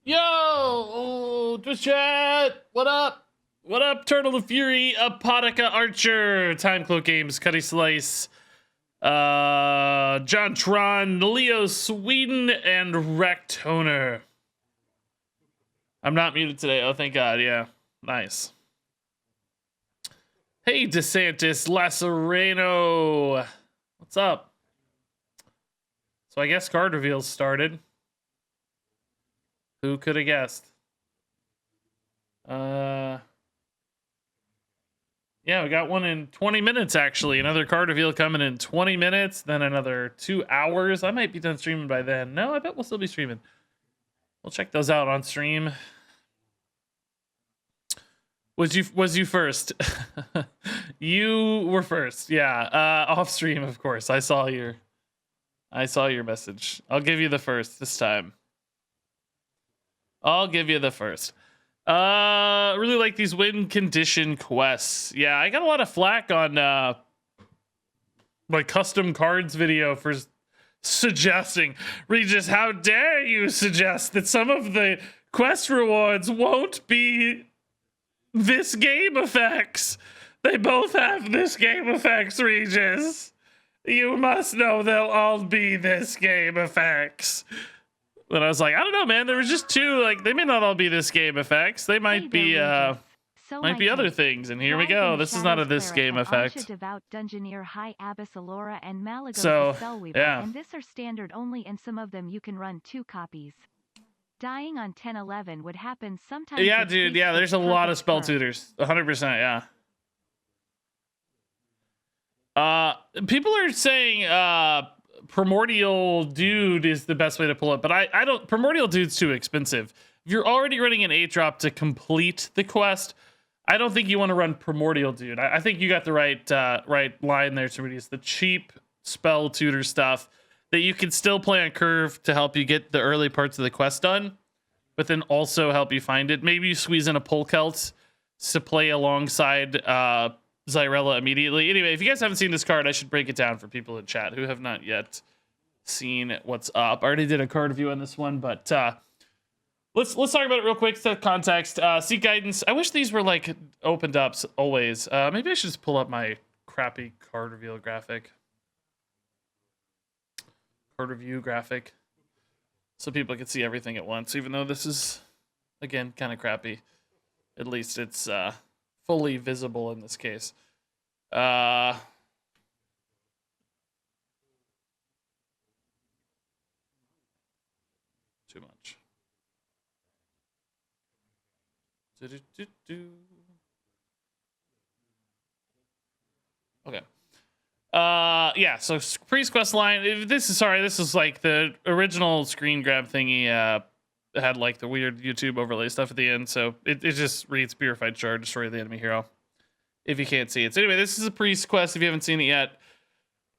Yo, Twitch chat. What up? What up, Turtle of Fury, Apotica Archer, Time Cloak Games, Cuddy Slice, John Tron, Leo Sweden, and Rectoner. I'm not muted today. Oh, thank God. Yeah, nice. Hey, DeSantis Lacereno. What's up? So I guess card reveals started. Who could have guessed? Yeah, we got one in 20 minutes, actually. Another card reveal coming in 20 minutes, then another 2 hours. I might be done streaming by then. No, I bet we'll still be streaming. We'll check those out on stream. Was you first? You were first. Yeah, off stream, of course. I saw your message. I'll give you the first this time. I'll give you the first. Really like these win condition quests. Yeah, I got a lot of flack on my custom cards video for suggesting, Regis, how dare you suggest that some of the quest rewards won't be this game effects. They both have this game effects, Regis. You must know they'll all be this game effects. But I was like, I don't know, man. There was just two. Like, they may not all be this game effects. They might be, might be other things. And here we go. This is not a this game effect. So, yeah. And this are standard only, and some of them you can run 2 copies. Dying on 10-11 would happen sometimes. Yeah, dude. Yeah, there's a lot of spell tutors. 100%. Yeah. People are saying, Primordial Dude is the best way to pull it, but I don't. Primordial Dude's too expensive. If you're already running an 8-drop to complete the quest, I don't think you want to run Primordial Dude. I think you got the right line there, It's the cheap spell tutor stuff that you can still play on curve to help you get the early parts of the quest done, but then also help you find it. Maybe you squeeze in a Polkelt to play alongside Zyrella immediately. Anyway, if you guys haven't seen this card, I should break it down for people in chat who have not yet seen what's up. I already did a card review on this one, but let's talk about it real quick. Set context. Seek guidance. I wish these were like opened up always. Maybe I should just pull up my crappy card reveal graphic. Card review graphic. So people can see everything at once, even though this is, again, kind of crappy. At least it's fully visible in this case. Too much. Okay. Yeah, so priest quest line. This is like the original screen grab thingy. Had like the weird YouTube overlay stuff at the end, so it just reads Purified Shard, destroy the enemy hero. If you can't see it. So anyway, this is a priest quest if you haven't seen it yet.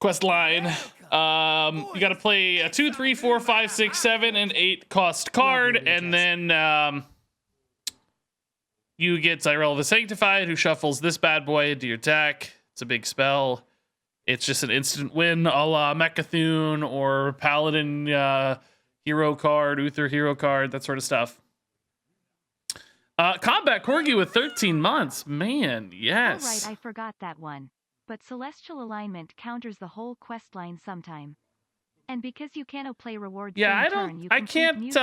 Quest line. You gotta play a 2, 3, 4, 5, 6, 7, and 8 cost card, and then you get Zyrella the Sanctified, who shuffles this bad boy into your deck. It's a big spell. It's just an instant win, a la Mechathune or Paladin hero card, Uther hero card, that sort of stuff. Combat Corgi with 13 months. Man, yes. All right, I forgot that one. But Celestial Alignment counters the whole quest line sometime. And because you can't play rewards, yeah, I can't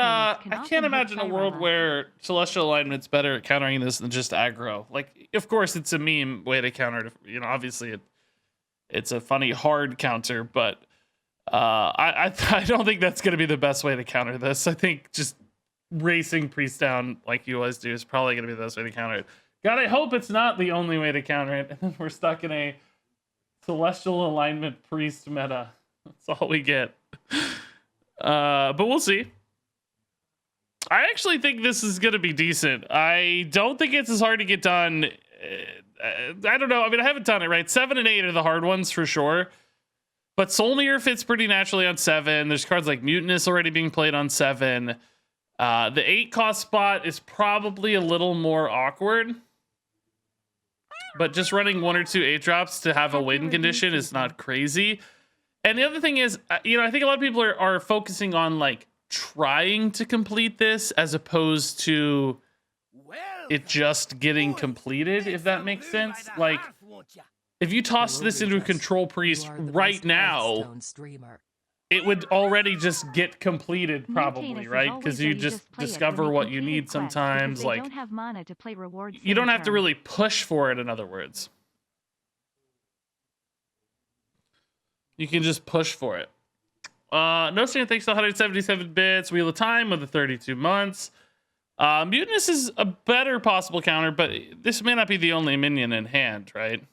imagine a world where Celestial Alignment's better at countering this than just aggro. Like, of course, it's a meme way to counter it. You know, obviously it's a funny hard counter, but I don't think that's going to be the best way to counter this. I think just racing priest down like you always do is probably going to be the best way to counter it. God, I hope it's not the only way to counter it, and then we're stuck in a Celestial Alignment priest meta. That's all we get. But we'll see. I actually think this is going to be decent. I don't think it's as hard to get done. I don't know. I mean, I haven't done it, right? 7 and 8 are the hard ones for sure. But Solmir fits pretty naturally on 7. There's cards like Mutinous already being played on 7. The 8 cost spot is probably a little more awkward. But just running 1 or 2 8-drops to have a win condition is not crazy. And the other thing is, you know, I think a lot of people are focusing on like trying to complete this as opposed to it just getting completed, if that makes sense. Like, if you toss this into a control priest right now, it would already just get completed probably, right? Because you just discover what you need sometimes. Like, don't have mana to play rewards. You don't have to really push for it, in other words. You can just push for it. No Stand thanks to 177 bits. Wheel of Time with the 32 months. Mutinous is a better possible counter, but this may not be the only minion in hand, right?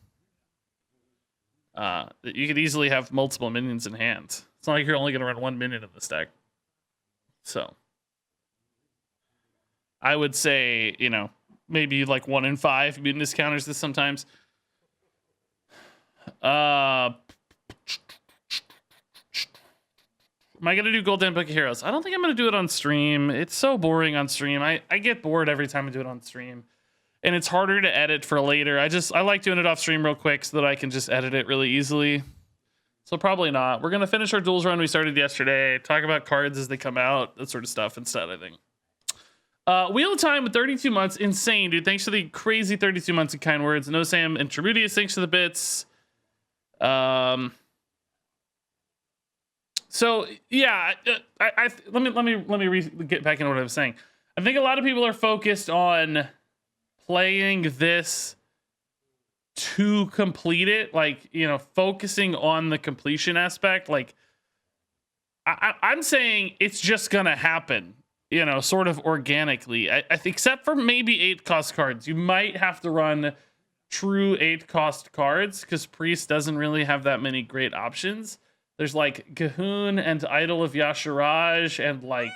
You could easily have multiple minions in hand. It's not like you're only going to run one minion in this deck. So, I would say, you know, maybe like 1 in 5 Mutinous counters this sometimes. Am I going to do Golden Book of Heroes? I don't think I'm going to do it on stream. It's so boring on stream. I get bored every time I do it on stream. And it's harder to edit for later. I like doing it off stream real quick so that I can just edit it really easily. So probably not. We're going to finish our Duels run we started yesterday. Talk about cards as they come out. That sort of stuff instead, I think. Wheel of Time with 32 months. Insane, dude. Thanks for the crazy 32 months of kind words. No Sam Intermediate. Thanks for the bits. So yeah, let me get back into what I was saying. I think a lot of people are focused on playing this to complete it, like, you know, focusing on the completion aspect. Like, I'm saying it's just gonna happen, you know, sort of organically. I think, except for maybe 8 cost cards, you might have to run true 8 cost cards because Priest doesn't really have that many great options. There's like Gahoon and Idol of Yasharaj and like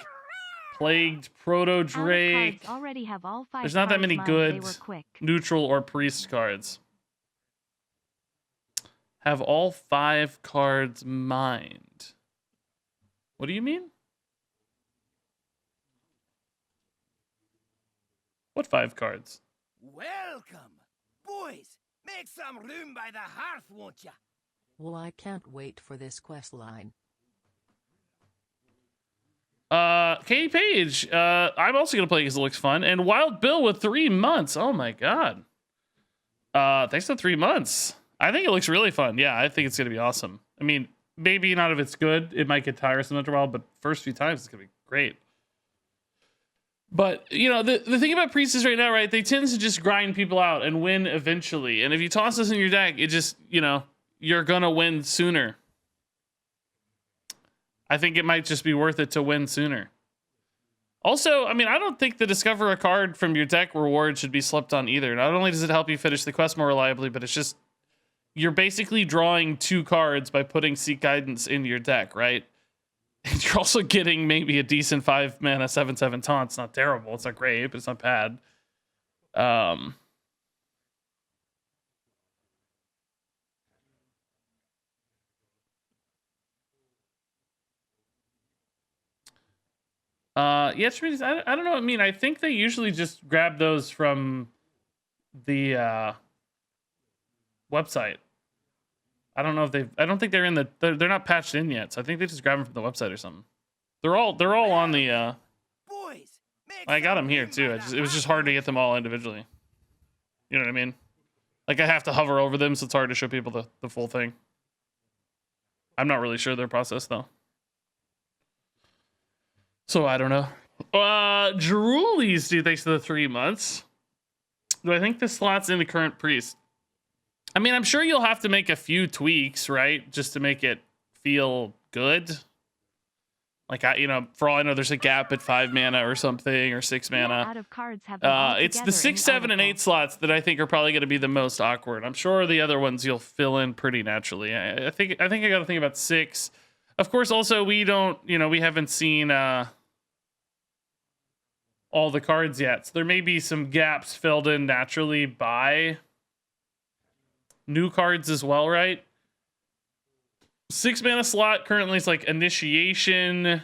Plagued Proto Drake. Already have all 5. There's not that many good neutral or priest cards. Have all 5 cards mined. What do you mean? What 5 cards? Welcome, boys. Make some room by the hearth, won't ya? Well, I can't wait for this quest line. Katie Page, I'm also gonna play because it looks fun. And Wild Bill with 3 months. Oh my god. Thanks for 3 months. I think it looks really fun. Yeah, I think it's gonna be awesome. I mean, maybe not if it's good. It might get tiresome after a while, but first few times it's gonna be great. But, you know, the thing about Priests right now, right? They tend to just grind people out and win eventually. And if you toss this in your deck, it just, you know, you're gonna win sooner. I think it might just be worth it to win sooner. Also, I mean, I don't think the discover a card from your deck reward should be slept on either. Not only does it help you finish the quest more reliably, but it's just, you're basically drawing 2 cards by putting Seek Guidance in your deck, right? And you're also getting maybe a decent 5 mana 7/7 taunt. It's not terrible. It's not great, but it's not bad. Yeah, I don't know what I mean. I think they usually just grab those from the website. I don't know if I don't think they're in the they're not patched in yet, so I think they just grab them from the website or something. They're all on the Boys, I got them here too. It was just hard to get them all individually. You know what I mean? Like, I have to hover over them, so it's hard to show people the full thing. I'm not really sure their process though. So I don't know. Jerulies, dude, thanks for the 3 months. Do I think this slots into current priest? I mean, I'm sure you'll have to make a few tweaks, right? Just to make it feel good. Like, you know, for all I know, there's a gap at 5 mana or something, or 6 mana. Out of cards have It's the 6, 7, and 8 slots that I think are probably going to be the most awkward. I'm sure the other ones you'll fill in pretty naturally. I think I got to think about 6. Of course, also, we haven't seen all the cards yet. So there may be some gaps filled in naturally by new cards as well, right? 6 mana slot currently is like Initiation.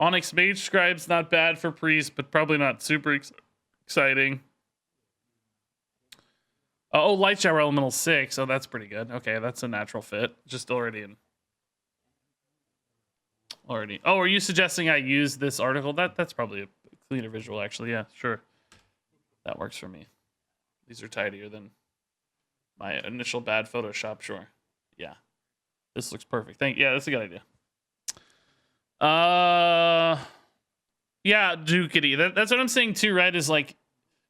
Onyx Mage Scribe's not bad for Priest, but probably not super exciting. Oh, Light Shower Elemental 6. Oh, that's pretty good. Okay, that's a natural fit. Just already in. already. Oh, are you suggesting I use this article? That's probably a cleaner visual, actually. Yeah, sure. That works for me. These are tidier than my initial bad Photoshop. Sure. Yeah. This looks perfect. Yeah, that's a good idea. Yeah, Dukity. That's what I'm saying too, right? Is like,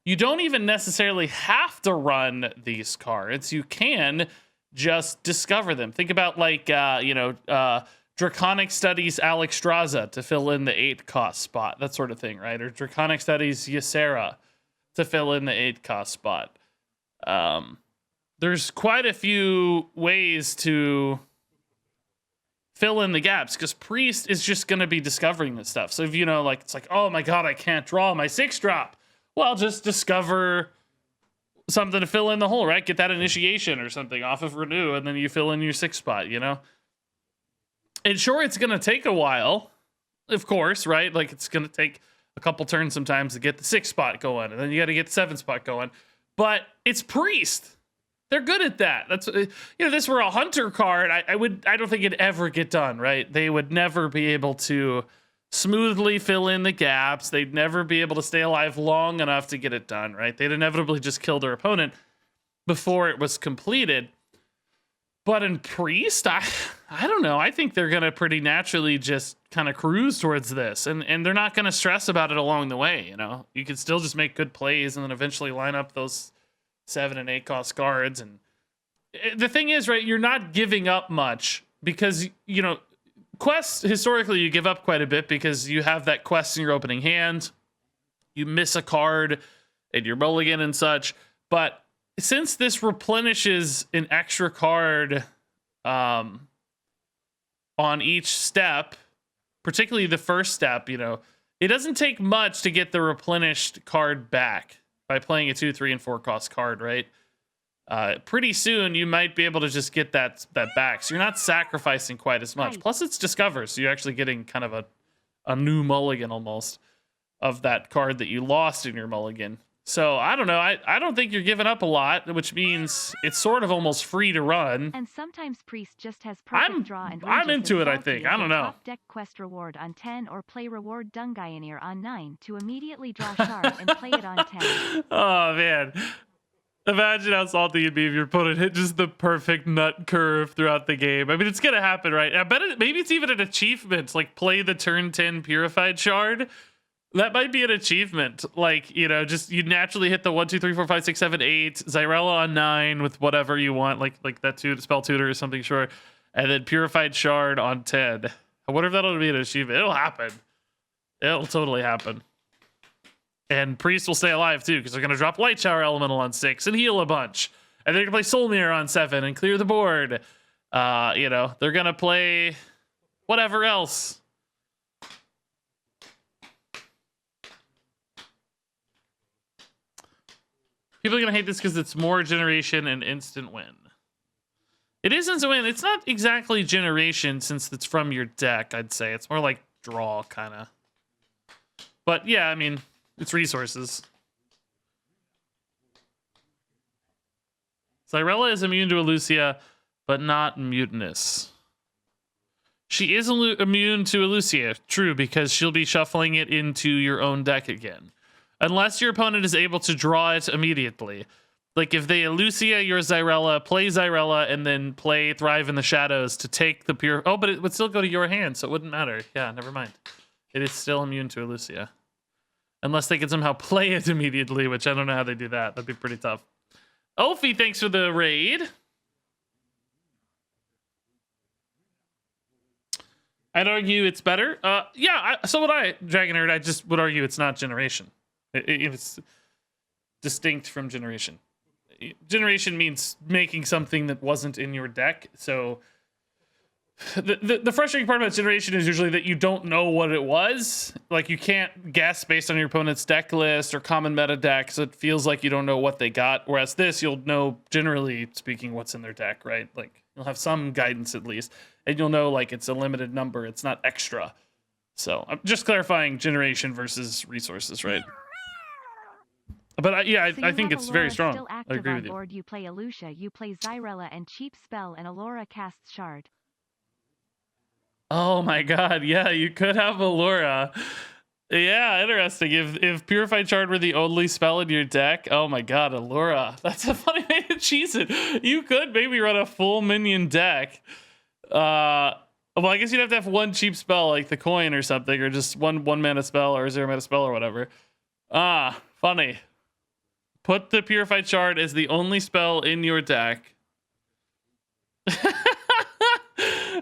you don't even necessarily have to run these cards. You can just discover them. Think about like, Draconic Studies Alexstrasza to fill in the 8 cost spot, that sort of thing, right? Or Draconic Studies Ysera to fill in the 8 cost spot. There's quite a few ways to fill in the gaps, because Priest is just going to be discovering this stuff. So if it's like, oh my god, I can't draw my 6-drop. Well, just discover something to fill in the hole, right? Get that initiation or something off of Renew, and then you fill in your 6 spot, And sure, it's going to take a while, of course, right? Like, it's going to take a couple turns sometimes to get the 6 spot going, and then you got to get the 7 spot going. But it's Priest. They're good at that. That's this were a hunter card, I don't think it'd ever get done, right? They would never be able to smoothly fill in the gaps. They'd never be able to stay alive long enough to get it done, right? They'd inevitably just kill their opponent before it was completed. But in Priest, I don't know. I think they're gonna pretty naturally just kind of cruise towards this, and they're not gonna stress about it along the way. You can still just make good plays and then eventually line up those 7 and 8 cost cards. And the thing is, right, you're not giving up much, because quests historically you give up quite a bit because you have that quest in your opening hand, you miss a card and your mulligan and such. But since this replenishes an extra card on each step, particularly the first step, it doesn't take much to get the replenished card back by playing a 2, 3, and 4 cost card, right? Pretty soon you might be able to just get that back. So you're not sacrificing quite as much. Right. Plus it's Discover, so you're actually getting kind of a new mulligan almost of that card that you lost in your mulligan. So I don't know. I don't think you're giving up a lot, which means it's sort of almost free to run. And sometimes Priest just has perfect draw and I'm Regis into is it, I salty think. as I a don't know. top deck quest reward on 10, or play reward Dungioneer on 9 to immediately draw Shard and play it on 10. Oh, man. Imagine how salty you'd be if your opponent hit just the perfect nut curve throughout the game. I mean, it's going to happen, right? I bet maybe it's even an achievement, like play the turn 10 Purified Shard. That might be an achievement. Like, just you naturally hit the 1, 2, 3, 4, 5, 6, 7, 8, Zyrella on 9 with whatever you want, like that spell tutor or something, sure. And then Purified Shard on 10. I wonder if that'll be an achievement. It'll happen. It'll totally happen. And Priest will stay alive too, because they're going to drop Light Shower Elemental on 6 and heal a bunch. And they're going to play Soul Mirror on 7 and clear the board. They're going to play whatever else. People are going to hate this because it's more generation and instant win. It is instant win. It's not exactly generation since it's from your deck, I'd say. It's more like draw, kind of. But yeah, I mean, it's resources. Zyrella is immune to Elucia, but not mutinous. She is immune to Elucia, true, because she'll be shuffling it into your own deck again. Unless your opponent is able to draw it immediately. Like if they Elucia your Zyrella, play Zyrella, and then play Thrive in the Shadows to take the pure... Oh, but it would still go to your hand, so it wouldn't matter. Yeah, never mind. It is still immune to Elucia. Unless they can somehow play it immediately, which I don't know how they do that. That'd be pretty tough. Ophi, thanks for the raid. I'd argue it's better. So would I, Dragon Nerd. I just would argue it's not generation. It's distinct from generation. Generation means making something that wasn't in your deck. So the frustrating part about generation is usually that you don't know what it was. Like you can't guess based on your opponent's deck list or common meta deck, so it feels like you don't know what they got. Whereas this, you'll know, generally speaking, what's in their deck, right? Like you'll have some guidance at least, and you'll know like it's a limited number, it's not extra. So I'm just clarifying generation versus resources, right? But I think it's very strong. Still I active agree on with you. board, you play Elucia, you play Zyrella and cheap spell, and Allura casts Shard. Oh my god, yeah, you could have Allura. Yeah, interesting. If Purified Shard were the only spell in your deck, oh my god, Allura. That's a funny way to cheese it. You could maybe run a full minion deck. Well, I guess you'd have to have one cheap spell like the coin or something, or just one mana spell or 0 mana spell or whatever. Ah, funny. Put the Purified Shard as the only spell in your deck.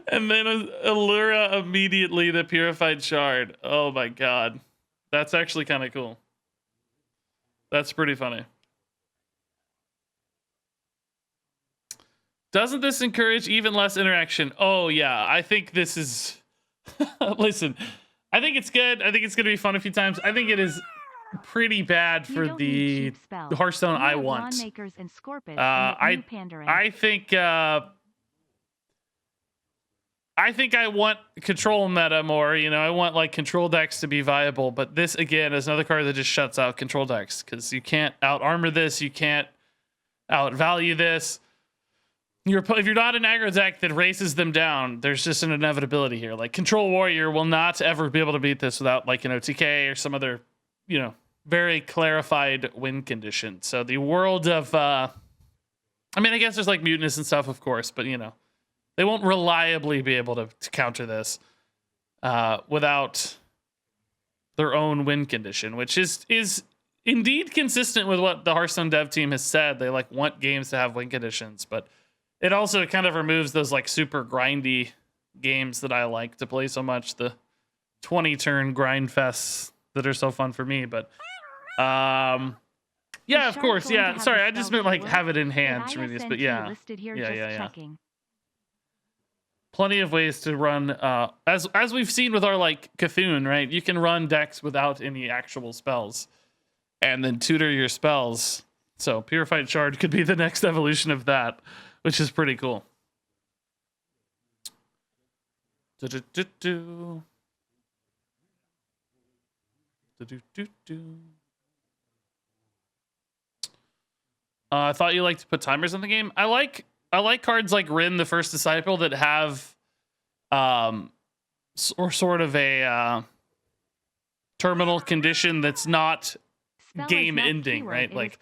And then Allura immediately the Purified Shard. Oh my god. That's actually kind of cool. That's pretty funny. Doesn't this encourage even less interaction? Oh yeah, I think this is... Listen, I think it's good. I think it's going to be fun a few times. I think it is pretty bad for the Hearthstone I want. I think I want control meta more. You know, I want like control decks to be viable. But this again is another card that just shuts out control decks because you can't out armor this. You can't outvalue this. If you're not an aggro deck that races them down, there's just an inevitability here. Like Control Warrior will not ever be able to beat this without like, you know, TK or some other, you know, very clarified win condition. So the world of, I mean, I guess there's like Mutinous and stuff, of course, but you know, they won't reliably be able to counter this without their own win condition, which is indeed consistent with what the Hearthstone dev team has said. They like want games to have win conditions, but it also kind of removes those like super grindy games that I like to play so much. The 20 turn grind fests that are so fun for me. But yeah, of course. Yeah. Sorry, I just meant like have it in hand to read this. But yeah. Yeah. Plenty of ways to run as we've seen with our like Cthulhu, right? You can run decks without any actual spells and then tutor your spells. So Purified Shard could be the next evolution of that, which is pretty cool. I thought you liked to put timers in the game. I like cards like Rin, the First Disciple, that have or sort of a terminal condition that's not game ending, right? Like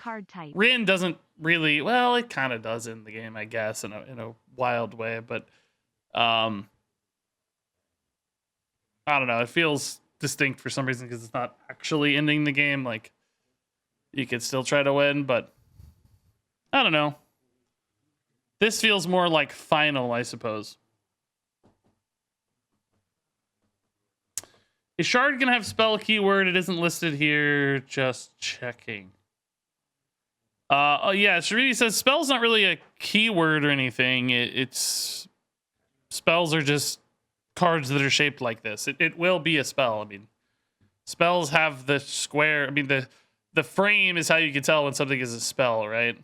Rin doesn't really, well, it kind of does in the game, I guess, in a wild way, but I don't know, it feels distinct for some reason because it's not actually ending the game. Like you could still try to win, but I don't know. This feels more like final, I suppose. Is Shard gonna have spell keyword? It isn't listed here. Just checking. Oh yeah, Sharidi says spell's not really a keyword or anything. It's spells are just cards that are shaped like this. It will be a spell. I mean, spells have the square. I mean, the frame is how you can tell when something is a spell, right?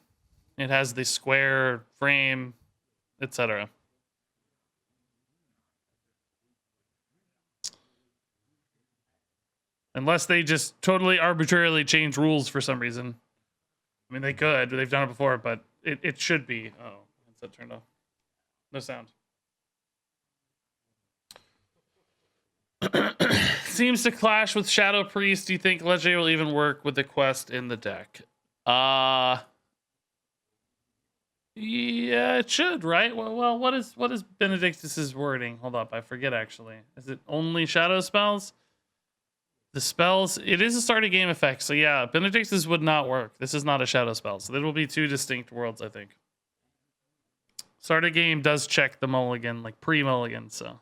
It has the square frame, etc. Unless they just totally arbitrarily change rules for some reason. I mean, they could. They've done it before, but it should be. Oh, what's that turned off? No sound. Seems to clash with Shadow Priest. Do you think Legendary will even work with the quest in the deck? Yeah, it should, right? Well, what is Benedictus's wording? Hold up, I forget actually. Is it only shadow spells? The spells, it is a starting game effect, so yeah, Benedictus would not work. This is not a shadow spell, so there will be two distinct worlds, I think. Starter game does check the mulligan, like pre-mulligan, so.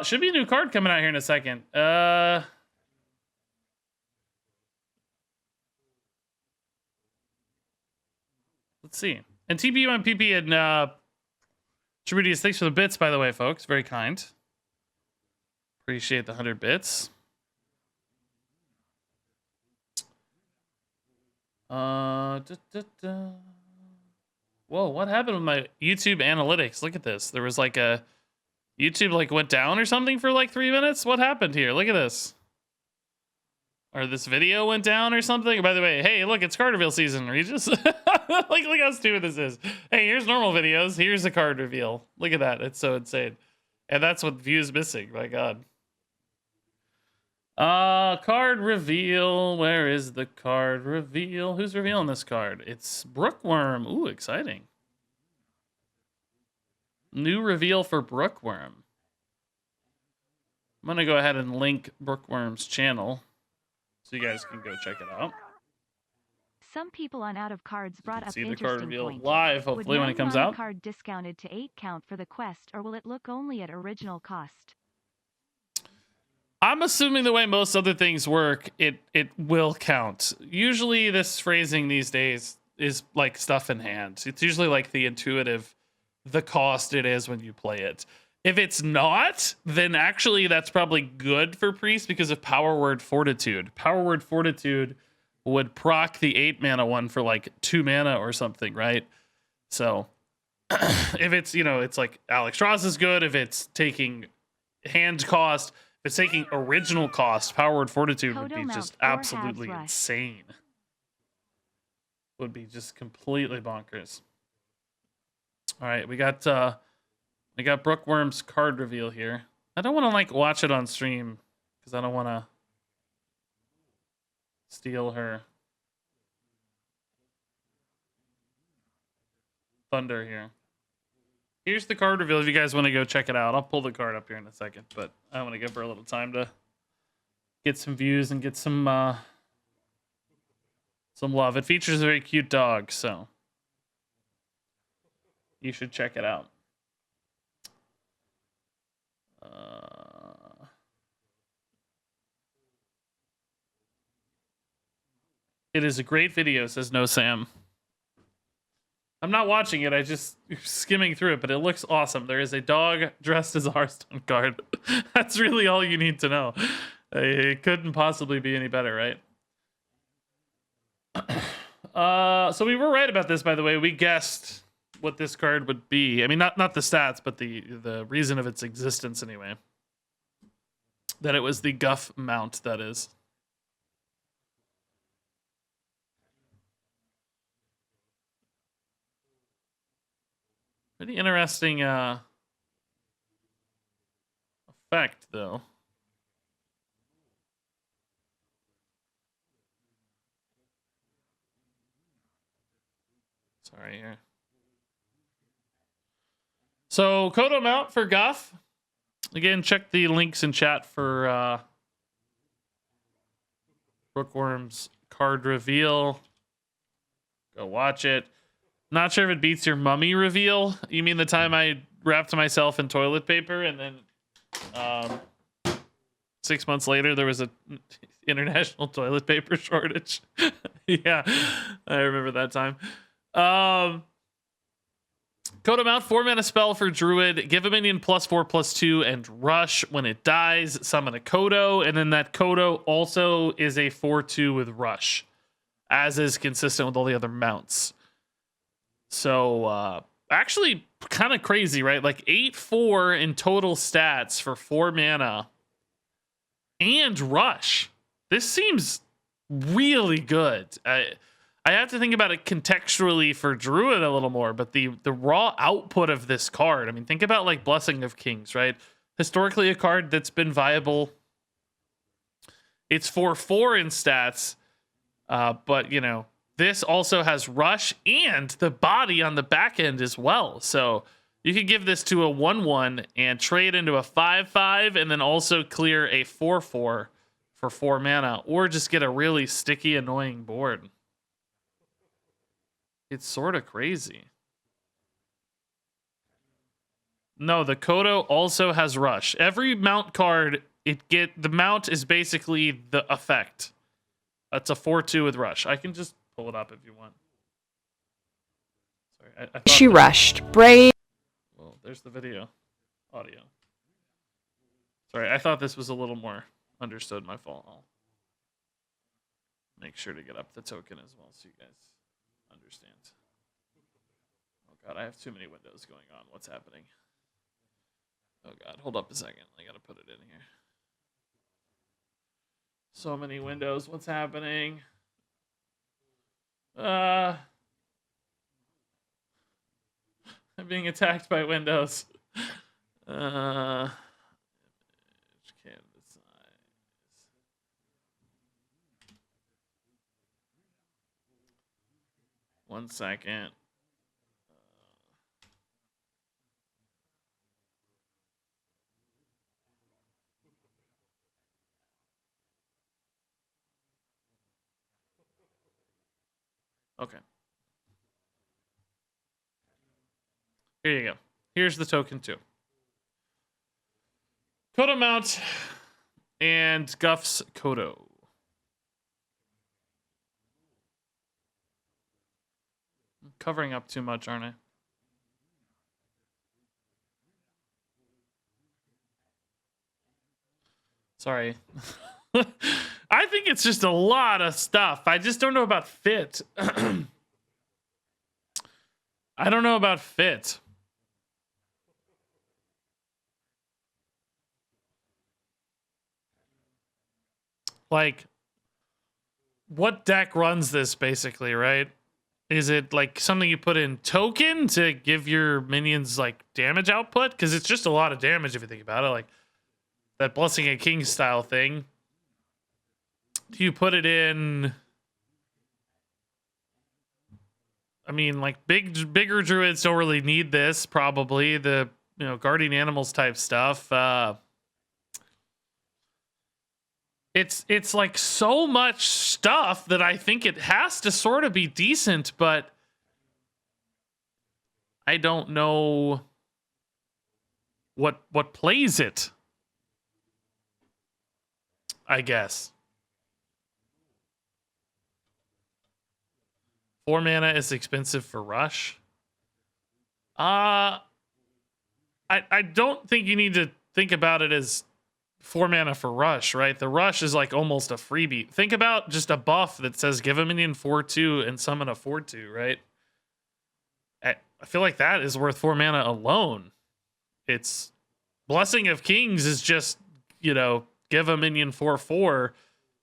Should be a new card coming out here in a second. Let's see. And TPU and PP and Tributius, thanks for the bits, by the way, folks. Very kind. Appreciate the 100 bits. Whoa, what happened with my YouTube analytics? Look at this. There was like a YouTube like went down or something for like 3 minutes. What happened here? Look at this. or this video went down or something. By the way, hey, look, it's card reveal season. Regis. Like, look how stupid this is. Hey, here's normal videos. Here's a card reveal. Look at that. It's so insane. And that's what View's missing. My God. Card reveal. Where is the card reveal? Who's revealing this card? It's Brookworm. Ooh, exciting. New reveal for Brookworm. I'm gonna go ahead and link Brookworm's channel so you guys can go check it out. Some people on Out of Cards brought up See the interesting card reveal point. live, hopefully, when it comes out. Card discounted to 8 count for the quest, or will it look only at original cost? I'm assuming the way most other things work, it will count. Usually this phrasing these days is like stuff in hand. It's usually like the intuitive, the cost it is when you play it. If it's not, then actually that's probably good for Priest because of Power Word Fortitude. Power Word Fortitude would proc the 8 mana one for like 2 mana or something, right? So if it's, you know, it's like Alex Ross is good. If it's taking hand cost, if it's taking original cost, Power Word Fortitude would be just absolutely insane. Would be just completely bonkers. All right, we got Brookworm's card reveal here. I don't want to like watch it on stream because I don't want to steal her thunder here. Here's the card reveal if you guys want to go check it out. I'll pull the card up here in a second, but I want to give her a little time to get some views and get some love. It features a very cute dog, so you should check it out. It is a great video, says No Sam. I'm not watching it, I just skimming through it, but it looks awesome. There is a dog dressed as a Hearthstone card. That's really all you need to know. It couldn't possibly be any better, right? So we were right about this, by the way. We guessed what this card would be. I mean, not the stats, but the reason of its existence anyway. That it was the Guff mount, that is. Pretty interesting effect, though. Sorry here. So, Kodo mount for Guff. Again, check the links in chat for Brookworm's card reveal. Go watch it. Not sure if it beats your mummy reveal. You mean the time I wrapped myself in toilet paper and then 6 months later there was a international toilet paper shortage? Yeah, I remember that time. Kodo mount, 4 mana spell for Druid. Give a minion +4/+2 and rush. When it dies, summon a Kodo, and then that Kodo also is a 4/2 with rush, as is consistent with all the other mounts. So actually kind of crazy, right? Like 8/4 in total stats for 4 mana and rush. This seems really good. I have to think about it contextually for Druid a little more, but the raw output of this card, I mean, think about like Blessing of Kings, right? Historically a card that's been viable. It's 4/4 in stats, but you know, this also has rush and the body on the back end as well. So you could give this to a 1/1 and trade into a 5/5 and then also clear a 4/4 for 4 mana, or just get a really sticky, annoying board. It's sort of crazy. No, the Kodo also has rush. Every mount card, the mount is basically the effect. That's a 4/2 with rush. I can just pull it up if you want. Sorry, I She rushed. Brave. Well, there's the video. Audio. Sorry, I thought this was a little more understood. My fault. I'll make sure to get up the token as well so you guys understand. Oh god, I have too many windows going on. What's happening? Oh god, hold up a second. I gotta put it in here. So many windows. What's happening? I'm being attacked by windows. Canvas size. One second. Okay. Here you go. Here's the token too. Kodo mount and Guff's Kodo. I'm covering up too much, aren't I? Sorry. I think it's just a lot of stuff. I just don't know about fit. I don't know about fit. Like, what deck runs this basically, right? Is it like something you put in token to give your minions like damage output? Because it's just a lot of damage if you think about it. Like that Blessing of King style thing. Do you put it in? I mean, like bigger druids don't really need this. Probably the guardian animals type stuff. It's like so much stuff that I think it has to sort of be decent, but I don't know what plays it. I guess 4 mana is expensive for Rush. I don't think you need to think about it as 4 mana for Rush, right? The Rush is like almost a freebie. Think about just a buff that says give a minion 4/2 and summon a 4/2, right? I feel like that is worth 4 mana alone. It's Blessing of Kings is just, give a minion 4/4.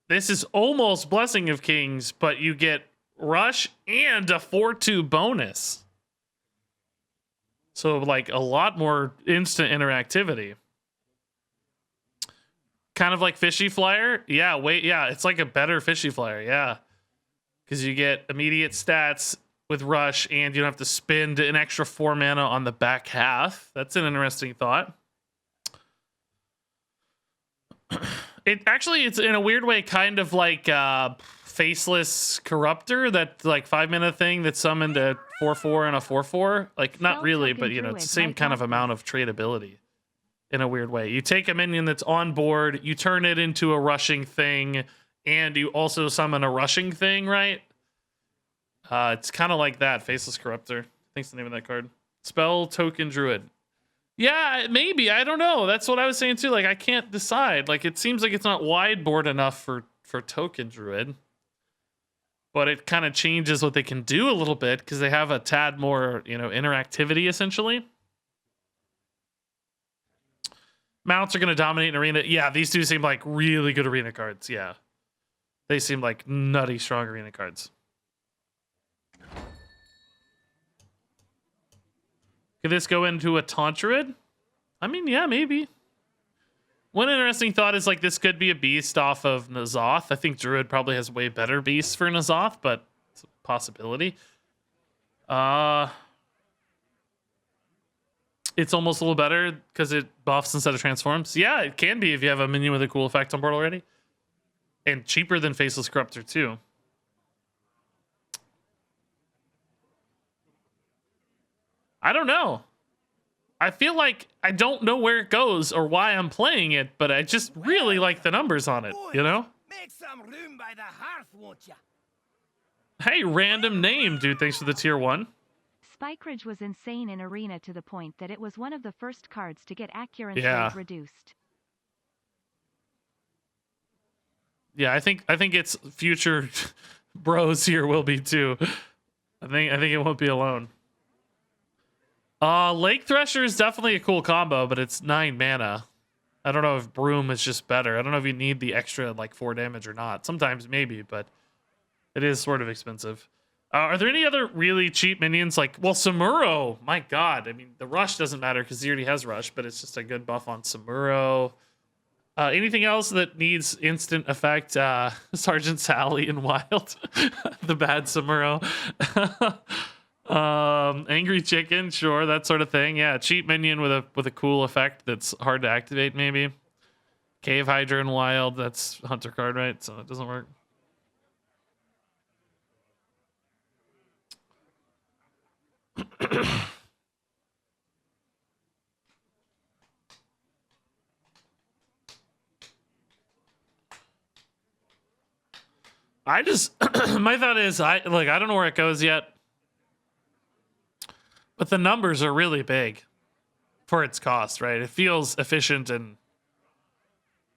This is almost Blessing of Kings, but you get Rush and a 4/2 bonus. So like a lot more instant interactivity. Kind of like Fishy Flyer. Yeah, it's like a better Fishy Flyer, yeah. Because you get immediate stats with Rush and you don't have to spend an extra 4 mana on the back half. That's an interesting thought. It's in a weird way kind of like Faceless Corruptor, that like 5 mana thing that summoned a 4/4 and a 4/4. Like not really, but it's the same kind of amount of tradability. In a weird way, you take a minion that's on board, you turn it into a rushing thing, and you also summon a rushing thing, right? It's kind of like that. Faceless Corruptor, I think's the name of that card. Spell Token Druid. Yeah, maybe. I don't know. That's what I was saying too. Like I can't decide. Like it seems like it's not wide board enough for Token Druid, but it kind of changes what they can do a little bit because they have a tad more, interactivity essentially. Mounts are going to dominate an arena. Yeah, these two seem like really good arena cards. Yeah. They seem like nutty strong arena cards. Could this go into a Taunt Druid? I mean, yeah, maybe. One interesting thought is like this could be a beast off of N'Zoth. I think Druid probably has way better beasts for N'Zoth, but it's a possibility. It's almost a little better because it buffs instead of transforms. Yeah, it can be if you have a minion with a cool effect on board already. And cheaper than Faceless Corruptor, too. I don't know. I feel like I don't know where it goes or why I'm playing it, but I just really like the numbers on it, Make some room by the hearth, won't ya? Hey, random name, dude. Thanks for the tier 1. Spikeridge was insane in Arena to the point that it was one of the first cards to get accuracy reduced. Yeah, I think it's future bros here will be too. I think it won't be alone. Lake Thresher is definitely a cool combo, but it's 9 mana. I don't know if Broom is just better. I don't know if you need the extra like 4 damage or not. Sometimes maybe, but it is sort of expensive. Are there any other really cheap minions? Like, well, Samuro, my god. I mean, the rush doesn't matter because he already has rush, but it's just a good buff on Samuro. Anything else that needs instant effect? Sergeant Sally in Wild. The bad Samuro. Angry Chicken, sure, that sort of thing. Yeah, cheap minion with a cool effect that's hard to activate, maybe. Cave Hydra in Wild, that's Hunter card, right? So it doesn't work. I just my thought is I don't know where it goes yet. But the numbers are really big for its cost, right? It feels efficient, and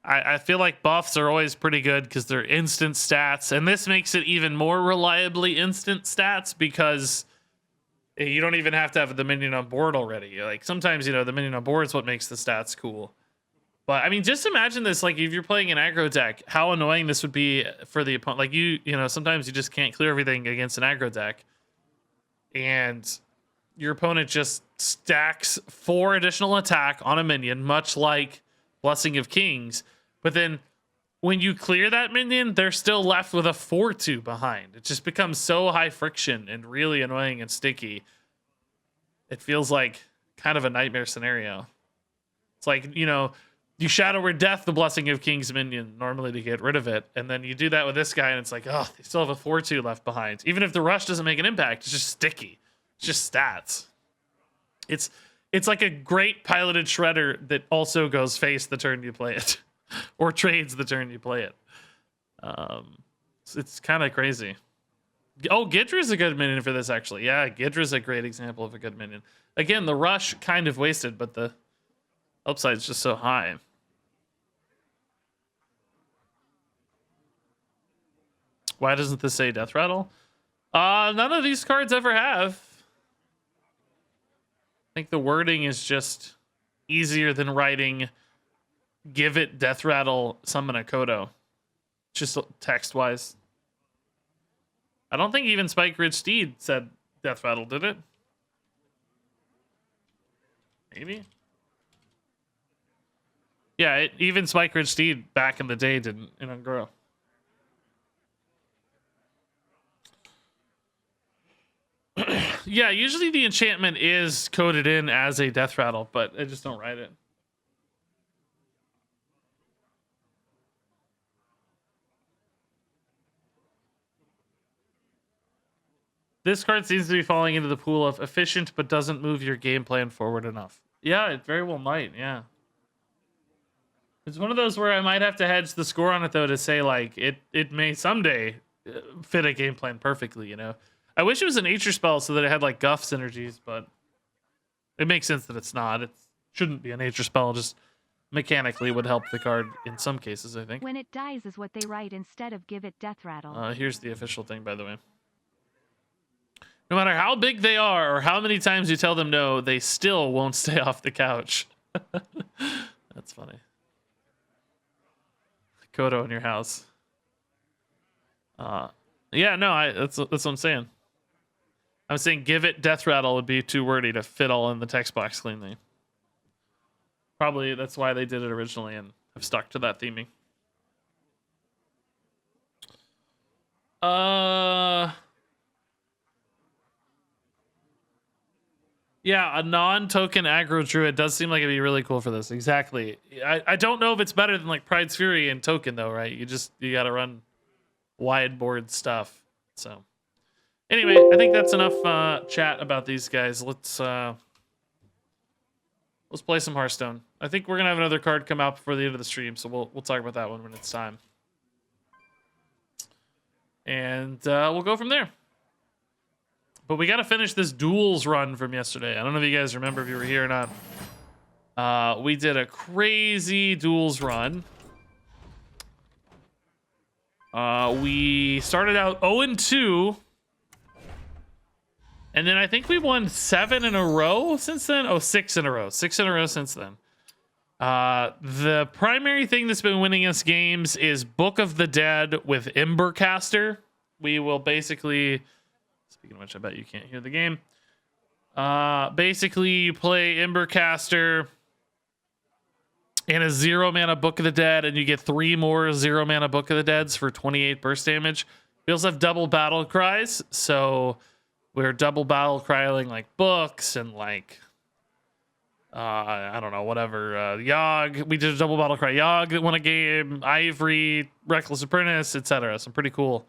I feel like buffs are always pretty good because they're instant stats, and this makes it even more reliably instant stats because you don't even have to have the minion on board already. Like sometimes, the minion on board is what makes the stats cool. But I mean, just imagine this, like if you're playing an aggro deck, how annoying this would be for the opponent. Like sometimes you just can't clear everything against an aggro deck. And your opponent just stacks 4 additional attack on a minion, much like Blessing of Kings. But then when you clear that minion, they're still left with a 4/2 behind. It just becomes so high friction and really annoying and sticky. It feels like kind of a nightmare scenario. It's like, you Shadow Word Death the Blessing of Kings minion normally to get rid of it. And then you do that with this guy, and it's like, oh, they still have a 4/2 left behind. Even if the rush doesn't make an impact, it's just sticky. It's just stats. It's like a great piloted shredder that also goes face the turn you play it. Or trades the turn you play it. It's kind of crazy. Oh, Gidra's a good minion for this, actually. Yeah, Gidra's a great example of a good minion. Again, the rush kind of wasted, but the upside's just so high. Why doesn't this say Death Rattle? None of these cards ever have. I think the wording is just easier than writing give it Death Rattle, summon a Kodo. Just text-wise. I don't think even Spike Ridge Steed said Death Rattle, did it? Maybe? Yeah, even Spike Ridge Steed back in the day didn't grow. Yeah, usually the enchantment is coded in as a Death Rattle, but I just don't write it. This card seems to be falling into the pool of efficient but doesn't move your game plan forward enough. Yeah, it very well might, yeah. It's one of those where I might have to hedge the score on it, though, to say, like, it may someday fit a game plan perfectly, I wish it was a nature spell so that it had, like, Guff synergies, but it makes sense that it's not. It shouldn't be a nature spell, just mechanically would help the card in some cases, I think. When it dies is what they write instead of give it Death Rattle. Here's the official thing, by the way. No matter how big they are or how many times you tell them no, they still won't stay off the couch. That's funny. Kodo in your house. Yeah, no, that's what I'm saying. I'm saying give it Death Rattle would be too wordy to fit all in the text box cleanly. Probably that's why they did it originally and have stuck to that theming. Yeah, a non-token aggro druid does seem like it'd be really cool for this. Exactly. I don't know if it's better than like Pride's Fury and token though, right? You gotta run wide board stuff. So anyway, I think that's enough chat about these guys. Let's play some Hearthstone. I think we're gonna have another card come out before the end of the stream, so we'll talk about that one when it's time. And we'll go from there. But we got to finish this Duels run from yesterday. I don't know if you guys remember if you were here or not. We did a crazy Duels run. We started out 0-2. And then I think we won 7 in a row since then. Oh, 6 in a row. 6 in a row since then. The primary thing that's been winning us games is Book of the Dead with Embercaster. We will basically, speaking of which, I bet you can't hear the game. Basically, you play Embercaster and a 0 mana Book of the Dead, and you get 3 more 0 mana Book of the Deads for 28 burst damage. We also have double battle cries, so we're double battle crying like books and like I don't know, whatever. Yogg, we did a double battle cry Yogg that won a game, Ivory, Reckless Apprentice, etc. Some pretty cool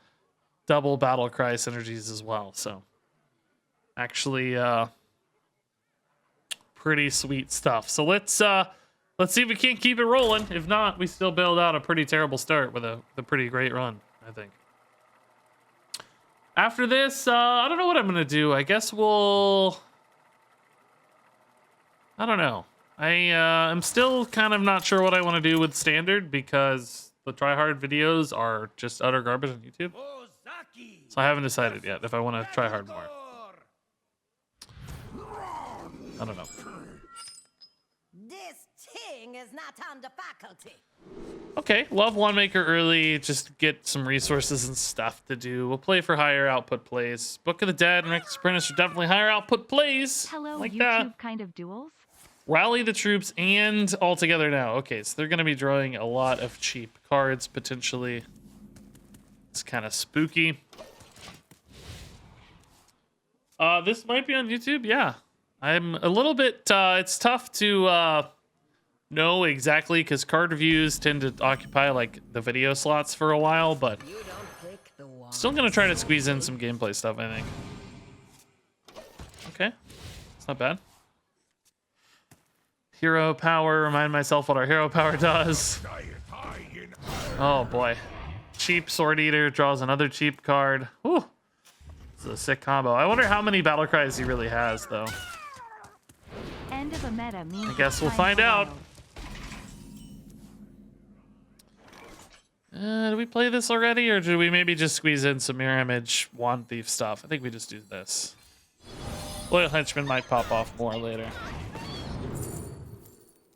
double battle cry synergies as well. So actually pretty sweet stuff. So let's see if we can't keep it rolling. If not, we still bailed out a pretty terrible start with a pretty great run, I think. After this, I don't know what I'm gonna do. I guess we'll, I don't know. I'm still kind of not sure what I want to do with standard because the tryhard videos are just utter garbage on YouTube. So I haven't decided yet if I want to try hard more. I don't know. This thing is not under faculty. Okay, love one maker early. Just get some resources and stuff to do. We'll play for higher output plays. Book of the Dead and Reckless Apprentice are definitely higher output plays. Hello, like YouTube that. kind of duels. Rally the troops and all together now. Okay, so they're going to be drawing a lot of cheap cards potentially. It's kind of spooky. This might be on YouTube. Yeah, I'm a little bit. It's tough to know exactly because card reviews tend to occupy like the video slots for a while, but still going to try to squeeze in some gameplay stuff, I think. Okay, it's not bad. Hero power, remind myself what our hero power does. Oh boy. Cheap Sword Eater draws another cheap card. Whew. This is a sick combo. I wonder how many battle cries he really has, though. End of a meta means I guess we'll time find for out. wild. Do we play this already, or do we maybe just squeeze in some Mirror Image Wand Thief stuff? I think we just do this. Loyal Henchman might pop off more later.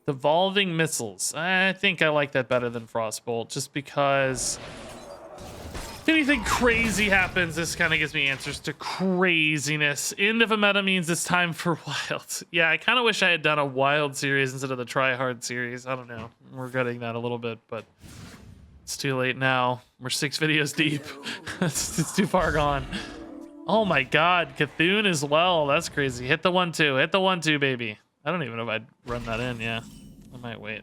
Devolving Missiles. I think I like that better than Frostbolt, just because if anything crazy happens, this kind of gives me answers to craziness. End of a meta means it's time for wild. Yeah, I kind of wish I had done a wild series instead of the try hard series. I don't know. I'm regretting that a little bit, but it's too late now. We're 6 videos deep. it's too far gone. Oh my god, Cthulhu as well. That's crazy. Hit the 1-2. Hit the 1-2, baby. I don't even know if I'd run that in. Yeah, I might wait.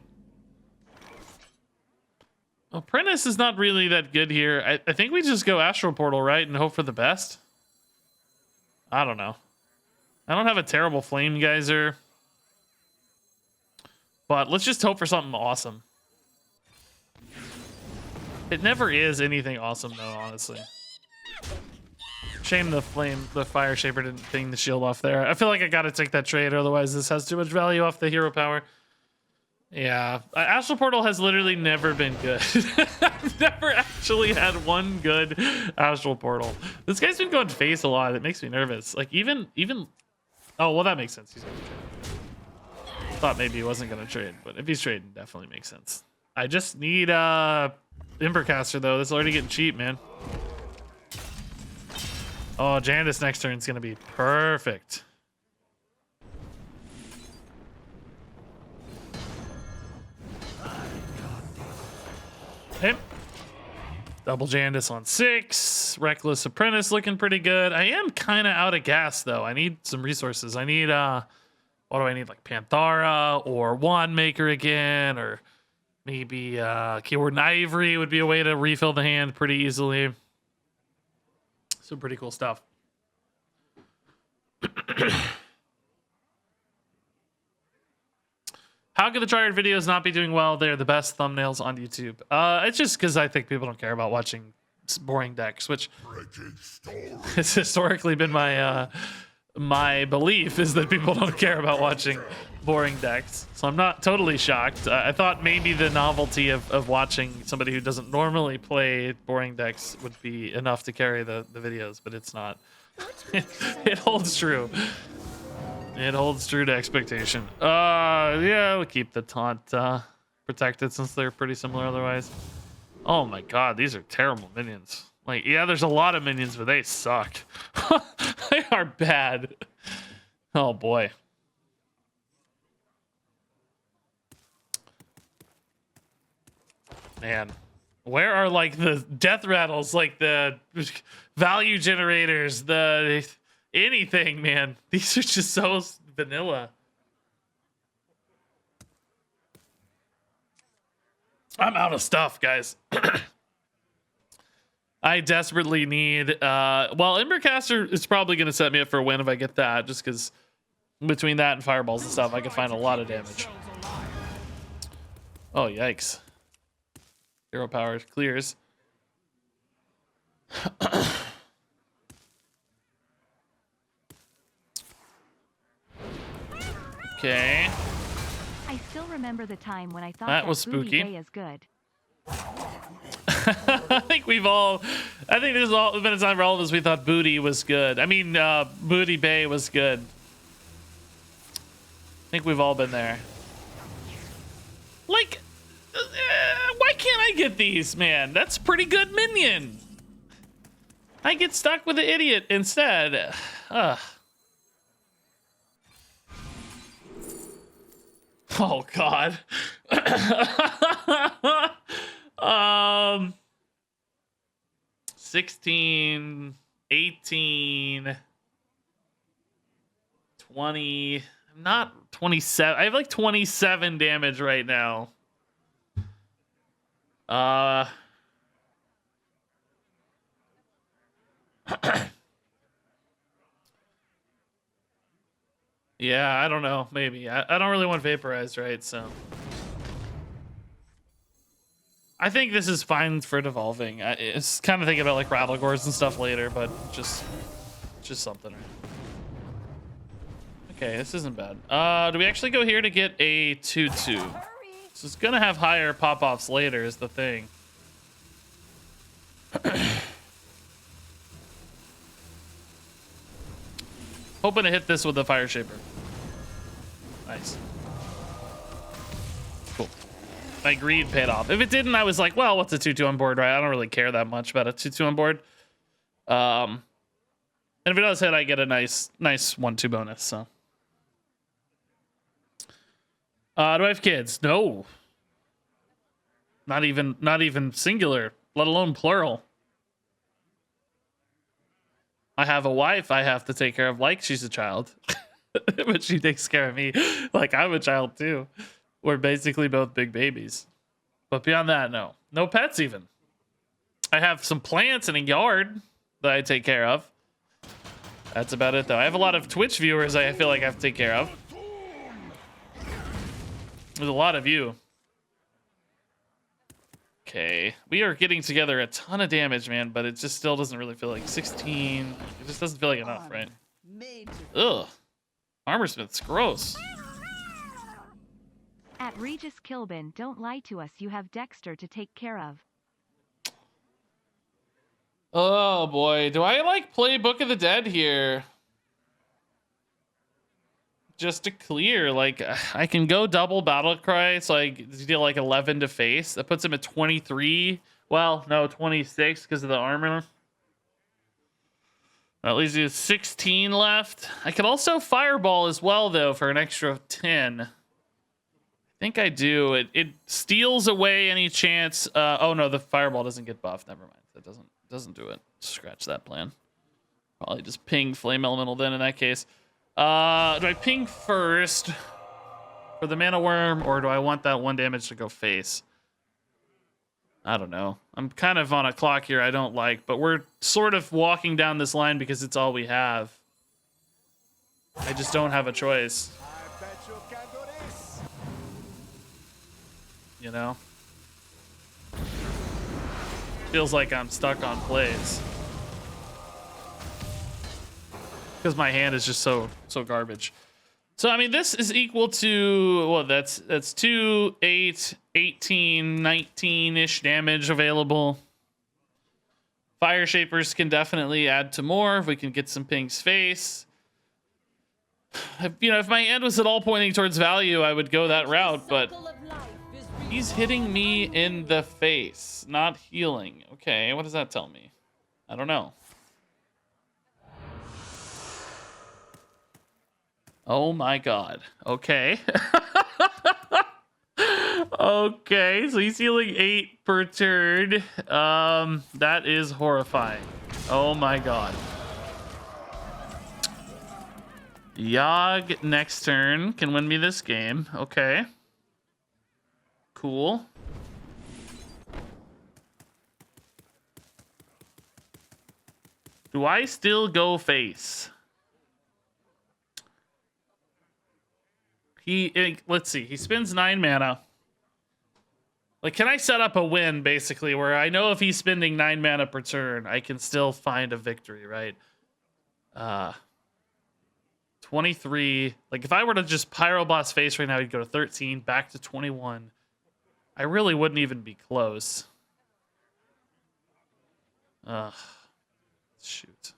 Apprentice is not really that good here. I think we just go Astral Portal, right, and hope for the best. I don't know. I don't have a terrible Flame Geyser, but let's just hope for something awesome. It never is anything awesome, though, honestly. Shame the Fire Shaper didn't ping the shield off there. I feel like I gotta take that trade, otherwise this has too much value off the hero power. Yeah, Astral Portal has literally never been good. I've never actually had one good Astral Portal. This guy's been going face a lot. It makes me nervous. Like even. Oh well, that makes sense. He's gonna trade. Thought maybe he wasn't gonna trade, but if he's trading, definitely makes sense. I just need Embercaster though. This is already getting cheap, man. Oh, Jandis next turn is going to be perfect. Okay. Double Jandis on 6. Reckless Apprentice looking pretty good. I am kind of out of gas, though. I need some resources. I need, what do I need? Like Panthara or Wand Maker again, or maybe Keyword and Ivory would be a way to refill the hand pretty easily. Some pretty cool stuff. How could the tryhard videos not be doing well? They're the best thumbnails on YouTube. It's just because I think people don't care about watching boring decks, which has historically been my my belief, is that people don't care about watching boring decks. So I'm not totally shocked. I thought maybe the novelty of watching somebody who doesn't normally play boring decks would be enough to carry the videos, but it's not. It holds true. It holds true to expectation. Yeah, we'll keep the taunt protected since they're pretty similar otherwise. Oh my god, these are terrible minions. Like, yeah, there's a lot of minions, but they suck. They are bad. Oh boy. Man, where are like the death rattles, like the value generators, the anything, man? These are just so vanilla. I'm out of stuff, guys. I desperately need well, Embercaster is probably gonna set me up for a win if I get that, just because between that and fireballs and stuff I can find a lot of damage. Oh yikes. Hero power clears. Okay. I still remember the time when I thought That was Booty spooky. Bay is good. I think there's been a time for all of us we thought Booty was good. I mean, Booty Bay was good. I think we've all been there. Like, why can't I get these, man? That's a pretty good minion. I get stuck with the idiot instead. Ugh. Oh God. 16, 18, 20. I'm not 27. I have like 27 damage right now. Yeah, I don't know. Maybe. I don't really want vaporized, right? So I think this is fine for devolving. It's kind of thinking about like Rattlegores and stuff later, but just something. Okay, this isn't bad. Do we actually go here to get a 2/2? So it's gonna have higher pop-offs later is the thing. Hoping to hit this with the Fire Shaper. Nice. Cool. My greed paid off. If it didn't, I was like, well, what's a 2/2 on board, right? I don't really care that much about a 2/2 on board. And if it does hit, I get a nice 1/2 bonus, so. Do I have kids? No. Not even singular, let alone plural. I have a wife I have to take care of like she's a child. But she takes care of me like I'm a child too. We're basically both big babies. But beyond that, no. No pets even. I have some plants in a yard that I take care of. That's about it though. I have a lot of Twitch viewers I feel like I have to take care of. There's a lot of you. Okay, we are getting together a ton of damage, man, but it just still doesn't really feel like 16. It just doesn't feel like enough, right? Ugh. Armorsmith's gross. At RegisKillbin, don't lie to us. You have Dexter to take care of. Oh boy, do I like play Book of the Dead here? Just to clear, like I can go double battle cry, so I deal like 11 to face. That puts him at 23. Well, no, 26 because of the armor. That leaves you 16 left. I could also fireball as well though for an extra 10. I think I do. It steals away any chance. Oh no, the fireball doesn't get buffed. Never mind. That doesn't do it. Scratch that plan. Probably just ping flame elemental then in that case. Do I ping first for the mana worm, or do I want that 1 damage to go face? I don't know. I'm kind of on a clock here I don't like, but we're sort of walking down this line because it's all we have. I just don't have a choice. You know? Feels like I'm stuck on plays. Because my hand is just so garbage. So I mean this is equal to, well, that's 2, 8, 18, 19-ish damage available. Fire Shapers can definitely add to more if we can get some ping's face. If my hand was at all pointing towards value, I would go that route, but he's hitting me in the face, not healing. Okay, what does that tell me? I don't know. Oh my god. Okay. Okay, so he's healing 8 per turn. That is horrifying. Oh my god. Yogg next turn can win me this game. Okay. Cool. Do I still go face? Let's see. He spends 9 mana. Like, can I set up a win, basically, where I know if he's spending 9 mana per turn, I can still find a victory, right? 23. Like, if I were to just Pyro Boss face right now, he'd go to 13, back to 21. I really wouldn't even be close. Shoot.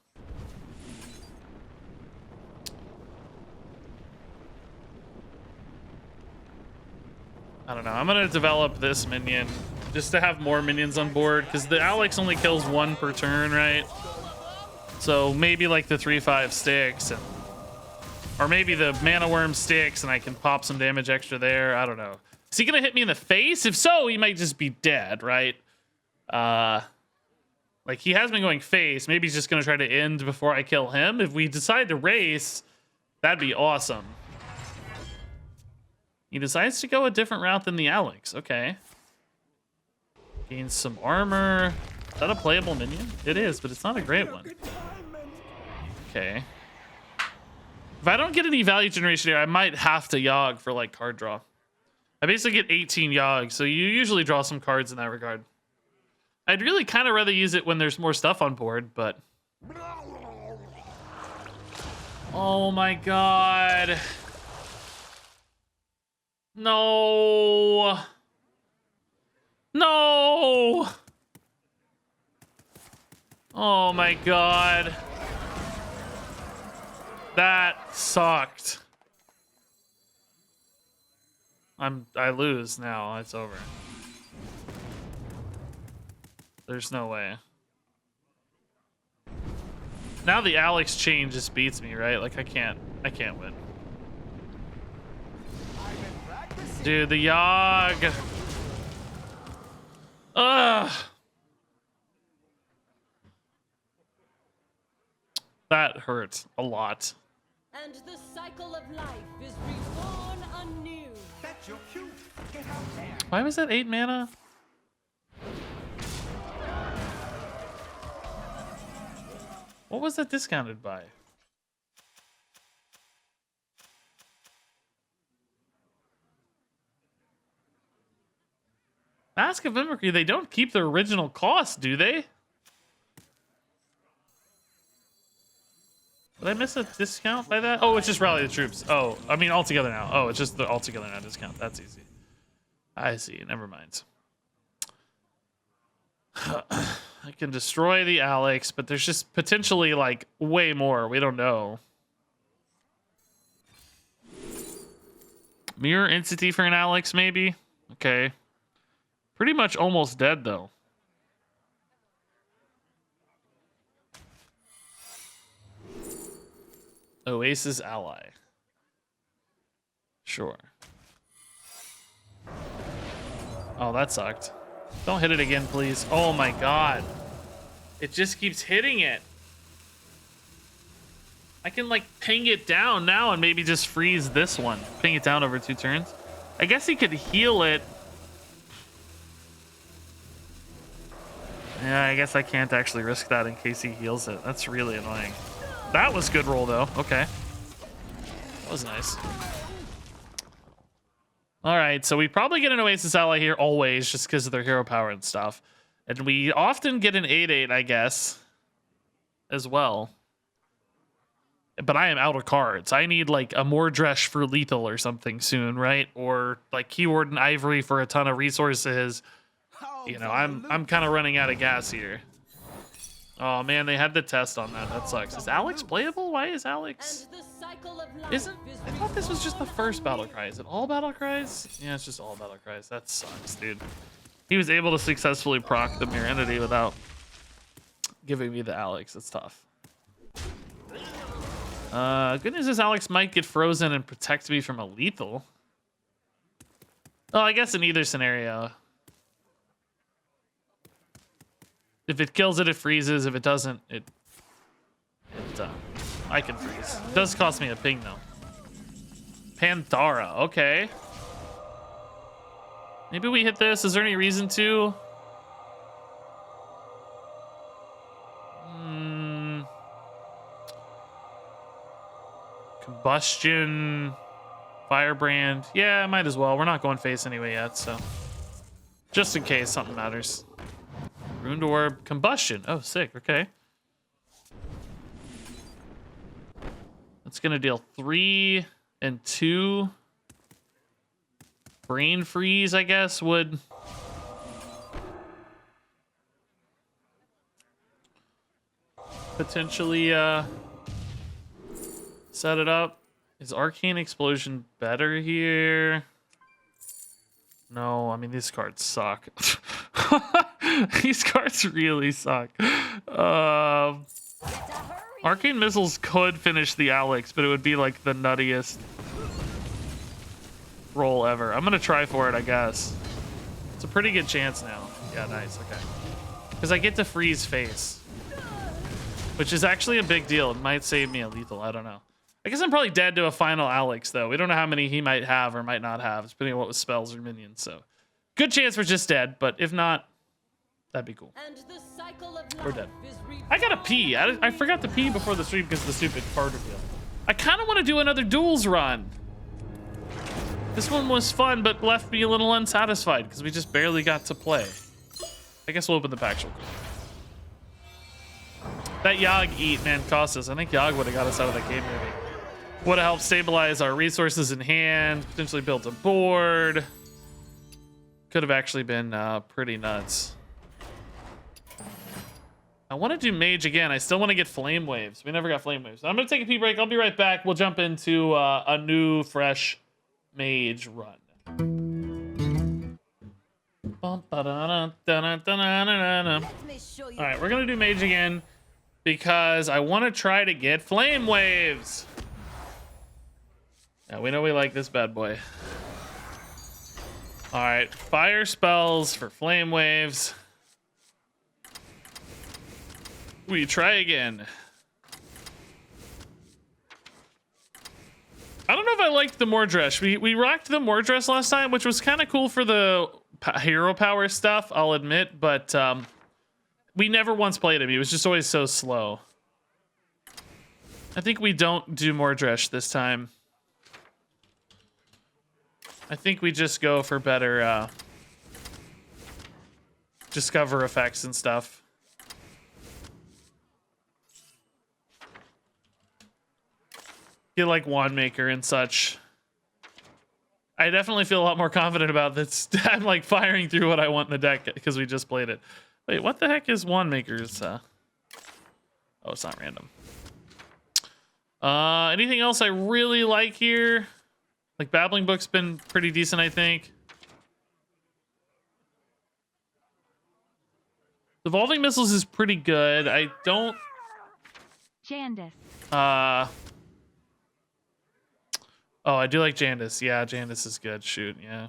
I don't know. I'm going to develop this minion just to have more minions on board, because the Alex only kills 1 per turn, right? So maybe like the 3/5 sticks, or maybe the Mana Worm sticks and I can pop some damage extra there. I don't know. Is he going to hit me in the face? If so, he might just be dead, right? Like, he has been going face. Maybe he's just going to try to end before I kill him. If we decide to race, that'd be awesome. He decides to go a different route than the Alex. Okay. Gains some armor. Is that a playable minion? It is, but it's not a great one. Okay. If I don't get any value generation here, I might have to Yogg for, like, card draw. I basically get 18 Yogg, so you usually draw some cards in that regard. I'd really kind of rather use it when there's more stuff on board, but... Oh my god. No. No. Oh my god. That sucked. I lose now. It's over. There's no way. Now the Alex chain just beats me, right? Like I can't win. Dude, the Yogg. Ugh. That hurt a lot. And the cycle of life is reborn anew. That's your cue. Get out there. Why was that 8 mana? What was that discounted by? Mask of Mimicry, they don't keep their original cost, do they? Did I miss a discount by that? Oh, it's just Rally the Troops. Oh, I mean, altogether now. Oh, it's just the altogether now discount. That's easy. I see. Never mind. I can destroy the Alex, but there's just potentially, like, way more. We don't know. Mirror Entity for an Alex, maybe? Okay. Pretty much almost dead, though. Oasis Ally. Sure. Oh, that sucked. Don't hit it again, please. Oh my god. It just keeps hitting it. I can, like, ping it down now and maybe just freeze this one. Ping it down over 2 turns. I guess he could heal it. Yeah, I guess I can't actually risk that in case he heals it. That's really annoying. That was good roll, though. Okay. That was nice. All right, so we probably get an Oasis Ally here always, just because of their hero power and stuff. And we often get an 8/8, I guess, as well. But I am out of cards. I need, like, a Mordresh for lethal or something soon, right? Or, like, Keyword and Ivory for a ton of resources. You know, I'm kind of running out of gas here. Oh, man, they had the test on that. That sucks. Is Alex playable? Why is Alex... cycle of life Isn't is I thought this was just the reborn first battle anew. cry? Is it all battle cries? Yeah, it's just all battle cries. That sucks, dude. He was able to successfully proc the Mirror Entity without giving me the Alex. That's tough. Good news is Alex might get frozen and protect me from a lethal. Oh, I guess in either scenario. If it kills it, it freezes. If it doesn't, I can freeze. It does cost me a ping though. Panthara, okay. Maybe we hit this. Is there any reason to? Combustion, Firebrand. Yeah, might as well. We're not going face anyway yet, so just in case something matters. Ruined Orb, Combustion. Oh, sick. Okay. That's gonna deal 3 and 2. Brain Freeze, I guess, would potentially set it up. Is Arcane Explosion better here? No, I mean, these cards suck. These cards really suck. Arcane Missiles could finish the Alex, but it would be like the nuttiest roll ever. I'm gonna try for it, I guess. It's a pretty good chance now. Yeah, nice, okay. Because I get to freeze face, which is actually a big deal. It might save me a lethal, I don't know. I guess I'm probably dead to a final Alex, though. We don't know how many he might have or might not have, depending on what with spells or minions, so. Good chance we're just dead, but if not, that'd be cool. And the cycle of We're life dead. is I gotta pee. I forgot to pee before the stream because of the stupid card reveal. I kind of want to do another Duels run. This one was fun, but left me a little unsatisfied because we just barely got to play. I guess we'll open the pack real quick. That Yogg eat, man, cost us. I think Yogg would have got us out of that game, maybe. Would have helped stabilize our resources in hand, potentially built a board. Could have actually been pretty nuts. I want to do Mage again. I still want to get Flame Waves. We never got Flame Waves. I'm going to take a pee break. I'll be right back. We'll jump into a new, fresh Mage run. All right, we're going to do Mage again because I want to try to get Flame Waves. Yeah, we know we like this bad boy. All right, fire spells for Flame Waves. We try again. I don't know if I liked the Mordresh. We rocked the Mordresh last time, which was kind of cool for the hero power stuff, I'll admit, but we never once played him. He was just always so slow. I think we don't do Mordresh this time. I think we just go for better discover effects and stuff. Get like Wand Maker and such. I definitely feel a lot more confident about this. I'm like firing through what I want in the deck because we just played it. Wait, what the heck is Wand Maker's? Oh, it's not random. Anything else I really like here? Like Babbling Book's been pretty decent, I think. Evolving Missiles is pretty good. I don't... Jandis. Oh, I do like Jandis. Yeah, Jandis is good. Shoot, yeah.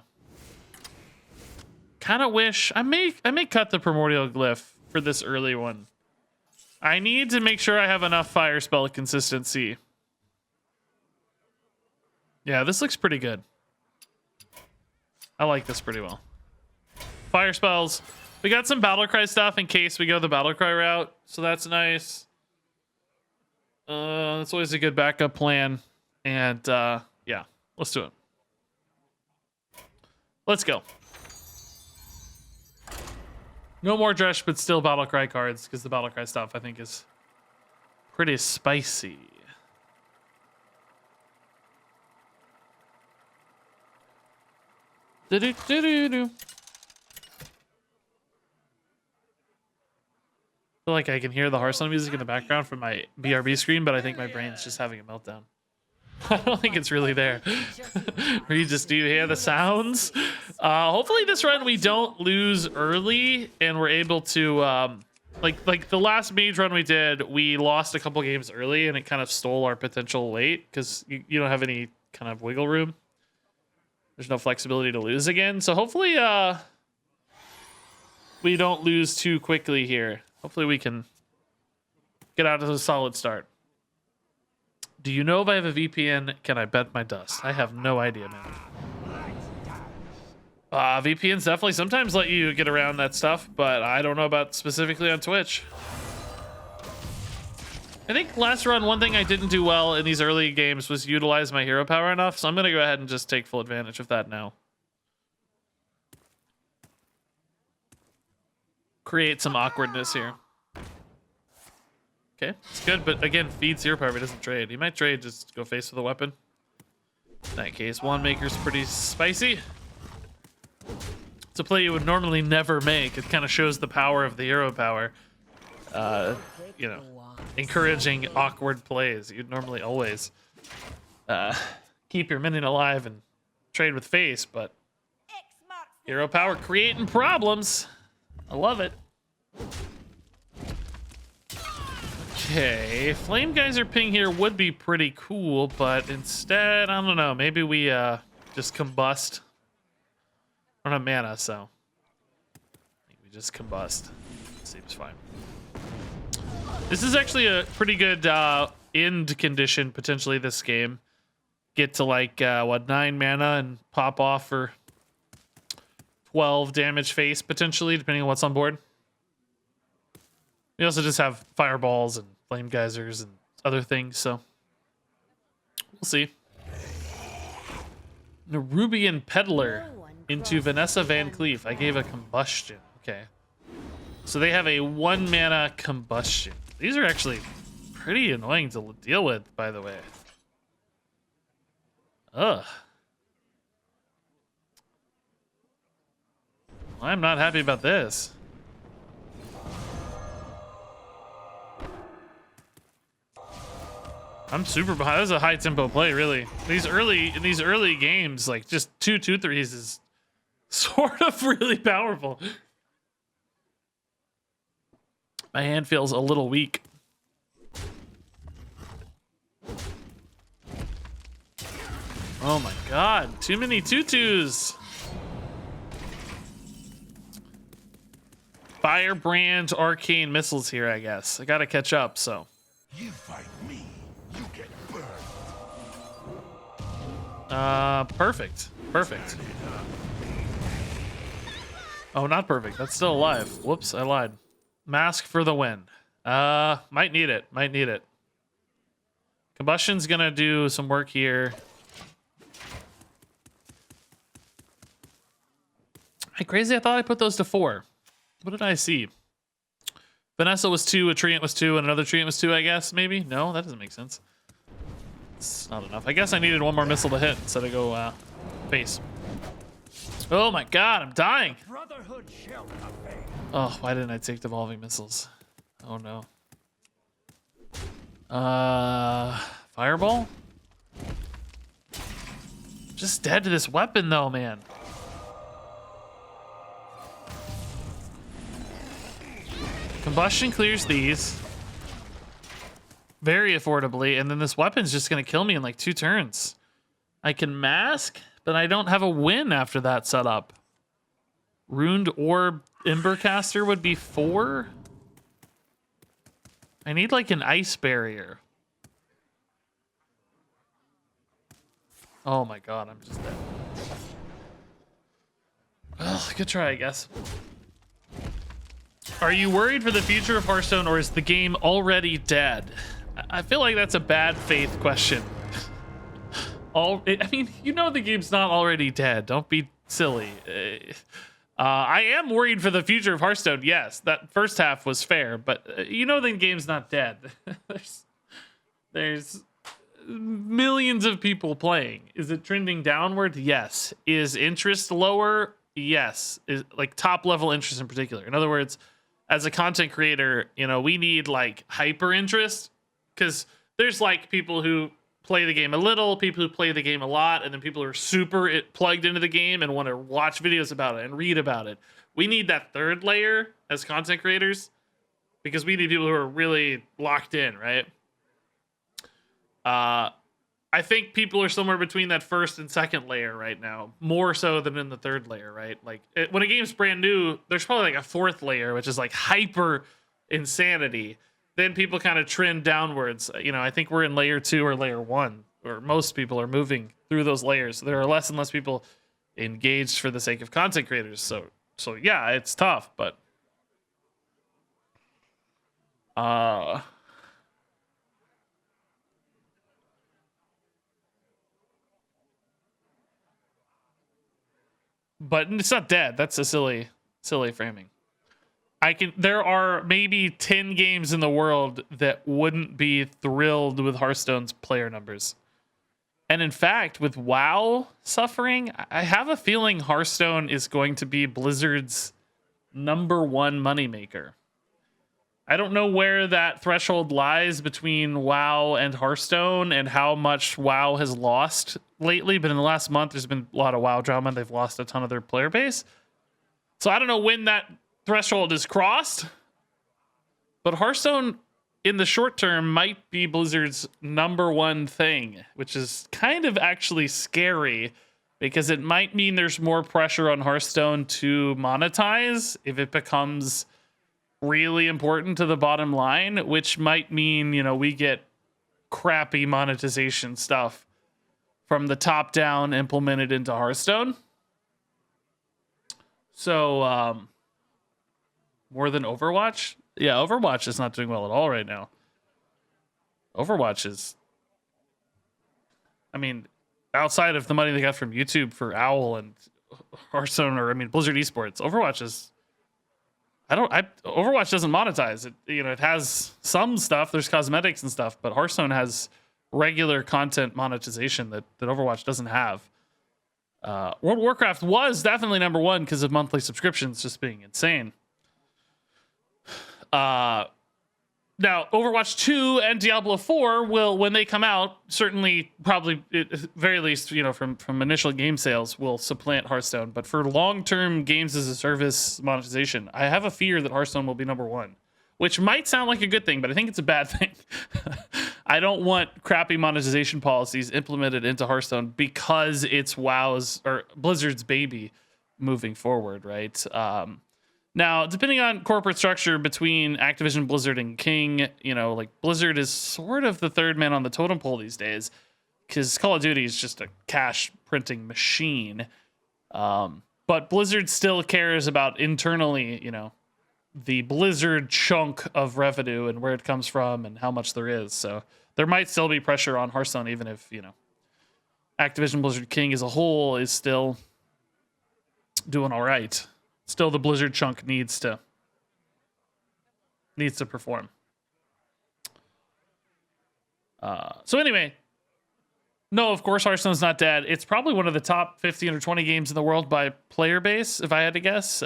Kind of wish... I may cut the Primordial Glyph for this early one. I need to make sure I have enough fire spell consistency. Yeah, this looks pretty good. I like this pretty well. Fire spells. We got some Battlecry stuff in case we go the Battlecry route, so that's nice. That's always a good backup plan. And yeah, let's do it. Let's go. No more Dresh, but still Battlecry cards, because the Battlecry stuff I think is pretty spicy. Do-do-do-do-do. I feel like I can hear the Hearthstone music in the background from my BRB screen, but I think my brain's just having a meltdown. I don't think it's really there. Regis, do you hear the sounds? Hopefully this run we don't lose early and we're able to like the last Mage run we did, we lost a couple games early and it kind of stole our potential late because you don't have any kind of wiggle room. There's no flexibility to lose again. So hopefully we don't lose too quickly here. Hopefully we can get out of a solid start. Do you know if I have a VPN? Can I bet my dust? I have no idea, man. VPNs definitely sometimes let you get around that stuff, but I don't know about specifically on Twitch. I think last run, one thing I didn't do well in these early games was utilize my hero power enough, so I'm going to go ahead and just take full advantage of that now. Create some awkwardness here. Okay, it's good, but again, feeds hero power, but doesn't trade. He might trade, just go face with a weapon. In that case, Wand Maker's pretty spicy. It's a play you would normally never make. It kind of shows the power of the hero power. You know, encouraging awkward plays. You'd normally always keep your minion alive and trade with face, but hero power creating problems. I love it. Okay, Flame Geyser ping here would be pretty cool, but instead, I don't know, maybe we just combust. I don't have mana, so I think we just combust. Seems fine. This is actually a pretty good end condition, potentially, this game. Get to like, what, 9 mana and pop off for 12 damage face, potentially, depending on what's on board. We also just have fireballs and flame geysers and other things, so we'll see. Nerubian Peddler into Vanessa Van Cleef. I gave a combustion. Okay. So they have a 1 mana combustion. These are actually pretty annoying to deal with, by the way. Ugh. I'm not happy about this. I'm super behind. That was a high tempo play, really. In these early games, like just 2/2/3s is sort of really powerful. My hand feels a little weak. Oh my god, too many 2/2s. Firebrand arcane missiles here, I guess. I gotta catch up, so. You fight me, you get burned. Perfect. Perfect. Oh, not perfect. That's still alive. Whoops, I lied. Mask for the win. Might need it. Might need it. Combustion's gonna do some work here. Hey, crazy, I thought I put those to 4. What did I see? Vanessa was 2, a Treant was 2, and another Treant was 2, I guess, maybe? No, that doesn't make sense. It's not enough. I guess I needed 1 more missile to hit instead of go face. Oh my god, I'm dying! Brotherhood shall prevail. Oh, why didn't I take devolving missiles? Oh no. Fireball? Just dead to this weapon though, man. Combustion clears these very affordably, and then this weapon's just gonna kill me in like 2 turns. I can mask, but I don't have a win after that setup. Runed Orb Embercaster would be 4. I need like an ice barrier. Oh my god, I'm just dead. Well, good try, I guess. Are you worried for the future of Hearthstone, or is the game already dead? I feel like that's a bad faith question. I mean, you know the game's not already dead. Don't be silly. I am worried for the future of Hearthstone. Yes, that first half was fair, but you know the game's not dead. there's millions of people playing. Is it trending downward? Yes. Is interest lower? Yes. Is like top level interest in particular. In other words, as a content creator, you know, we need like hyper interest, because there's like people who play the game a little, people who play the game a lot, and then people who are super plugged into the game and want to watch videos about it and read about it. We need that third layer as content creators because we need people who are really locked in, right? I think people are somewhere between that first and second layer right now, more so than in the third layer, right? Like when a game's brand new, there's probably like a fourth layer, which is like hyper insanity. Then people kind of trend downwards. You know, I think we're in layer 2 or layer 1, or most people are moving through those layers. There are less and less people engaged for the sake of content creators. So yeah, it's tough, but but it's not dead. That's a silly framing. There are maybe 10 games in the world that wouldn't be thrilled with Hearthstone's player numbers. And in fact, with WoW suffering, I have a feeling Hearthstone is going to be Blizzard's #1 moneymaker. I don't know where that threshold lies between WoW and Hearthstone and how much WoW has lost lately, but in the last month, there's been a lot of WoW drama. They've lost a ton of their player base. So I don't know when that threshold is crossed, but Hearthstone in the short term might be Blizzard's #1 thing, which is kind of actually scary because it might mean there's more pressure on Hearthstone to monetize if it becomes really important to the bottom line, which might mean, you know, we get crappy monetization stuff from the top down implemented into Hearthstone. So, more than Overwatch? Yeah, Overwatch is not doing well at all right now. Overwatch is, I mean, outside of the money they got from YouTube for Owl and Hearthstone, or I mean, Blizzard Esports, Overwatch is, Overwatch doesn't monetize it. You know, it has some stuff, there's cosmetics and stuff, but Hearthstone has regular content monetization that Overwatch doesn't have. World of Warcraft was definitely #1 because of monthly subscriptions just being insane. Now, Overwatch 2 and Diablo 4 will, when they come out, certainly, probably, at very least, you know, from initial game sales, will supplant Hearthstone. But for long-term games as a service monetization, I have a fear that Hearthstone will be #1, which might sound like a good thing, but I think it's a bad thing. I don't want crappy monetization policies implemented into Hearthstone because it's WoW's or Blizzard's baby moving forward, right? Now, depending on corporate structure between Activision, Blizzard, and King, you know, like Blizzard is sort of the third man on the totem pole these days because Call of Duty is just a cash printing machine. But Blizzard still cares about internally, you know, the Blizzard chunk of revenue and where it comes from and how much there is. So there might still be pressure on Hearthstone, even if, you know, Activision, Blizzard, King as a whole is still doing all right. Still, the Blizzard chunk needs to perform. So anyway, no, of course, Hearthstone's not dead. It's probably one of the top 15 or 20 games in the world by player base, if I had to guess,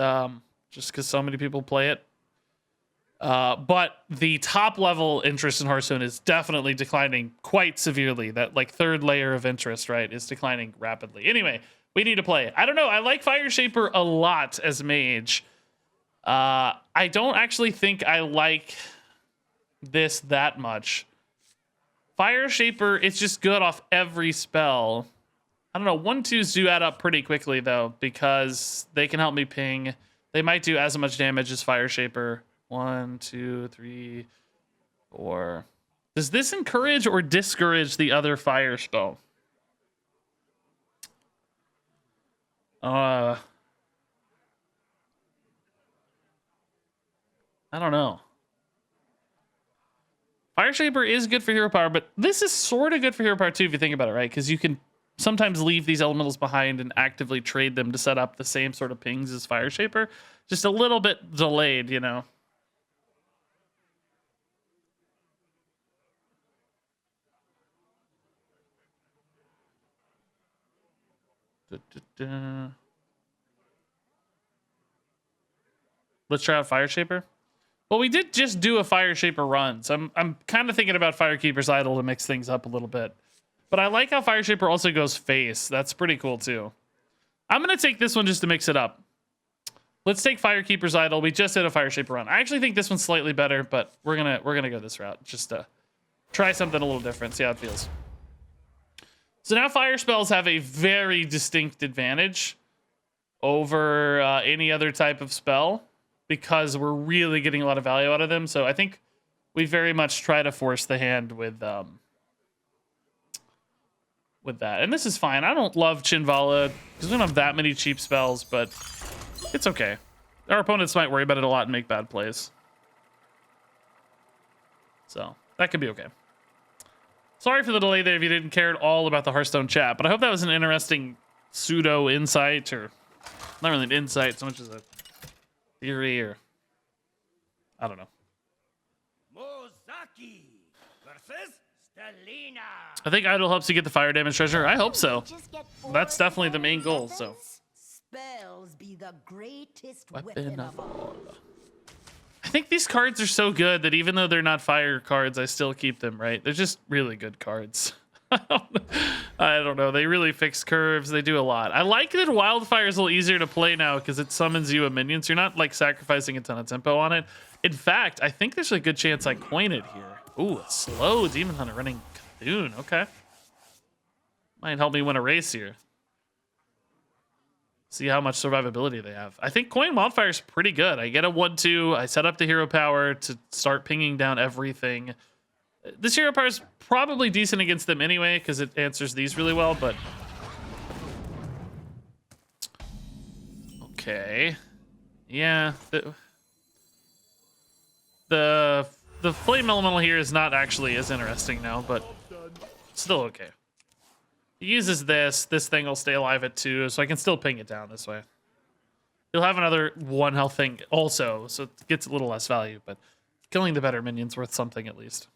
just because so many people play it. But the top level interest in Hearthstone is definitely declining quite severely. That like third layer of interest, right, is declining rapidly. Anyway, we need to play it. I don't know. I like Fireshaper a lot as Mage. I don't actually think I like this that much. Fireshaper, it's just good off every spell. I don't know. 1/2s do add up pretty quickly, though, because they can help me ping. They might do as much damage as Fireshaper. 1, 2, 3, 4. Does this encourage or discourage the other fire spell? I don't know. Fireshaper is good for hero power, but this is sort of good for hero power too if you think about it, right? Because you can sometimes leave these elementals behind and actively trade them to set up the same sort of pings as Fireshaper. Just a little bit delayed, you know. Let's try out Fireshaper. Well, we did just do a Fireshaper run, so I'm kind of thinking about Firekeeper's Idol to mix things up a little bit. But I like how Fire Shaper also goes face. That's pretty cool too. I'm gonna take this one just to mix it up. Let's take Firekeeper's Idol. We just did a Fire Shaper run. I actually think this one's slightly better, but we're gonna go this route just to try something a little different, see how it feels. So now fire spells have a very distinct advantage over any other type of spell because we're really getting a lot of value out of them. So I think we very much try to force the hand with that. And this is fine. I don't love Chinvala because we don't have that many cheap spells, but it's okay. Our opponents might worry about it a lot and make bad plays. So that could be okay. Sorry for the delay there if you didn't care at all about the Hearthstone chat, but I hope that was an interesting pseudo insight, or not really an insight so much as a theory, or I don't know. Mozaki versus Stelina. I think Idol helps you get the fire damage treasure. I hope so. That's definitely the main goal. So Spells be the greatest weapon of all. I think these cards are so good that even though they're not fire cards, I still keep them, right? They're just really good cards. I don't know. They really fix curves. They do a lot. I like that Wildfire is a little easier to play now because it summons you a minion, so you're not like sacrificing a ton of tempo on it. In fact, I think there's a good chance I coin it here. Ooh, a slow Demon Hunter running Cthulhu. Okay. Might help me win a race here. See how much survivability they have. I think Coin Wildfire is pretty good. I get a 1-2. I set up the hero power to start pinging down everything. This hero power is probably decent against them anyway because it answers these really well, but... Okay. Yeah. The Flame Elemental here is not actually as interesting now, but still okay. He uses this. This thing will stay alive at 2, so I can still ping it down this way. He'll have another 1 health thing also, so it gets a little less value, but killing the better minion's worth something at least.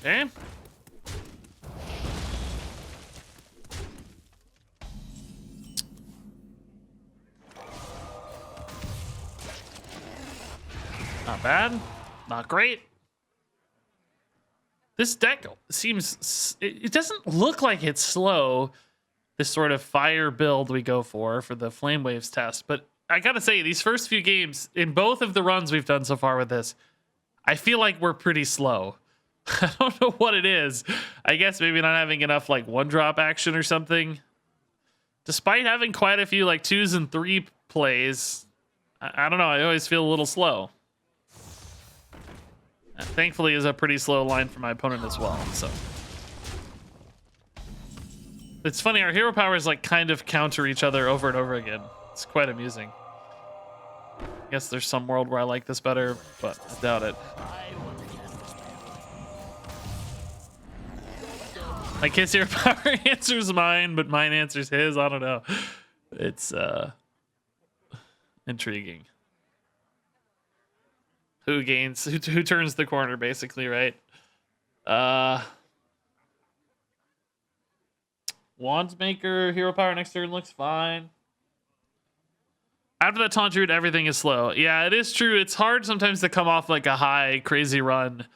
Okay. Not bad. Not great. This deck seems... It doesn't look like it's slow, this sort of fire build we go for the Flame Waves test. But I gotta say, these first few games, in both of the runs we've done so far with this, I feel like we're pretty slow. I don't know what it is. I guess maybe not having enough like 1-drop action or something. Despite having quite a few like 2s and 3 plays, I don't know. I always feel a little slow. Thankfully, is a pretty slow line for my opponent as well. So it's funny. Our hero powers like kind of counter each other over and over again. It's quite amusing. I guess there's some world where I like this better, but I doubt it. Like his hero power answers mine, but mine answers his. I don't know. It's intriguing. Who gains? Who turns the corner, basically, right? Wandsmaker, hero power next turn looks fine. After that taunt root, everything is slow. Yeah, it is true. It's hard sometimes to come off like a high, crazy run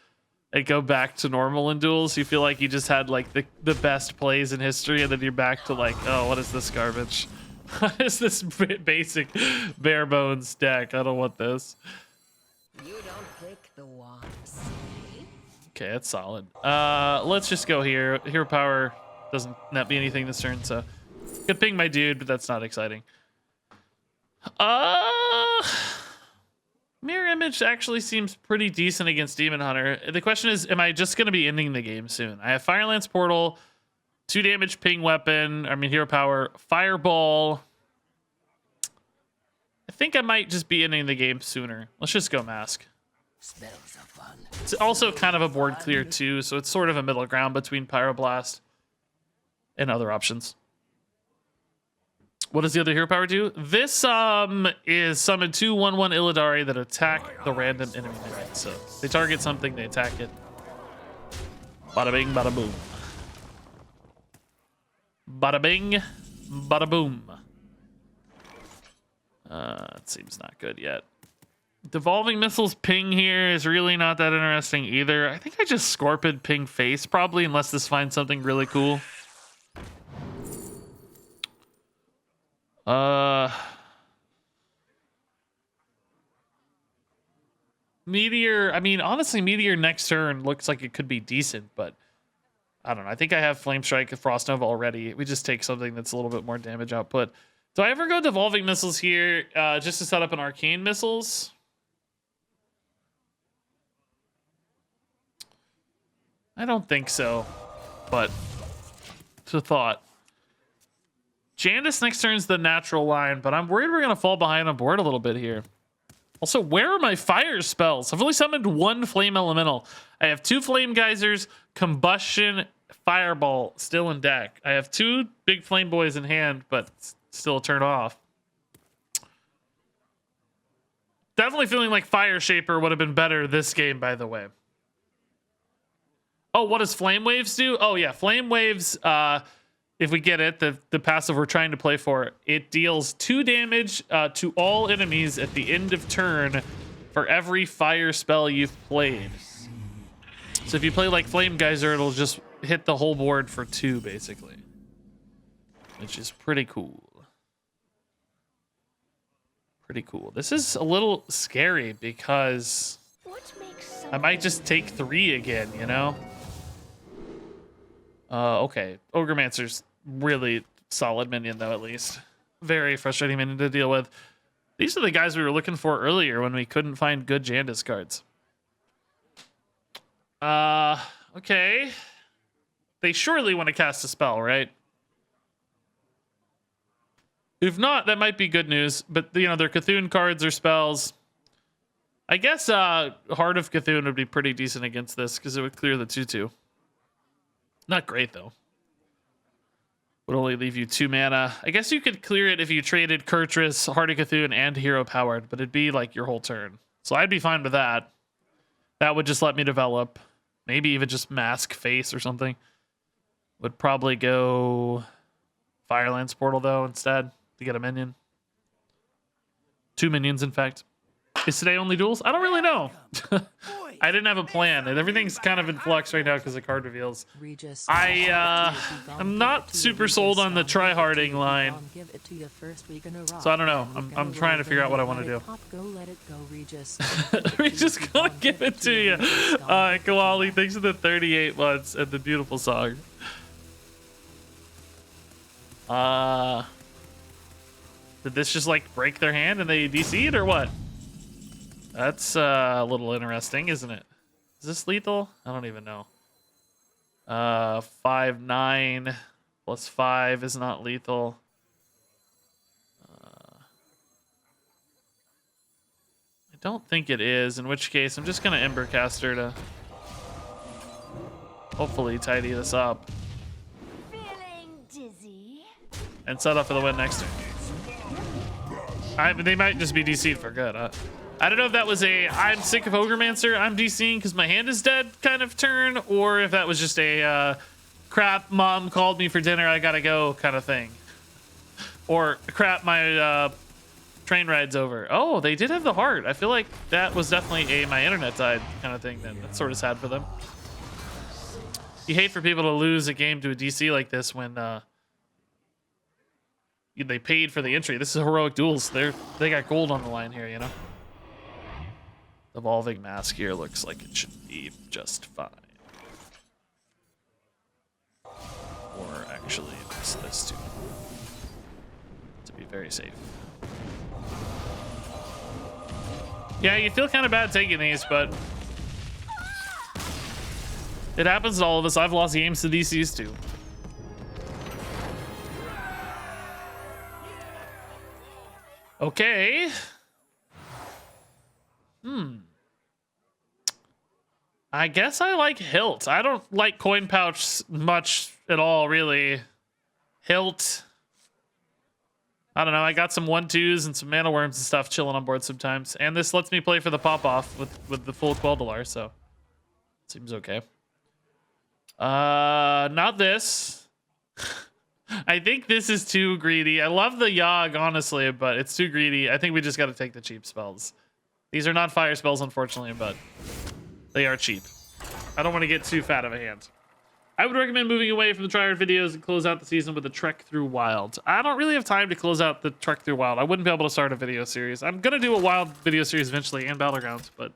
and go back to normal in duels. You feel like you just had like the best plays in history, and then you're back to like, oh, what is this garbage? What is this basic bare bones deck? I don't want this. You don't pick the ones. Okay, that's solid. Let's just go here. Hero power doesn't net me anything this turn, so could ping my dude, but that's not exciting. Mirror Image actually seems pretty decent against Demon Hunter. The question is, am I just going to be ending the game soon? I have Firelance Portal, 2 damage ping weapon, hero power, Fireball. I think I might just be ending the game sooner. Let's just go Mask. Spells are fun. It's also kind of a board clear too, so it's sort of a middle ground between Pyroblast and other options. What does the other hero power do? This is summon 2 1/1 Illidari that attack the random enemy minion. So they target something, they attack it. Bada bing, bada boom. Bada bing, bada boom. It seems not good yet. Devolving Missiles ping here is really not that interesting either. I think I just Scorpid ping face probably, unless this finds something really cool. Meteor, I mean, honestly, Meteor next turn looks like it could be decent, but I don't know. I think I have Flame Strike and Frost Nova already. We just take something that's a little bit more damage output. Do I ever go Devolving Missiles here just to set up an Arcane Missiles? I don't think so, but it's a thought. Jandis next turn's the natural line, but I'm worried we're going to fall behind on board a little bit here. Also, where are my fire spells? I've only summoned one Flame Elemental. I have 2 Flame Geysers, Combustion, Fireball still in deck. I have 2 big Flame Boys in hand, but still turn off. Definitely feeling like Fire Shaper would have been better this game, by the way. Oh, what does Flame Waves do? Oh, yeah. Flame Waves, if we get it, the passive we're trying to play for, it deals 2 damage to all enemies at the end of turn for every fire spell you've played. So if you play like Flame Geyser, it'll just hit the whole board for 2, basically. Which is pretty cool. Pretty cool. This is a little scary because I might just take 3 again, you know? Okay. Ogremancer's really solid minion, though, at least. Very frustrating minion to deal with. These are the guys we were looking for earlier when we couldn't find good Jandis cards. Okay. They surely want to cast a spell, right? If not, that might be good news. But, you know, their Cthulhu cards or spells. I guess Heart of Cthulhu would be pretty decent against this because it would clear the 2/2. Not great, though. Would only leave you 2 mana. I guess you could clear it if you traded Kurtrus, Heart of Cthulhu, and Hero Powered, but it'd be like your whole turn. So I'd be fine with that. That would just let me develop. Maybe even just Mask Face or something. Would probably go Firelands Portal, though, instead to get a minion. 2 minions, in fact. Is today only duels? I don't really know. I didn't have a plan, and everything's kind of in flux right now because of card reveals. I'm not super sold on the try-harding line, so I don't know. I'm trying to figure out what I want to do. We're just gonna give it to you. Kawali, thanks for the 38 months and the beautiful song. Did this just like break their hand and they DC'd or what? That's a little interesting, isn't it? Is this lethal? I don't even know. 5/9 plus 5 is not lethal. I don't think it is, in which case I'm just going to Embercaster to hopefully tidy this up. Feeling dizzy? And set up for the win next turn. They might just be DC'd for good. I don't know if that was a I'm sick of Ogremancer, I'm DCing because my hand is dead kind of turn, or if that was just a crap, mom called me for dinner, I gotta go kind of thing. Or crap, my train ride's over. Oh, they did have the heart. I feel like that was definitely a my internet died kind of thing. That's sort of sad for them. You hate for people to lose a game to a DC like this when they paid for the entry. This is Heroic Duels. They got gold on the line here, you know? Evolving Mask here looks like it should be just fine. Or actually, this too. To be very safe. Yeah, you feel kind of bad taking these, but it happens to all of us. I've lost games to DCs too. Okay. I guess I like Hilt. I don't like Coin Pouch much at all, really. Hilt. I don't know. I got some 1/2s and some Mana Worms and stuff chilling on board sometimes. And this lets me play for the pop-off with the full Quel'Dalar, so seems okay. Not this. I think this is too greedy. I love the Yogg, honestly, but it's too greedy. I think we just got to take the cheap spells. These are not fire spells, unfortunately, but they are cheap. I don't want to get too fat of a hand. I would recommend moving away from the tryhard videos and close out the season with a trek through wild. I don't really have time to close out the trek through wild. I wouldn't be able to start a video series. I'm gonna do a wild video series eventually and battlegrounds, but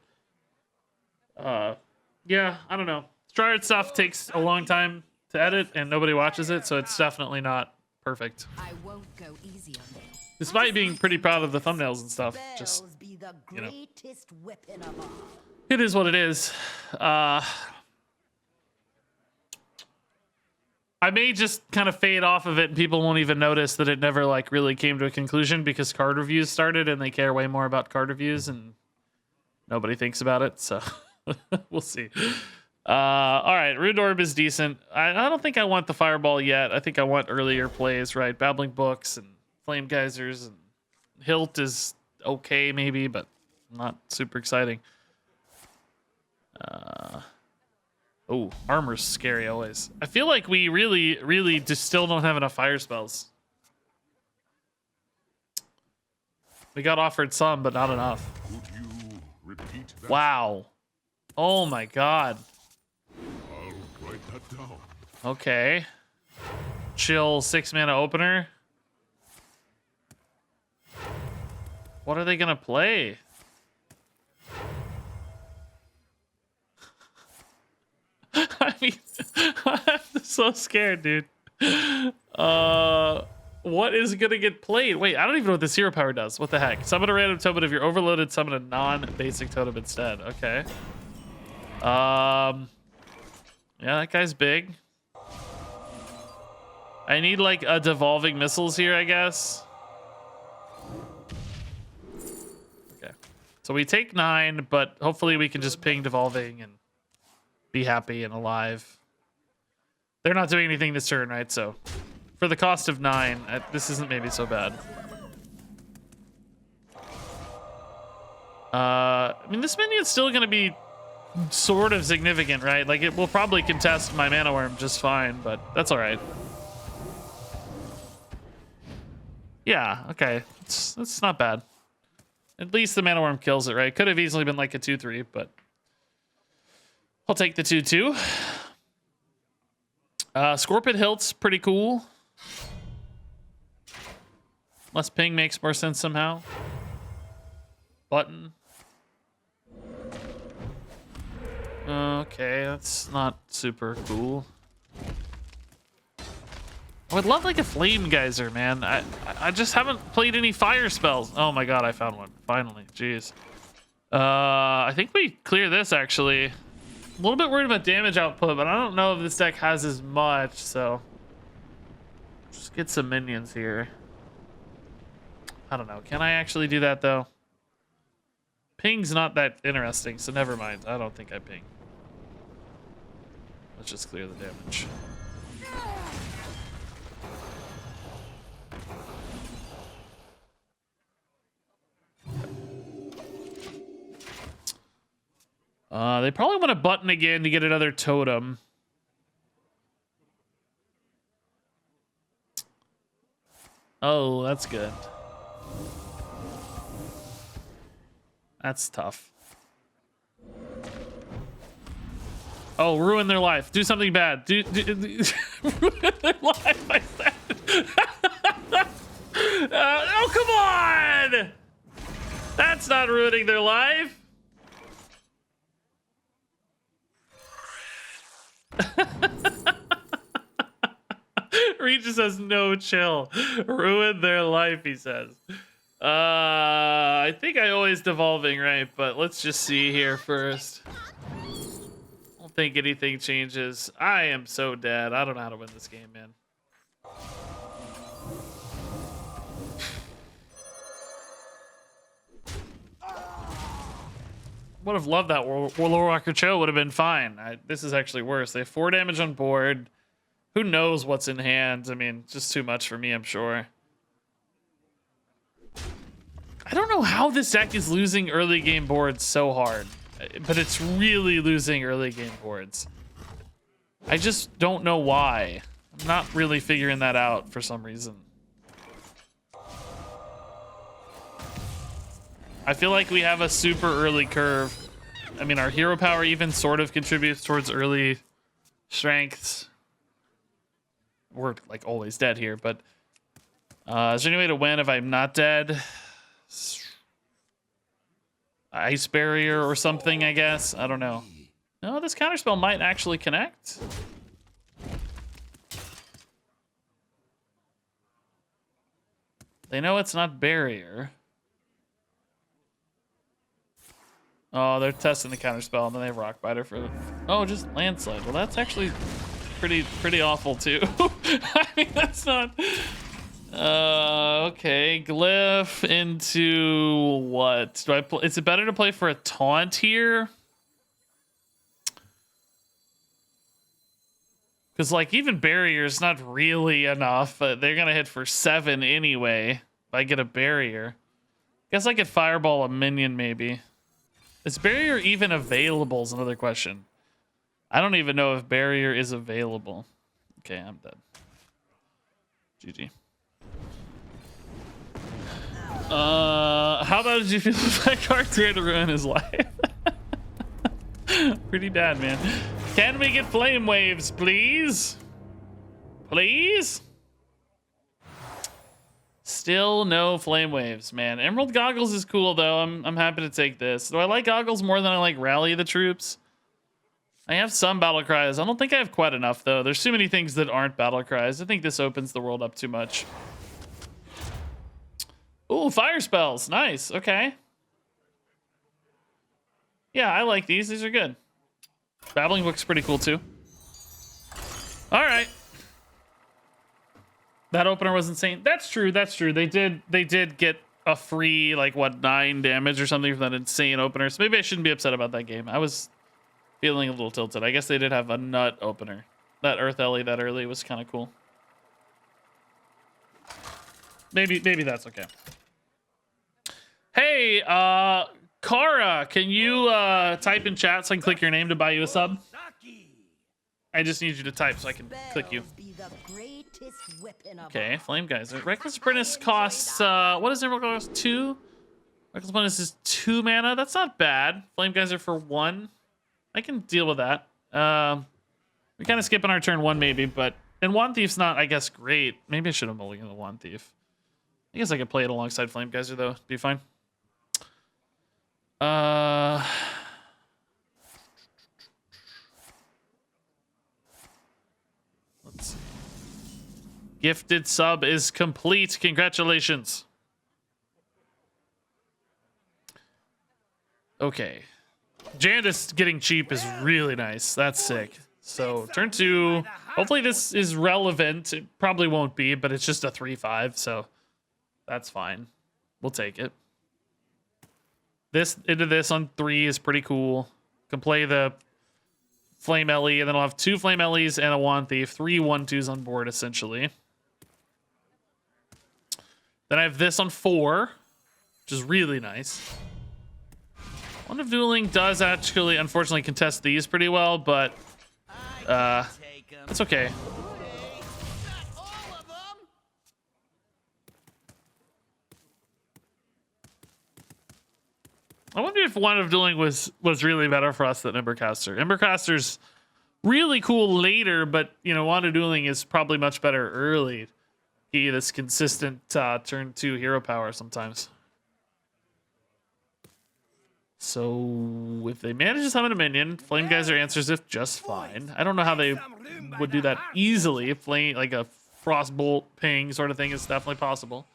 yeah, I don't know. Tryhard stuff takes a long time to edit and nobody watches it, so it's definitely not perfect. I won't go easy on you. Despite being pretty proud of the thumbnails and stuff, just Spells be the you know. greatest weapon of all. it is what it is. I may just kind of fade off of it and people won't even notice that it never like really came to a conclusion because card reviews started and they care way more about card reviews and nobody thinks about it. So we'll see. All right. Rude Orb is decent. I don't think I want the Fireball yet. I think I want earlier plays, right? Babbling Books and Flame Geysers and Hilt is okay maybe, but not super exciting. Oh, armor's scary always. I feel like we really just still don't have enough fire spells. We got offered some, but not enough. Could you repeat that? Wow. Oh my god. I'll write that down. Okay. Chill 6 mana opener. What are they gonna play? I mean, I'm so scared, dude. What is gonna get played? Wait, I don't even know what this hero power does. What the heck? Summon a random totem if you're overloaded. Summon a non-basic totem instead. Okay. Yeah, that guy's big. I need like a devolving missiles here, I guess. Okay. So we take 9, but hopefully we can just ping devolving and be happy and alive. They're not doing anything this turn, right? So for the cost of 9, this isn't maybe so bad. I mean, this minion's still going to be sort of significant, right? Like, it will probably contest my Mana Worm just fine, but that's all right. Yeah, okay. It's not bad. At least the Mana Worm kills it, right? Could have easily been like a 2-3, but I'll take the 2-2. Scorpion Hilt's pretty cool. Less ping makes more sense somehow. Button. Okay, that's not super cool. I would love like a Flame Geyser, man. I just haven't played any fire spells. Oh my god, I found one. Finally. Jeez. I think we clear this actually. A little bit worried about damage output, but I don't know if this deck has as much, so just get some minions here. I don't know. Can I actually do that though? Ping's not that interesting, so never mind. I don't think I ping. Let's just clear the damage. They probably want a button again to get another totem. Oh, that's good. That's tough. Oh, ruin their life. Do something bad. Ruin their life, I said. Oh, come on! That's not ruining their life. Regis has no chill. Ruin their life, he says. I think I always devolving, right? But let's just see here first. I don't think anything changes. I am so dead. I don't know how to win this game, man. Would have loved that Warlock Cho. Would have been fine. This is actually worse. They have 4 damage on board. Who knows what's in hand? I mean, just too much for me, I'm sure. I don't know how this deck is losing early game boards so hard, but it's really losing early game boards. I just don't know why. I'm not really figuring that out for some reason. I feel like we have a super early curve. I mean, our hero power even sort of contributes towards early strengths. We're like always dead here, but is there any way to win if I'm not dead? Ice barrier or something, I guess. I don't know. No, this counterspell might actually connect. They know it's not barrier. Oh, they're testing the counterspell, and then they have rock biter for. Oh, just landslide. Well, that's actually pretty awful too. I mean, that's not. Okay, glyph into what? Do I play? Is it better to play for a taunt here? Because like even barrier is not really enough. They're gonna hit for 7 anyway. If I get a barrier, guess I could fireball a minion maybe. Is barrier even available? Is another question. I don't even know if barrier is available. Okay, I'm dead. GG. How about did you feel if that card tried to ruin his life? Pretty bad, man. Can we get flame waves, please? Please? Still no flame waves, man. Emerald goggles is cool though. I'm happy to take this. Do I like goggles more than I like rally the troops? I have some battle cries. I don't think I have quite enough though. There's too many things that aren't battle cries. I think this opens the world up too much. Ooh, fire spells. Nice. Okay. Yeah, I like these. These are good. Babbling Book's pretty cool too. All right. That opener was insane. That's true. That's true. They did get a free like what 9 damage or something from that insane opener. So maybe I shouldn't be upset about that game. I was feeling a little tilted. I guess they did have a nut opener. That Earth Ellie that early was kind of cool. Maybe that's okay. Hey, Kara, can you type in chat so I can click your name to buy you a sub? I just need you to type so I can click you. Okay, Flame Geyser. Reckless Apprentice costs, what does Emerald cost? 2? Reckless Apprentice is 2 mana. That's not bad. Flame Geyser for 1. I can deal with that. We kind of skipping our turn 1 maybe, but... And Wand Thief's not, I guess, great. Maybe I should have mulliganed the Wand Thief. I guess I could play it alongside Flame Geyser, though. Be fine. Let's see. Gifted sub is complete. Congratulations. Okay. Jandis getting cheap is really nice. That's sick. So turn 2. Hopefully this is relevant. It probably won't be, but it's just a 3/5, so that's fine. We'll take it. This into this on 3 is pretty cool. Can play the Flame Ellie, and then I'll have 2 Flame Ellies and a Wand Thief. 3 1/2s on board, essentially. Then I have this on 4, which is really nice. Wand of Dueling does actually, unfortunately, contest these pretty well, but it's okay. I wonder if Wand of Dueling was really better for us than Embercaster. Embercaster's really cool later, but you know, Wand of Dueling is probably much better early. He this consistent turn 2 hero power sometimes. So if they manage to summon a minion, Flame Geyser answers it just fine. I don't know how they would do that easily. Flame like a Frostbolt ping sort of thing is definitely possible,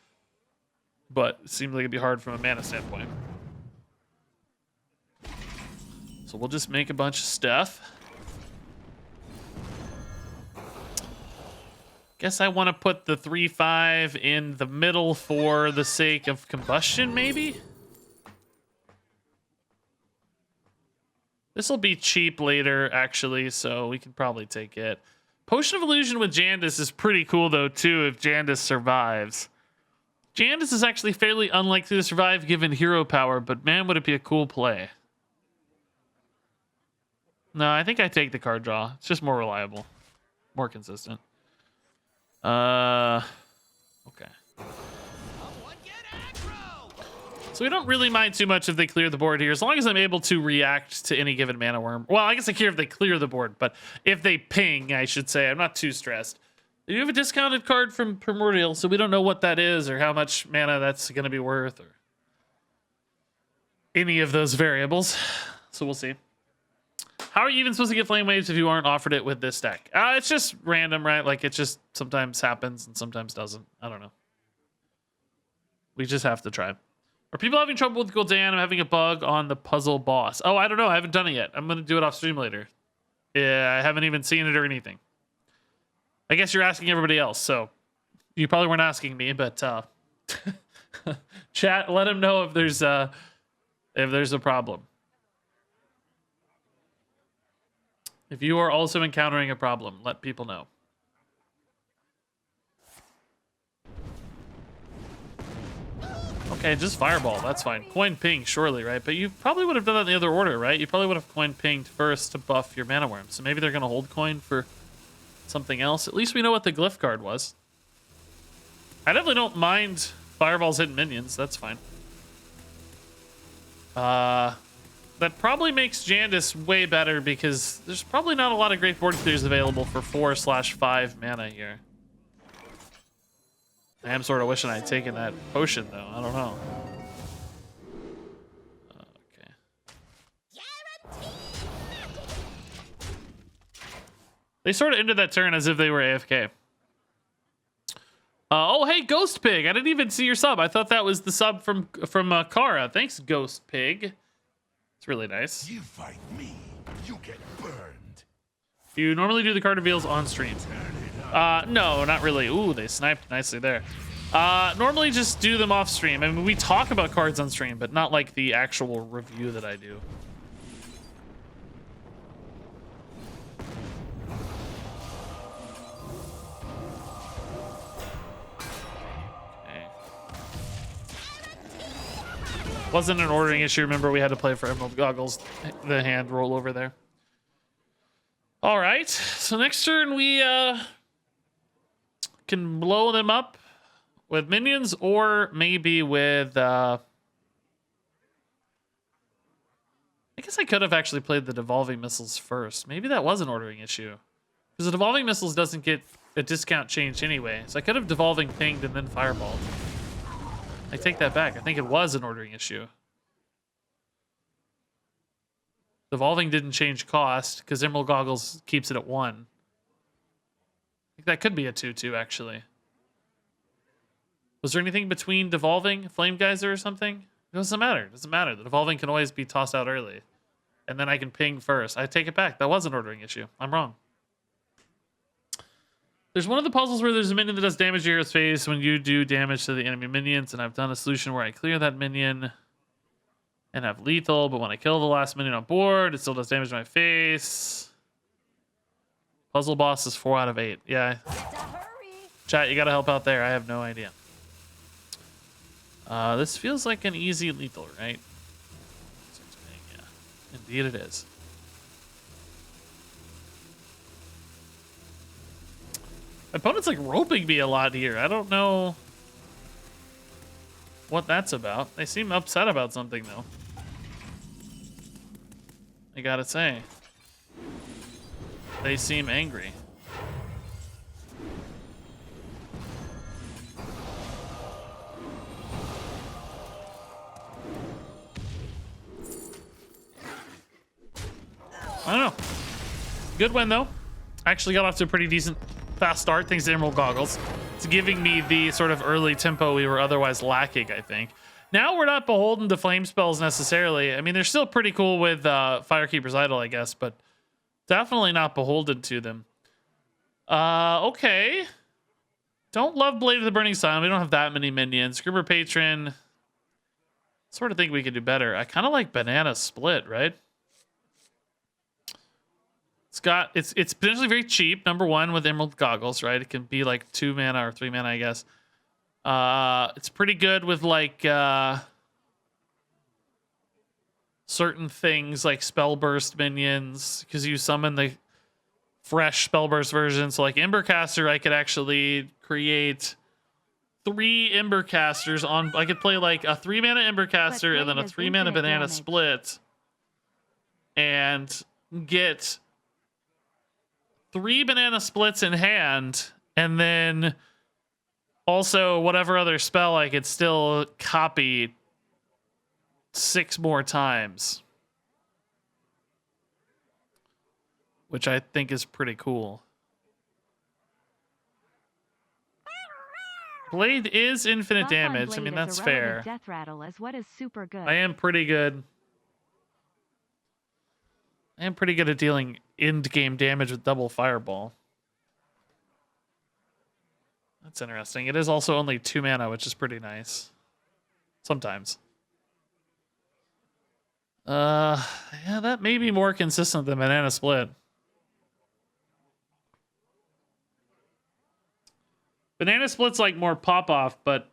but it seems like it'd be hard from a mana standpoint. So we'll just make a bunch of stuff. Guess I want to put the 3/5 in the middle for the sake of combustion, maybe? This will be cheap later, actually, so we can probably take it. Potion of Illusion with Jandis is pretty cool, though, too, if Jandis survives. Jandis is actually fairly unlikely to survive given hero power, but man, would it be a cool play. No, I think I take the card draw. It's just more reliable. More consistent. Okay. So we don't really mind too much if they clear the board here, as long as I'm able to react to any given mana worm. Well, I guess I care if they clear the board, but if they ping, I should say, I'm not too stressed. You have a discounted card from Primordial, so we don't know what that is or how much mana that's going to be worth or any of those variables. So we'll see. How are you even supposed to get Flame Waves if you aren't offered it with this deck? It's just random, right? Like, it just sometimes happens and sometimes doesn't. I don't know. We just have to try. Are people having trouble with Gul'dan? I'm having a bug on the puzzle boss. Oh, I don't know. I haven't done it yet. I'm going to do it off stream later. Yeah, I haven't even seen it or anything. I guess you're asking everybody else, so you probably weren't asking me, but chat, let them know if there's a problem. If you are also encountering a problem, let people know. Okay, just fireball. That's fine. Coin ping, surely, right? But you probably would have done that in the other order, right? You probably would have coin pinged first to buff your mana worm. So maybe they're going to hold coin for something else. At least we know what the glyph card was. I definitely don't mind fireballs hitting minions. That's fine. That probably makes Jandis way better because there's probably not a lot of great board clears available for 4/5 mana here. I am sort of wishing I'd taken that potion, though. I don't know. Okay. They sort of ended that turn as if they were AFK. Oh, hey, Ghost Pig. I didn't even see your sub. I thought that was the sub from Kara. Thanks, Ghost Pig. It's really nice. You fight me, you get burned. You normally do the card reveals on stream. No, not really. Ooh, they sniped nicely there. Normally just do them off stream. I mean, we talk about cards on stream, but not like the actual review that I do. Okay. Wasn't an ordering issue. Remember, we had to play for Emerald Goggles, the hand roll over there. All right, so next turn we can blow them up with minions or maybe with I guess I could have actually played the devolving missiles first. Maybe that was an ordering issue because the devolving missiles doesn't get a discount change anyway, so I could have devolving pinged and then fireballed. I take that back. I think it was an ordering issue. Devolving didn't change cost because Emerald Goggles keeps it at 1. I think that could be a 2/2 actually. Was there anything between devolving, Flame Geyser or something? It doesn't matter. It doesn't matter. The devolving can always be tossed out early. And then I can ping first. I take it back. That was an ordering issue. I'm wrong. There's one of the puzzles where there's a minion that does damage to your hero's face when you do damage to the enemy minions, and I've done a solution where I clear that minion and have lethal, but when I kill the last minion on board, it still does damage to my face. Puzzle boss is 4 out of 8. Yeah. Chat, you gotta help out there. I have no idea. This feels like an easy lethal, right? Yeah, indeed it is. My opponent's like roping me a lot here. I don't know what that's about. They seem upset about something though. I gotta say. They seem angry. I don't know. Good win though. Actually got off to a pretty decent fast start thanks to Emerald Goggles. It's giving me the sort of early tempo we were otherwise lacking, I think. Now we're not beholden to flame spells necessarily. I mean, they're still pretty cool with Firekeeper's Idol, I guess, but definitely not beholden to them. Okay. Don't love Blade of the Burning Sun. We don't have that many minions. Scriber Patron. Sort of think we could do better. I kind of like Banana Split, right? It's potentially very cheap. Number one with Emerald Goggles, right? It can be like 2 mana or 3 mana, I guess. It's pretty good with like certain things like Spellburst minions because you summon the fresh Spellburst version. So like Embercaster, I could actually create 3 Ember Casters on. I could play like a 3 mana Ember Caster and then a Blade 3 does mana infinite Banana damage. Split, and get 3 Banana Splits in hand, and then also whatever other spell I could still copy 6 more times, which I think is pretty cool. Blade is infinite Buff on damage. I Blade mean, as that's a fair. relevant Death rattle is what is super good. I am pretty good. I am pretty good at dealing end-game damage with double fireball. That's interesting. It is also only 2 mana, which is pretty nice. Sometimes. Yeah, that may be more consistent than Banana Split. Banana Split's like more pop-off, but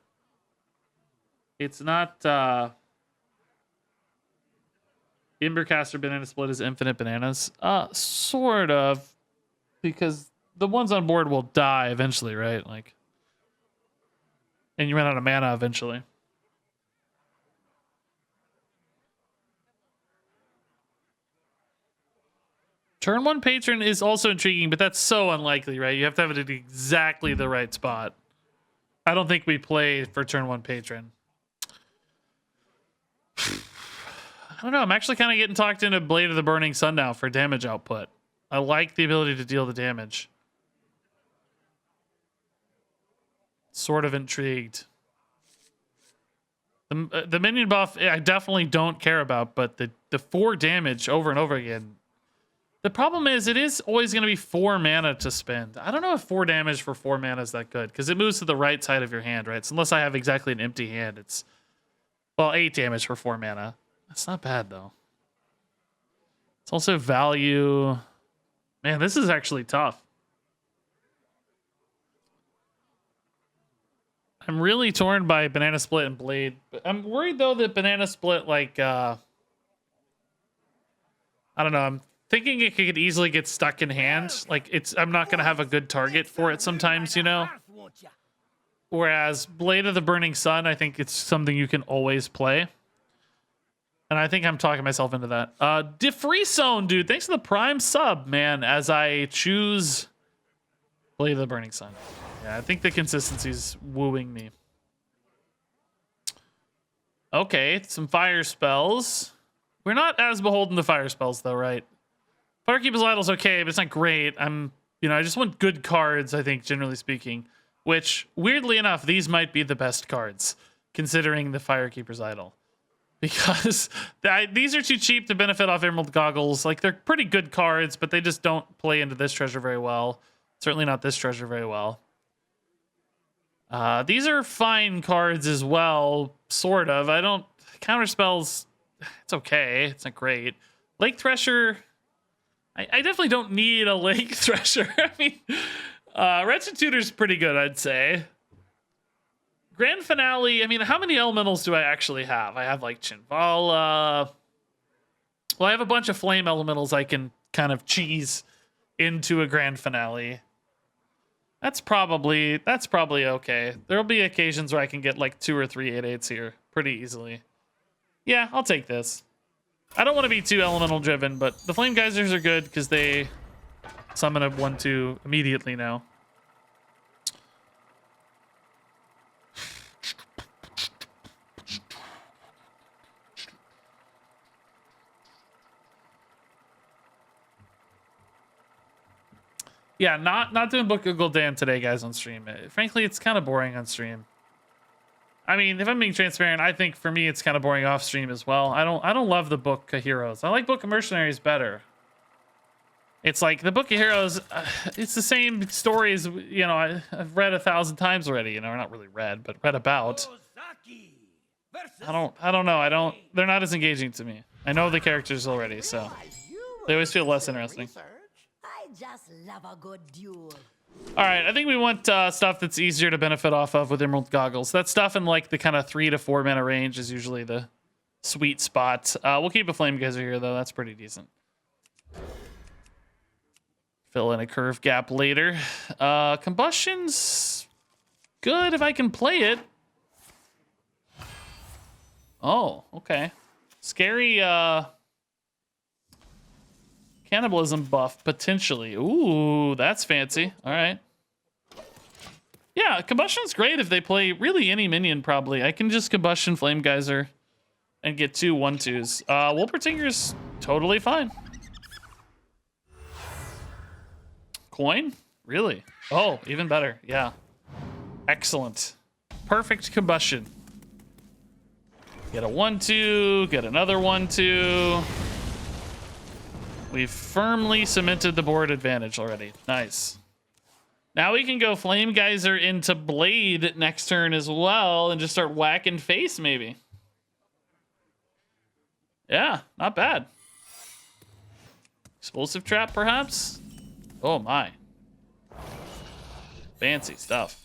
it's not... Embercaster Banana Split is infinite bananas. Sort of. Because the ones on board will die eventually, right? Like, and you run out of mana eventually. Turn 1 Patron is also intriguing, but that's so unlikely, right? You have to have it at exactly the right spot. I don't think we play for turn 1 Patron. I don't know. I'm actually kind of getting talked into Blade of the Burning Sun now for damage output. I like the ability to deal the damage. Sort of intrigued. The minion buff, I definitely don't care about, but the 4 damage over and over again. The problem is it is always going to be 4 mana to spend. I don't know if 4 damage for 4 mana is that good, because it moves to the right side of your hand, right? So unless I have exactly an empty hand, it's, well, 8 damage for 4 mana. That's not bad, though. It's also value. Man, this is actually tough. I'm really torn by Banana Split and Blade. But I'm worried, though, that Banana Split, like, I don't know. I'm thinking it could easily get stuck in hand. Like, I'm not going to have a good target for it sometimes, you know? Whereas Blade of the Burning Sun, I think it's something you can always play. And I think I'm talking myself into that. DeFreezone, dude. Thanks for the Prime sub, man, as I choose Blade of the Burning Sun. Yeah, I think the consistency's wooing me. Okay, some fire spells. We're not as beholden to fire spells, though, right? Firekeeper's Idol's okay, but it's not great. I just want good cards, I think, generally speaking. Which, weirdly enough, these might be the best cards, considering the Firekeeper's Idol. Because these are too cheap to benefit off Emerald Goggles. Like, they're pretty good cards, but they just don't play into this treasure very well. Certainly not this treasure very well. These are fine cards as well, sort of. Counter spells, it's okay. It's not great. Lake Thresher, I definitely don't need a Lake Thresher. I mean, Wretched Tutor's pretty good, I'd say. Grand Finale, I mean, how many elementals do I actually have? I have, like, Chinvala. Well, I have a bunch of flame elementals I can kind of cheese into a Grand Finale. That's probably okay. There'll be occasions where I can get, like, 2 or 3 8/8s here pretty easily. Yeah, I'll take this. I don't want to be too elemental driven, but the Flame Geysers are good because they summon a 1/2 immediately now. Yeah, not doing Book of Gul'dan today, guys, on stream. Frankly, it's kind of boring on stream. I mean, if I'm being transparent, I think for me it's kind of boring off stream as well. I don't love the Book of Heroes. I like Book of Mercenaries better. It's like the Book of Heroes. It's the same stories, you know. I've read 1,000 times already. You know, or not really read, but read about. I don't know. They're not as engaging to me. I know the characters already, so they always feel less interesting. I just love a good duel. All right, I think we want stuff that's easier to benefit off of with Emerald Goggles. That stuff in like the kind of 3 to 4 mana range is usually the sweet spot. We'll keep a Flame Geyser here, though. That's pretty decent. Fill in a curve gap later. Combustion's good if I can play it. Oh, okay. Scary cannibalism buff, potentially. Ooh, that's fancy. All right. Yeah, Combustion's great if they play really any minion, probably. I can just Combustion Flame Geyser and get 2 1/2s. Wolpertinger's totally fine. Coin? Really? Oh, even better. Yeah. Excellent. Perfect Combustion. Get a 1/2, get another 1/2. We've firmly cemented the board advantage already. Nice. Now we can go Flame Geyser into Blade next turn as well and just start whacking face, maybe. Yeah, not bad. Explosive Trap, perhaps? Oh my. Fancy stuff.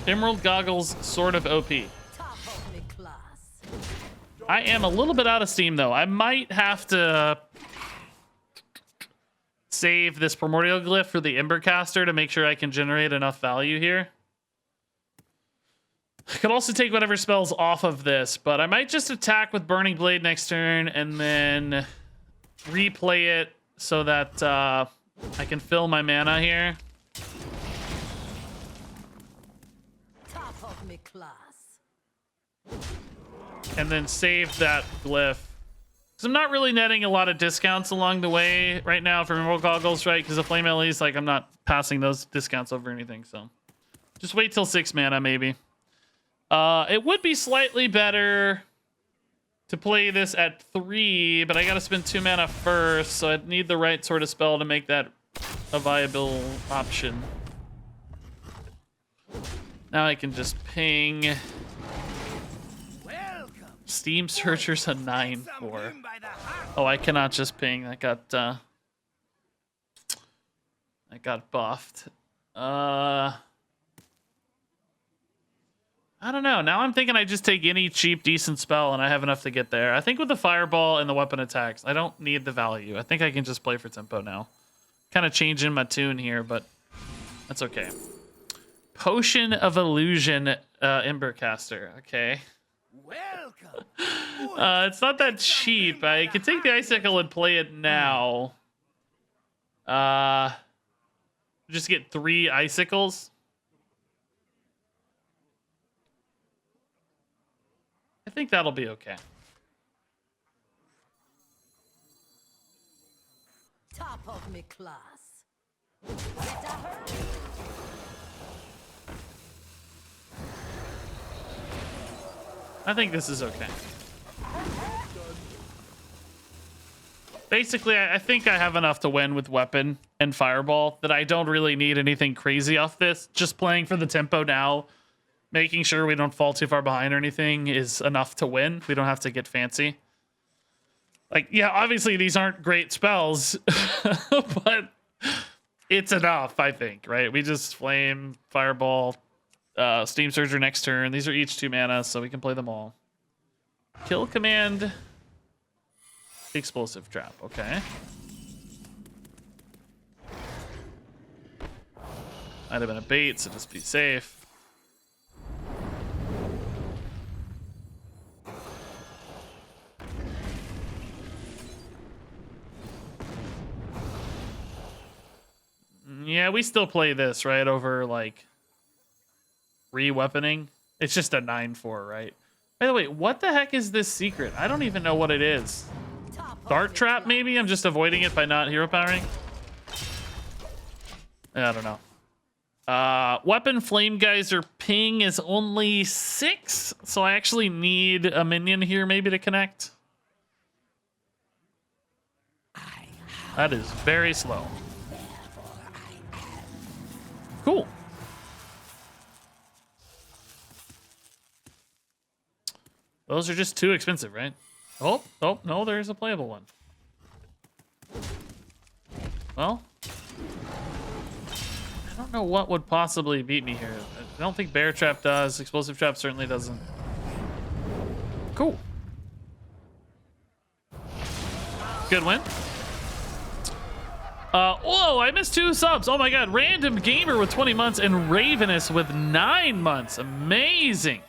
Emerald Goggles, sort of OP. I am a little bit out of steam, though. I might have to save this Primordial Glyph for the Embercaster to make sure I can generate enough value here. I could also take whatever spells off of this, but I might just attack with Burning Blade next turn and then replay it so that I can fill my mana here. Top of me class. And then save that glyph. Because I'm not really netting a lot of discounts along the way right now for Emerald Goggles, right? Because the Flame LEs, like, I'm not passing those discounts over or anything, so. Just wait till 6 mana, maybe. It would be slightly better to play this at 3, but I gotta spend 2 mana first, so I'd need the right sort of spell to make that a viable option. Now I can just ping. Steam Searcher's a 9/4. Oh, I cannot just ping. That got buffed. I don't know. Now I'm thinking I just take any cheap, decent spell and I have enough to get there. I think with the Fireball and the weapon attacks, I don't need the value. I think I can just play for tempo now. Kind of changing my tune here, but that's okay. Potion of Illusion Embercaster. Okay. Welcome. It's not that cheap. I can take the Icicle and play it now. Just get 3 Icicles. I think that'll be okay. Top of me class. I think this is okay. Basically, I think I have enough to win with Weapon and Fireball that I don't really need anything crazy off this. Just playing for the tempo now, making sure we don't fall too far behind or anything is enough to win. We don't have to get fancy. Like, yeah, obviously these aren't great spells, but it's enough, I think, right? We just Flame, Fireball, Steam Surger next turn. These are each 2 mana, so we can play them all. Kill Command, Explosive Trap, okay. Might have been a bait, so just be safe. Yeah, we still play this, right, over, like, re-weaponing. It's just a 9/4, right? By the way, what the heck is this secret? I don't even know what it is. Dart Trap, maybe? I'm just avoiding it by not hero powering? I don't know. Weapon Flame Geyser ping is only 6, so I actually need a minion here maybe to connect. That is very slow. Cool. Those are just too expensive, right? Oh, no, there's a playable one. Well, I don't know what would possibly beat me here. I don't think Bear Trap does. Explosive Trap certainly doesn't. Cool. Good win. Whoa, I missed 2 subs. Oh my god. Random Gamer with 20 months and Ravenous with 9 months. Amazing.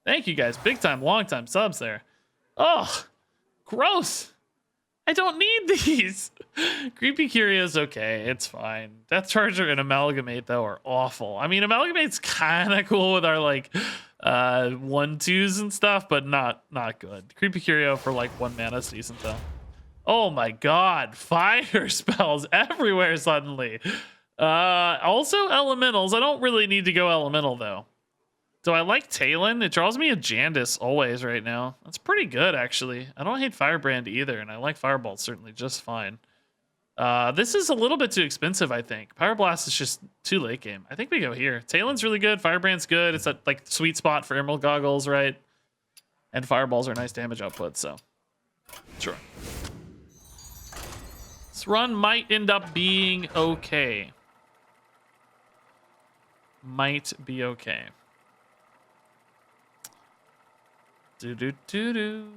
Thank you guys. Big time, long time subs there. Oh, gross. I don't need these. Creepy Curio's okay. It's fine. Death Charger and Amalgamate, though, are awful. I mean, Amalgamate's kind of cool with our, like, 1/2s and stuff, but not good. Creepy Curio for, like, 1 mana is decent, though. Oh, my God. Fire spells everywhere suddenly. Also, Elementals. I don't really need to go Elemental, though. Do I like Talon? It draws me a Jandis always right now. That's pretty good, actually. I don't hate Firebrand either, and I like Fireball certainly just fine. This is a little bit too expensive, I think. Pyroblast is just too late game. I think we go here. Talon's really good. Firebrand's good. It's a like sweet spot for Emerald Goggles, right? And Fireballs are nice damage output, so sure. This run might end up being okay. Might be okay. Do do do do.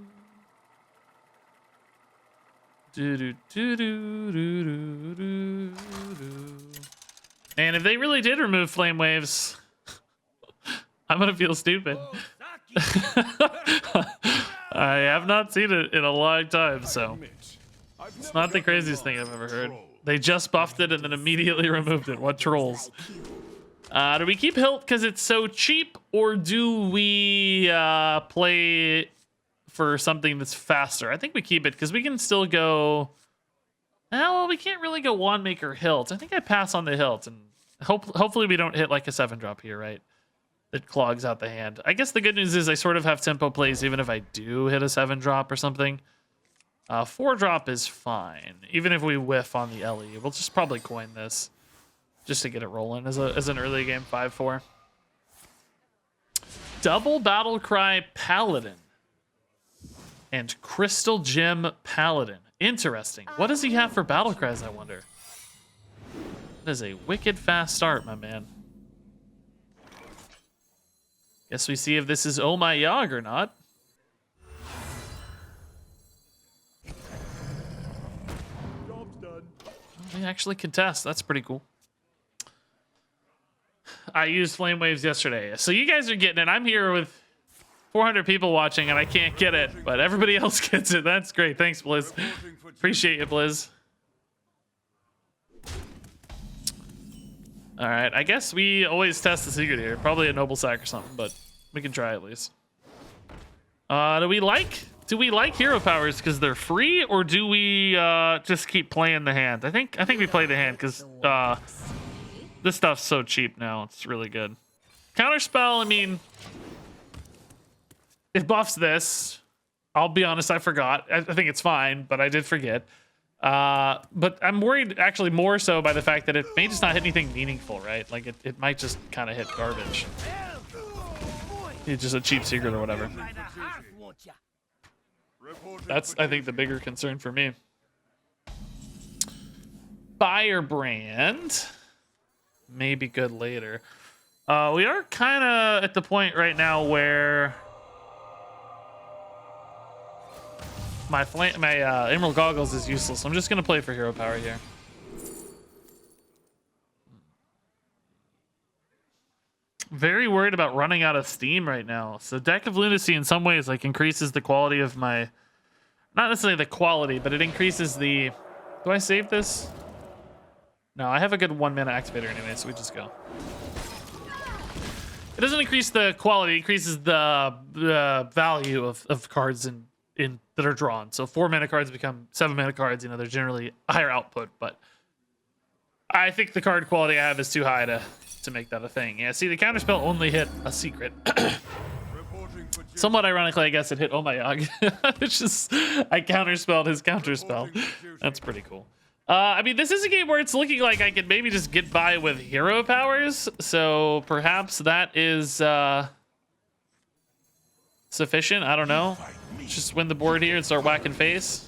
Do do do do do do do. And if they really did remove Flame Waves, I'm gonna feel stupid. I have not seen it in a long time, so it's not the craziest thing I've ever heard. They just buffed it and then immediately removed it. What trolls? Do we keep Hilt because it's so cheap, or do we play for something that's faster? I think we keep it because we can still go. Well, we can't really go Wandmaker Hilt. I think I pass on the Hilt, and hopefully we don't hit like a 7-drop here, right? That clogs out the hand. I guess the good news is I sort of have tempo plays even if I do hit a 7-drop or something. 4-drop is fine, even if we whiff on the LE. We'll just probably coin this. Just to get it rolling as an early game 5/4. Double Battlecry Paladin and Crystal Gem Paladin. Interesting. What does he have for Battlecries, I wonder? That is a wicked fast start, my man. Guess we see if this is Oh My Yogg or not. Job's done. We actually contest. That's pretty cool. I used Flame Waves yesterday. So you guys are getting it. I'm here with 400 people watching and I can't get it, but everybody else gets it. That's great. Thanks, Blizz. Appreciate you, Blizz. All right. I guess we always test the secret here. Probably a Noble Sack or something, but we can try at least. Do we like hero powers because they're free, or do we just keep playing the hand? I think we play the hand because this stuff's so cheap now. It's really good. Counterspell, I mean, it buffs this. I'll be honest, I forgot. I think it's fine, but I did forget. But I'm worried actually more so by the fact that it may just not hit anything meaningful, right? Like it might just kind of hit garbage. It's just a cheap secret or whatever. That's, I think, the bigger concern for me. Firebrand may be good later. We are kind of at the point right now where my Emerald Goggles is useless. I'm just gonna play for hero power here. Very worried about running out of steam right now. So Deck of Lunacy in some ways like increases the quality of my, not necessarily the quality, but it increases the. Do I save this? No, I have a good 1-mana activator anyway, so we just go. It doesn't increase the quality, it increases the value of cards in that are drawn. So 4-mana cards become 7-mana cards. You know, they're generally higher output, but I think the card quality I have is too high to make that a thing. Yeah, see, the counterspell only hit a secret. Somewhat ironically, I guess it hit Oh My Yogg. It's just, I counterspelled his counterspell. That's pretty cool. I mean, this is a game where it's looking like I could maybe just get by with hero powers. So perhaps that is sufficient. I don't know. Just win the board here and start whacking face.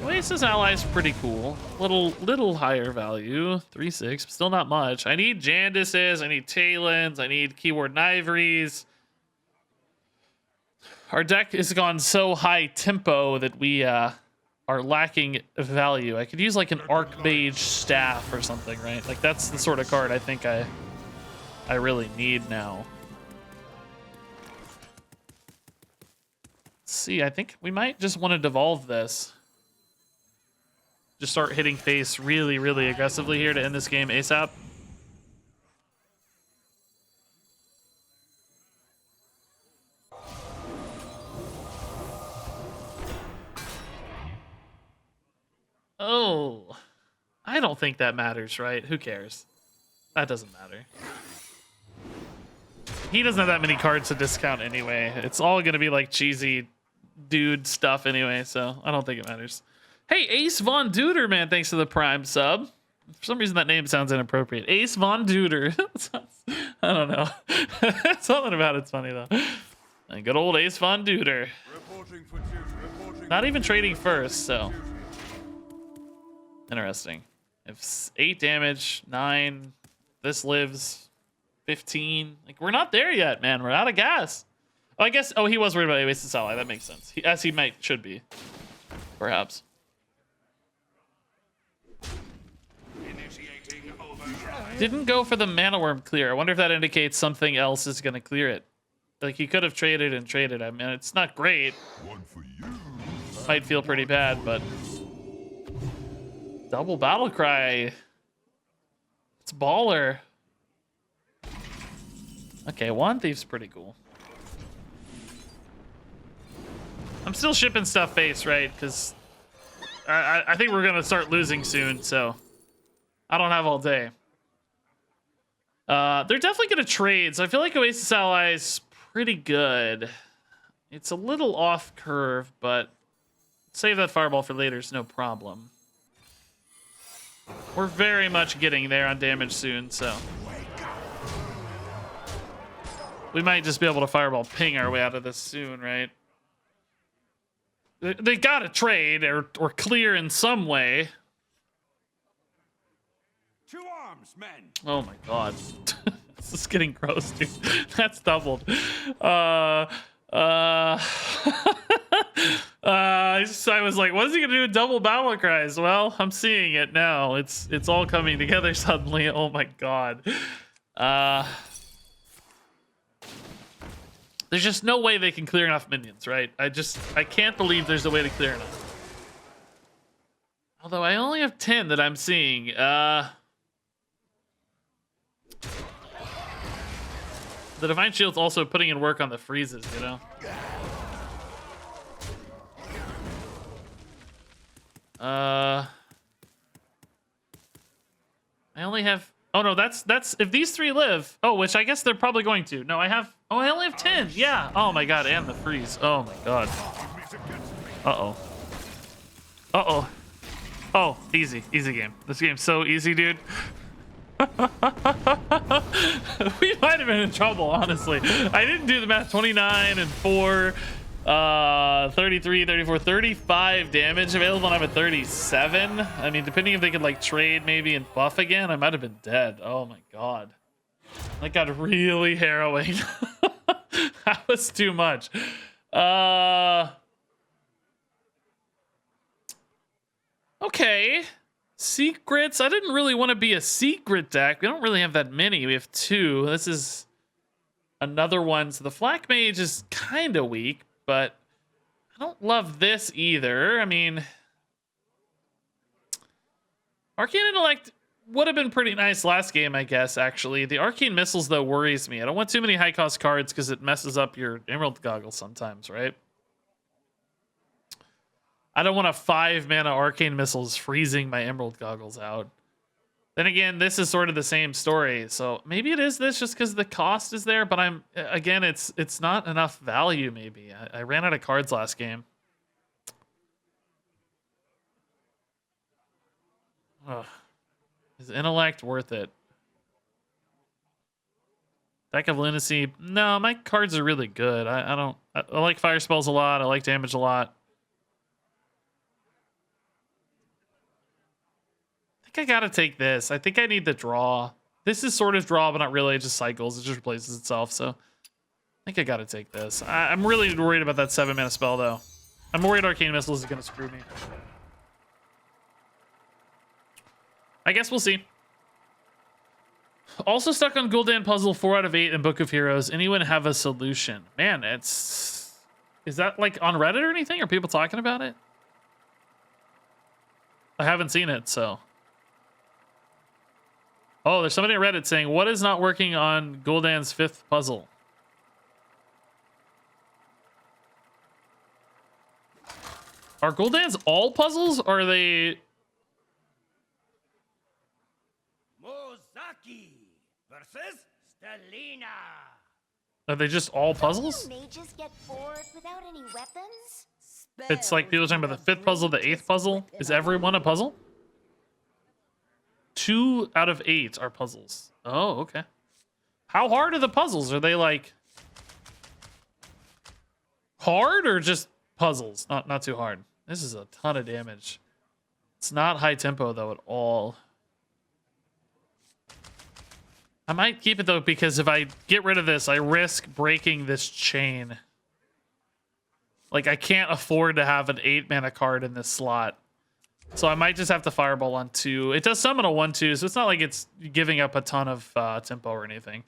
Oasis Ally is pretty cool. Little higher value. 3/6, but still not much. I need Jandises, I need Talons, I need Keyword Ivories. Our deck has gone so high tempo that we are lacking value. I could use like an Archmage staff or something, right? Like that's the sort of card I think I really need now. Let's see, I think we might just want to devolve this. Just start hitting face really, really aggressively here to end this game ASAP. Oh, I don't think that matters, right? Who cares? That doesn't matter. He doesn't have that many cards to discount anyway. It's all going to be like cheesy dude stuff anyway, so I don't think it matters. Hey, Ace Von Duder, man, thanks for the Prime sub. For some reason, that name sounds inappropriate. Ace Von Duder. I don't know. Something about it's funny, though. And good old Ace Von Duder. Not even trading first, so... Interesting. If 8 damage, 9, this lives 15. Like, we're not there yet, man. We're out of gas. Oh, I guess, he was worried about Oasis Ally. That makes sense. As he should be. Perhaps. Didn't go for the Mana Worm clear. I wonder if that indicates something else is going to clear it. Like, he could have traded and traded. I mean, it's not great. Might feel pretty bad, but... Double Battle Cry. It's baller. Okay, Wand Thief's pretty cool. I'm still shipping stuff face, right? Because I think we're going to start losing soon, so I don't have all day. They're definitely going to trade, so I feel like Oasis Ally is pretty good. It's a little off curve, but save that Fireball for later is no problem. We're very much getting there on damage soon, so we might just be able to Fireball ping our way out of this soon, right? They gotta trade or clear in some way. To arms, men. Oh my god. This is getting gross, dude. That's doubled. I was like, what is he gonna do with double battle cries? Well, I'm seeing it now. It's all coming together suddenly. Oh my god. There's just no way they can clear enough minions, right? I can't believe there's a way to clear enough. Although I only have 10 that I'm seeing. The Divine Shield's also putting in work on the freezes, you know? I only have... Oh, no, that's... If these 3 live... Oh, which I guess they're probably going to. No, I have... Oh, I only have 10. Yeah. Oh, my God. And the freeze. Oh, my God. Uh-oh. Uh-oh. Oh, easy. Easy game. This game's so easy, dude. We might have been in trouble, honestly. I didn't do the math. 29 and 4... 33, 34, 35 damage available, and I'm at 37. I mean, depending if they could like trade maybe and buff again, I might have been dead. Oh my god. That got really harrowing. That was too much. Okay. Secrets. I didn't really want to be a secret deck. We don't really have that many. We have 2. This is another one. So the Flak Mage is kind of weak, but I don't love this either. I mean, Arcane Intellect would have been pretty nice last game, I guess, actually. The Arcane Missiles, though, worries me. I don't want too many high-cost cards because it messes up your Emerald Goggles sometimes, right? I don't want a 5-mana Arcane Missiles freezing my Emerald Goggles out. Then again, this is sort of the same story. So maybe it is this just because the cost is there, but again, it's not enough value, maybe. I ran out of cards last game. Ugh. Is Intellect worth it? Deck of Lunacy. No, my cards are really good. I like fire spells a lot. I like damage a lot. I gotta take this. I think I need the draw. This is sort of draw, but not really. It just cycles. It just replaces itself. So I think I gotta take this. I'm really worried about that 7-mana spell, though. I'm worried Arcane Missiles is gonna screw me. I guess we'll see. Also stuck on Gul'dan puzzle 4 out of 8 in Book of Heroes. Anyone have a solution? Man, is that like on Reddit or anything? Are people talking about it? I haven't seen it, so. Oh, there's somebody at Reddit saying, what is not working on Gul'dan's 5th puzzle? Are Gul'dan's all puzzles, or are they... Mozaki versus Stelina. Are they just all puzzles? Mages get bored without any weapons? It's like people are talking about the 5th puzzle, the 8th puzzle. Is every one a puzzle? 2 out of 8 are puzzles. Oh, okay. How hard are the puzzles? Are they like hard or just puzzles? Not too hard. This is a ton of damage. It's not high tempo though at all. I might keep it though, because if I get rid of this, I risk breaking this chain. Like, I can't afford to have an 8 mana card in this slot. So I might just have to Fireball on 2. It does summon a 1/2, so it's not like it's giving up a ton of tempo or anything.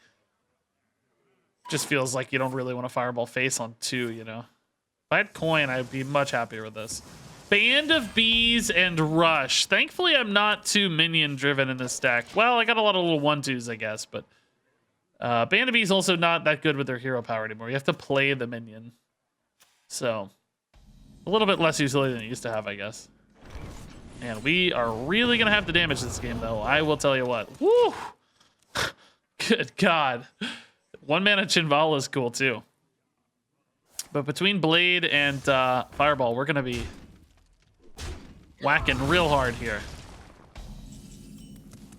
Just feels like you don't really want to Fireball face on 2, you know? If I had coin, I'd be much happier with this. Band of Bees and Rush. Thankfully, I'm not too minion-driven in this deck. Well, I got a lot of little 1/2s, I guess, but... Band of Bees also not that good with their hero power anymore. You have to play the minion. So, a little bit less utility than it used to have, I guess. And we are really going to have to damage this game, though. I will tell you what. Woo! Good God. 1 mana Chinvala is cool, too. But between Blade and Fireball, we're going to be whacking real hard here.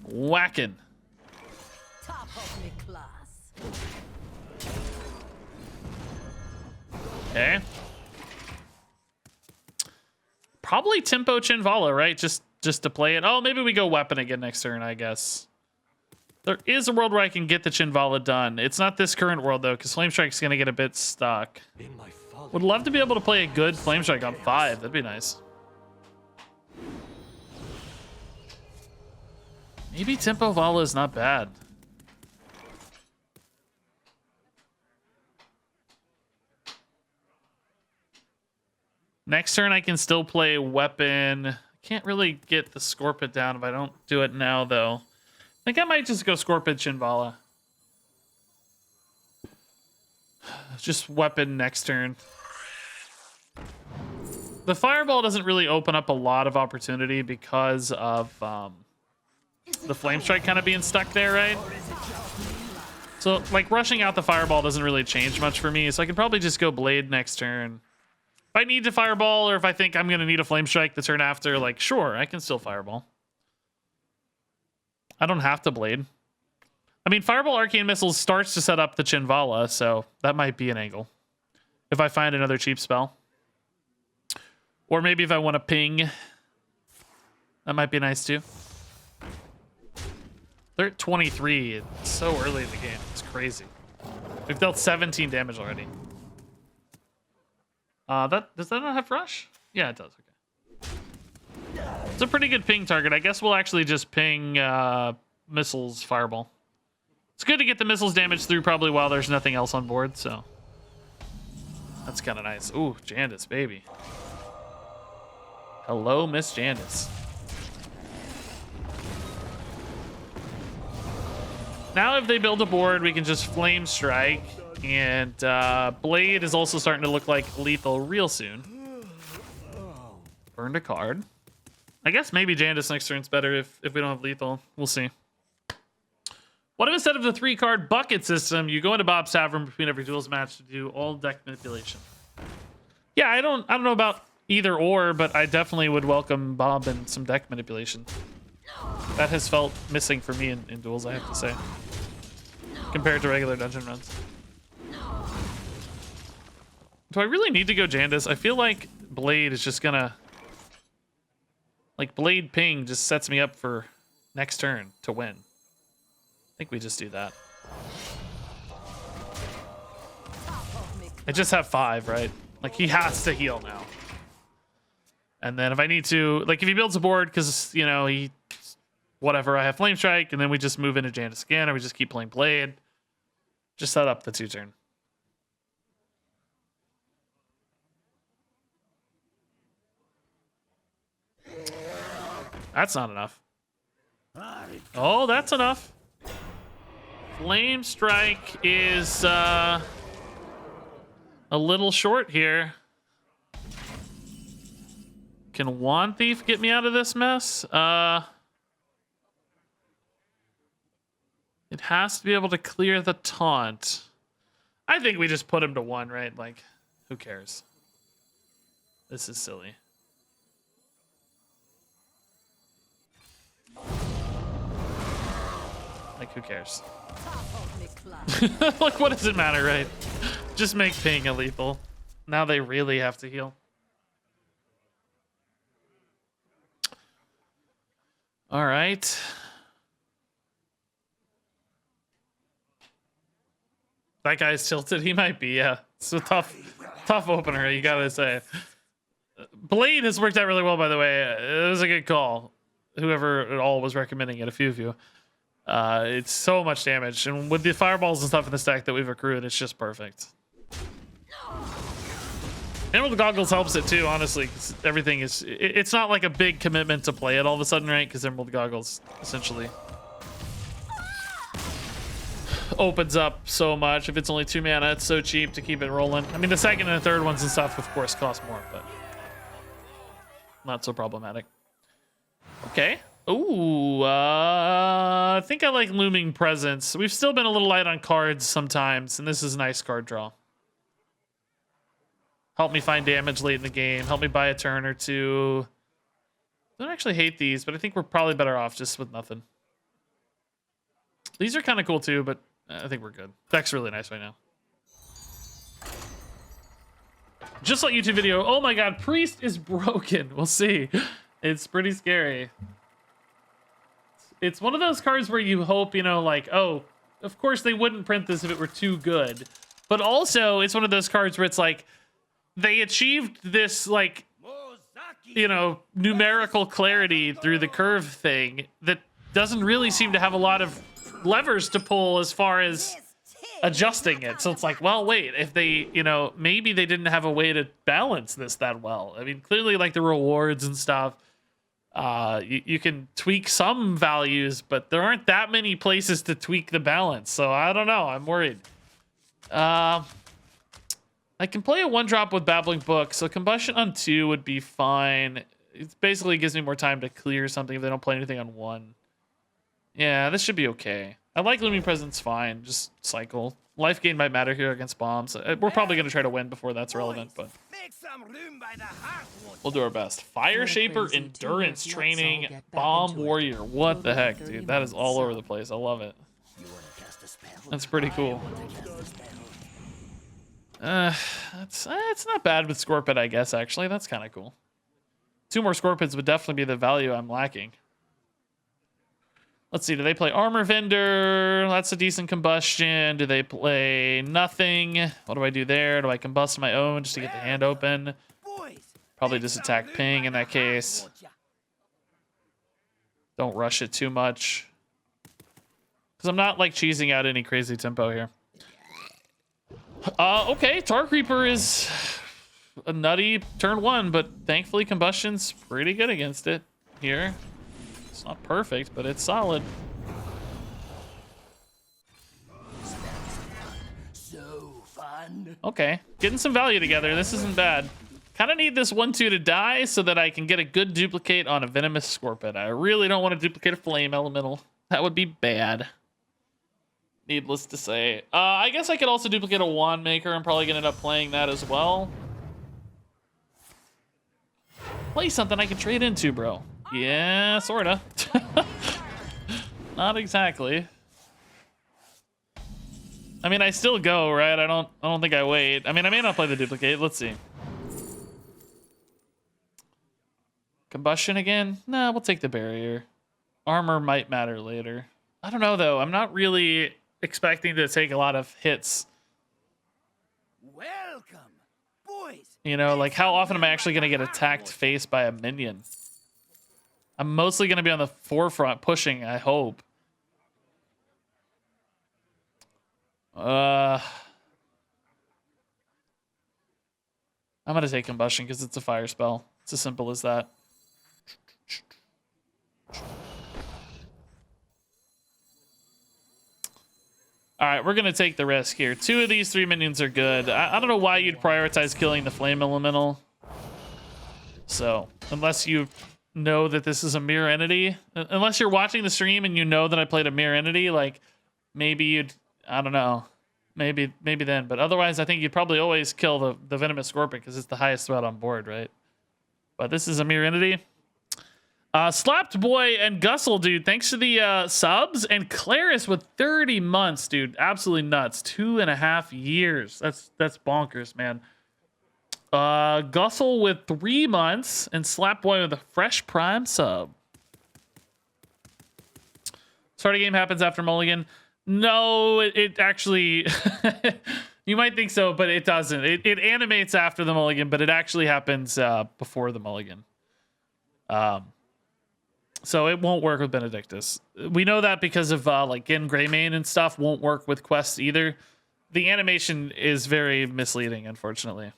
Whacking. Top of me class. Okay. Probably tempo Chinvala, right? Just to play it. Oh, maybe we go weapon again next turn, I guess. There is a world where I can get the Chinvala done. It's not this current world, though, because Flamestrike's going to get a bit stuck. Would love to be able to play a good Flamestrike on 5. That'd be nice. Maybe Tempo Vala is not bad. Next turn, I can still play weapon. Can't really get the Scorpid down if I don't do it now, though. I think I might just go Scorpid Chinvala. Just weapon next turn. The Fireball doesn't really open up a lot of opportunity because of the Flamestrike kind of being stuck there, right? So, like, rushing out the Fireball doesn't really change much for me, so I can probably just go Blade next turn. If I need to Fireball, or if I think I'm going to need a Flamestrike the turn after, like, sure, I can still Fireball. I don't have to Blade. I mean, Fireball Arcane Missiles starts to set up the Chinvala, so that might be an angle. If I find another cheap spell. Or maybe if I want to ping. That might be nice, too. They're at 23. It's so early in the game. It's crazy. We've dealt 17 damage already. Does that not have rush? Yeah, it does. Okay. It's a pretty good ping target. I guess we'll actually just ping missiles Fireball. It's good to get the missiles damage through probably while there's nothing else on board, so that's kind of nice. Ooh, Jandis, baby. Hello, Miss Jandis. Now if they build a board, we can just Flame Strike. And Blade is also starting to look like lethal real soon. Burned a card. I guess maybe Jandis next turn's better if we don't have lethal. We'll see. What if instead of the 3-card bucket system, you go into Bob's Tavern between every Duels match to do all deck manipulation? Yeah, I don't know about either or, but I definitely would welcome Bob and some deck manipulation. That has felt missing for me in Duels, I have to say, compared to regular dungeon runs. Do I really need to go Jandis? I feel like Blade is just gonna... Like, Blade Ping just sets me up for next turn to win. I think we just do that. I just have 5, right? Like, he has to heal now. And then if I need to... Like, if he builds a board because, you know, he whatever, I have Flame Strike, and then we just move into Janus again, or we just keep playing Blade. Just set up the 2-turn. That's not enough. Oh, that's enough. Flame Strike is a little short here. Can Wand Thief get me out of this mess? It has to be able to clear the taunt. I think we just put him to 1, right? Like, who cares? This is silly. Like, who cares? Like, what does it matter, right? Just make ping a lethal. Now they really have to heal. All right. That guy's tilted. He might be, yeah. It's a tough opener, you gotta say. Blade has worked out really well, by the way. It was a good call. Whoever at all was recommending it, a few of you. It's so much damage, and with the fireballs and stuff in the stack that we've accrued, it's just perfect. Emerald Goggles helps it too, honestly, 'cause everything is... It's not like a big commitment to play it all of a sudden, right? Because Emerald Goggles essentially opens up so much. If it's only 2 mana, it's so cheap to keep it rolling. I mean, the second and the third ones and stuff, of course, cost more, but not so problematic. Okay. Ooh, I think I like Looming Presence. We've still been a little light on cards sometimes, and this is a nice card draw. Help me find damage late in the game. Help me buy a turn or two. I don't actually hate these, but I think we're probably better off just with nothing. These are kind of cool too, but I think we're good. Deck's really nice right now. Just like YouTube video. Oh my god, Priest is broken. We'll see. It's pretty scary. It's one of those cards where you hope, you know, like, oh, of course they wouldn't print this if it were too good. But also, it's one of those cards where it's like, they achieved this, like, you know, numerical clarity through the curve thing that doesn't really seem to have a lot of levers to pull as far as adjusting it. So it's like, well, wait, if they, you know, maybe they didn't have a way to balance this that well. I mean, clearly, like, the rewards and stuff, you can tweak some values, but there aren't that many places to tweak the balance. So I don't know. I'm worried. I can play a 1-drop with Babbling Book, so Combustion on 2 would be fine. It basically gives me more time to clear something if they don't play anything on 1. Yeah, this should be okay. I like Looming Presence fine. Just cycle. Life gain might matter here against bombs. We're probably going to try to win before that's relevant, but we'll do our best. Fire Shaper, Endurance Training, Bomb Warrior. What the heck, dude? That is all over the place. I love it. That's pretty cool. It's not bad with Scorpid, I guess, actually. That's kind of cool. 2 more Scorpids would definitely be the value I'm lacking. Let's see, do they play Armor Vendor? That's a decent combustion. Do they play nothing? What do I do there? Do I combust my own just to get the hand open? Probably just attack ping in that case. Don't rush it too much. Because I'm not, like, cheesing out any crazy tempo here. Okay, Tar Creeper is a nutty turn 1, but thankfully Combustion's pretty good against it here. It's not perfect, but it's solid. So fun. Okay, getting some value together. This isn't bad. Kind of need this 1/2 to die so that I can get a good duplicate on a Venomous Scorpid. I really don't want to duplicate a Flame Elemental. That would be bad. Needless to say. I guess I could also duplicate a Wand Maker. I'm probably going to end up playing that as well. Play something I can trade into, bro. Yeah, sorta. Not exactly. I mean, I still go, right? I don't think I wait. I mean, I may not play the duplicate. Let's see. Combustion again? Nah, we'll take the barrier. Armor might matter later. I don't know, though. I'm not really expecting to take a lot of hits. Welcome, boys. You know, like, how often am I actually going to get attacked face by a minion? I'm mostly going to be on the forefront pushing, I hope. I'm going to take Combustion because it's a fire spell. It's as simple as that. All right, we're going to take the risk here. 2 of these 3 minions are good. I don't know why you'd prioritize killing the Flame Elemental. So, unless you know that this is a mirror entity, unless you're watching the stream and you know that I played a mirror entity, like maybe you'd, I don't know, maybe then. But otherwise, I think you'd probably always kill the Venomous Scorpion because it's the highest threat on board, right? But this is a mirror entity. Slapped Boy and Gussel, dude, thanks to the subs. And Claris with 30 months, dude. Absolutely nuts. 2.5 years. That's bonkers, man. Gussel with 3 months. And Slap Boy with a fresh prime sub. Start of game happens after Mulligan. No, it actually... You might think so, but it doesn't. It animates after the Mulligan, but it actually happens before the Mulligan. So it won't work with Benedictus. We know that because of like Gin Greymane and stuff won't work with quests either. The animation is very misleading, unfortunately.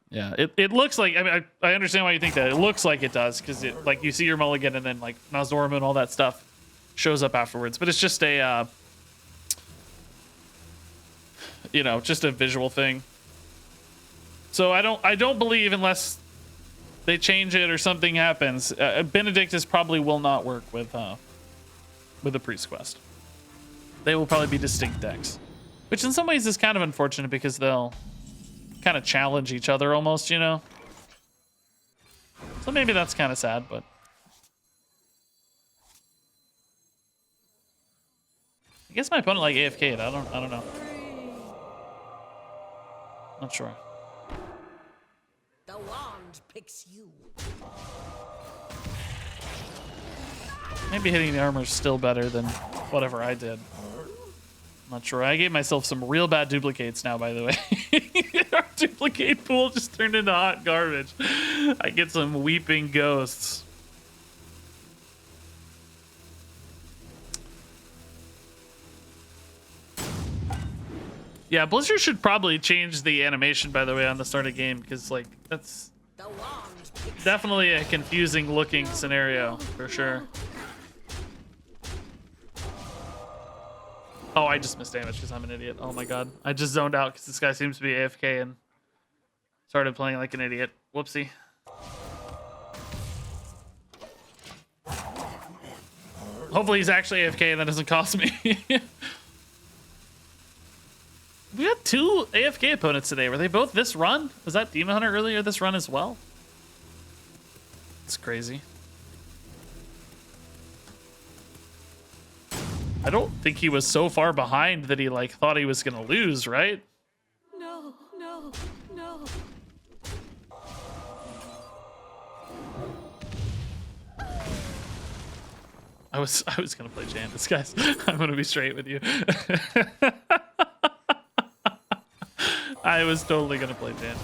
Yeah, it looks like, I mean, I understand why you think that. It looks like it does because it, like, you see your Mulligan and then like Nazorma and all that stuff shows up afterwards. But it's just a, you know, just a visual thing. So I don't believe unless they change it or something happens, Benedictus probably will not work with the Priest quest. They will probably be distinct decks, which in some ways is kind of unfortunate because they'll kind of challenge each other almost, you know. So maybe that's kind of sad, but I guess my opponent like AFK'd. I don't know. Not sure. The wand picks you. Maybe hitting the armor is still better than whatever I did. Not sure. I gave myself some real bad duplicates now, by the way. Our duplicate pool just turned into hot garbage. I get some weeping ghosts. Yeah, Blizzard should probably change the animation, by the way, on the start of the game, because, like, that's definitely a confusing looking scenario, for sure. Oh, I just missed damage because I'm an idiot. Oh my god. I just zoned out because this guy seems to be AFK and started playing like an idiot. Whoopsie. Hopefully he's actually AFK and that doesn't cost me. We had 2 AFK opponents today. Were they both this run? Was that Demon Hunter earlier this run as well? It's crazy. I don't think he was so far behind that he like thought he was gonna lose, right? No, no, no. I was gonna play Janus, guys. I'm gonna be straight with you. I was totally gonna play Janus.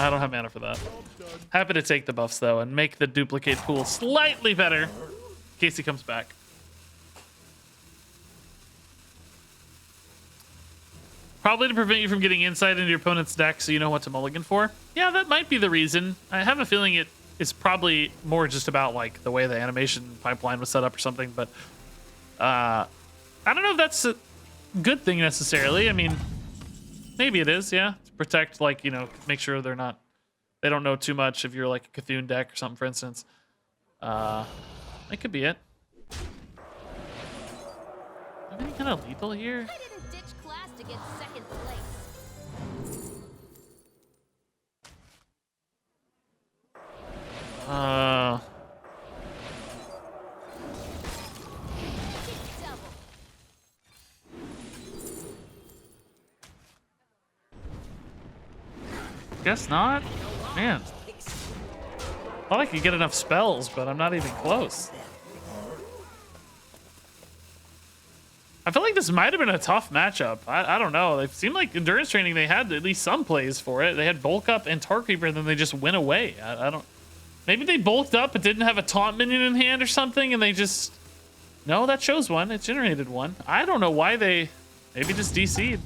I don't have mana for that. Happy to take the buffs though and make the duplicate pool slightly better in case he comes back. Probably to prevent you from getting insight into your opponent's deck so you know what to mulligan for. Yeah, that might be the reason. I have a feeling it is probably more just about like the way the animation pipeline was set up or something, but I don't know if that's a good thing necessarily. I mean, maybe it is, yeah. To protect, like, you know, make sure they don't know too much if you're like a Cthulhu deck or something, for instance. That could be it. Have any kind of lethal here? I didn't ditch class to get second place. Guess not. Man, thought I could get enough spells, but I'm not even close. I feel like this might have been a tough matchup. I don't know. It seemed like endurance training, they had at least some plays for it. They had bulk up and Tar Creeper, and then they just went away. I don't Maybe they bulked up but didn't have a taunt minion in hand or something, and they just... No, that shows one. It generated one. I don't know why they... Maybe just DC'd.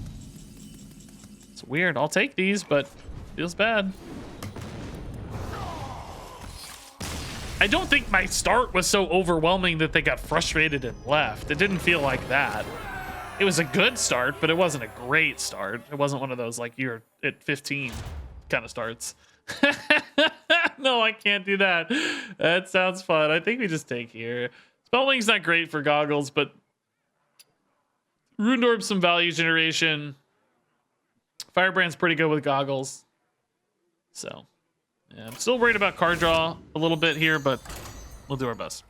It's weird. I'll take these, but feels bad. I don't think my start was so overwhelming that they got frustrated and left. It didn't feel like that. It was a good start, but it wasn't a great start. It wasn't one of those, like, you're at 15 kind of starts. No, I can't do that. That sounds fun. I think we just take here. Spellwing's not great for goggles, but Rune Orb's some value generation. Firebrand's pretty good with goggles. So, yeah, I'm still worried about card draw a little bit here, but we'll do our best.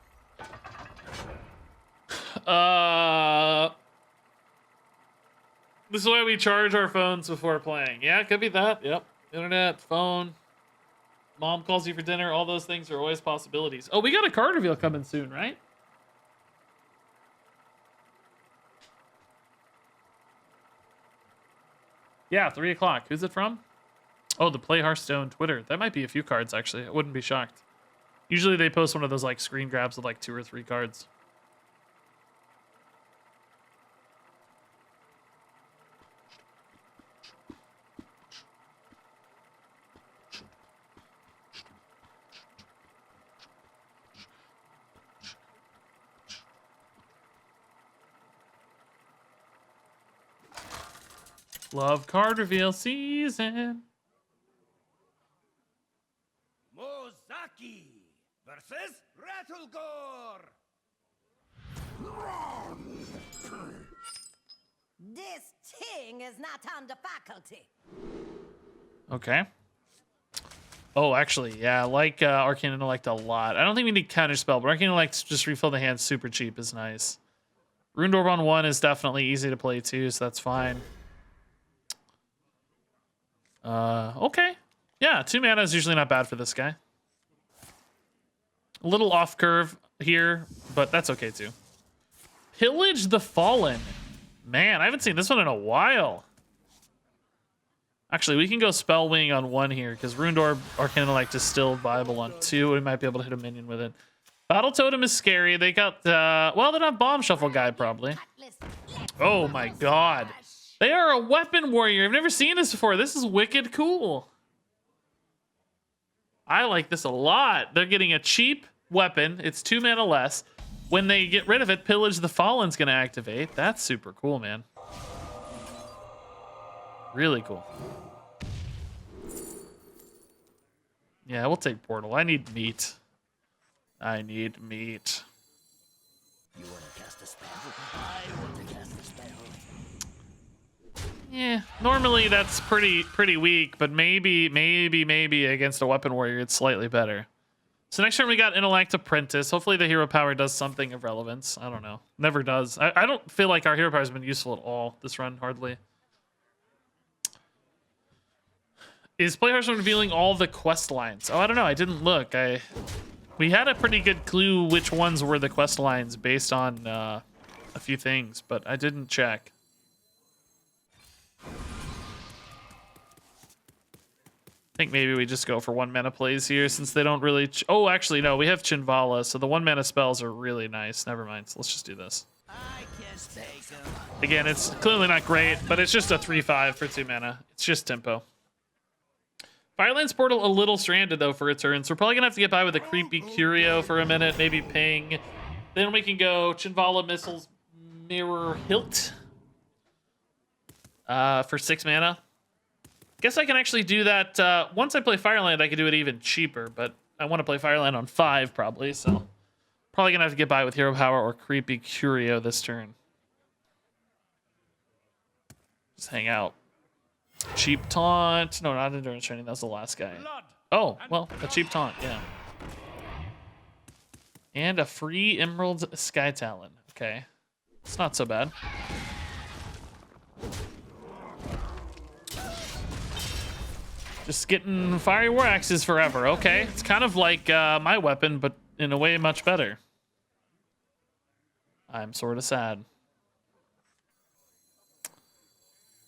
This is why we charge our phones before playing. Yeah, it could be that. Yep. Internet, phone, mom calls you for dinner. All those things are always possibilities. Oh, we got a card reveal coming soon, right? Yeah, 3 o'clock. Who's it from? Oh, the Play Hearthstone Twitter. That might be a few cards, actually. I wouldn't be shocked. Usually they post one of those like screen grabs with like 2 or 3 cards. Love card reveal season. Mozaki versus Rattlegore. This thing is not under faculty. Okay. Oh, actually, yeah, I like Arcane Intellect a lot. I don't think we need Counterspell, but Arcane Intellect to just refill the hand super cheap is nice. Rune Orb on 1 is definitely easy to play too, so that's fine. Okay. Yeah, 2 mana is usually not bad for this guy. A little off curve here, but that's okay too. Pillage the Fallen. Man, I haven't seen this one in a while. Actually, we can go Spellwing on 1 here, because Rune Orb, Arcane Intellect is still viable on 2. We might be able to hit a minion with it. Battle Totem is scary. They got, well, they're not Bomb Shuffle Guy, probably. Oh my god. They are a weapon warrior. I've never seen this before. This is wicked cool. I like this a lot. They're getting a cheap weapon. It's 2 mana less. When they get rid of it, Pillage the Fallen's going to activate. That's super cool, man. Really cool. Yeah, we'll take Portal. I need meat. I need meat. You want to cast a spell? I want to cast a spell. Yeah, normally that's pretty weak, but maybe against a weapon warrior it's slightly better. So next turn we got Intellect Apprentice. Hopefully the hero power does something of relevance. I don't know. Never does. I don't feel like our hero power has been useful at all this run, hardly. Is Play Hearthstone revealing all the quest lines? Oh, I don't know. I didn't look. We had a pretty good clue which ones were the quest lines based on a few things, but I didn't check. I think maybe we just go for 1 mana plays here since they don't really... Oh, actually, no. We have Chinvala, so the 1 mana spells are really nice. Never mind. So let's just do this. Again, it's clearly not great, but it's just a 3/5 for 2 mana. It's just tempo. Firelands Portal a little stranded, though, for a turn, so we're probably going to have to get by with a Creepy Curio for a minute, maybe Ping. Then we can go Chinvala, Missiles, Mirror Hilt for 6 mana. Guess I can actually do that. Once I play Fireland, I can do it even cheaper, but I want to play Fireland on 5 probably, so probably going to have to get by with Hero Power or Creepy Curio this turn. Just hang out. Cheap Taunt. No, not Endurance Training. That was the last guy. Oh, well, a cheap Taunt, yeah. And a free Emerald Sky Talon. Okay. It's not so bad. Just getting Fiery War Axes forever. Okay. It's kind of like my weapon, but in a way much better. I'm sort of sad.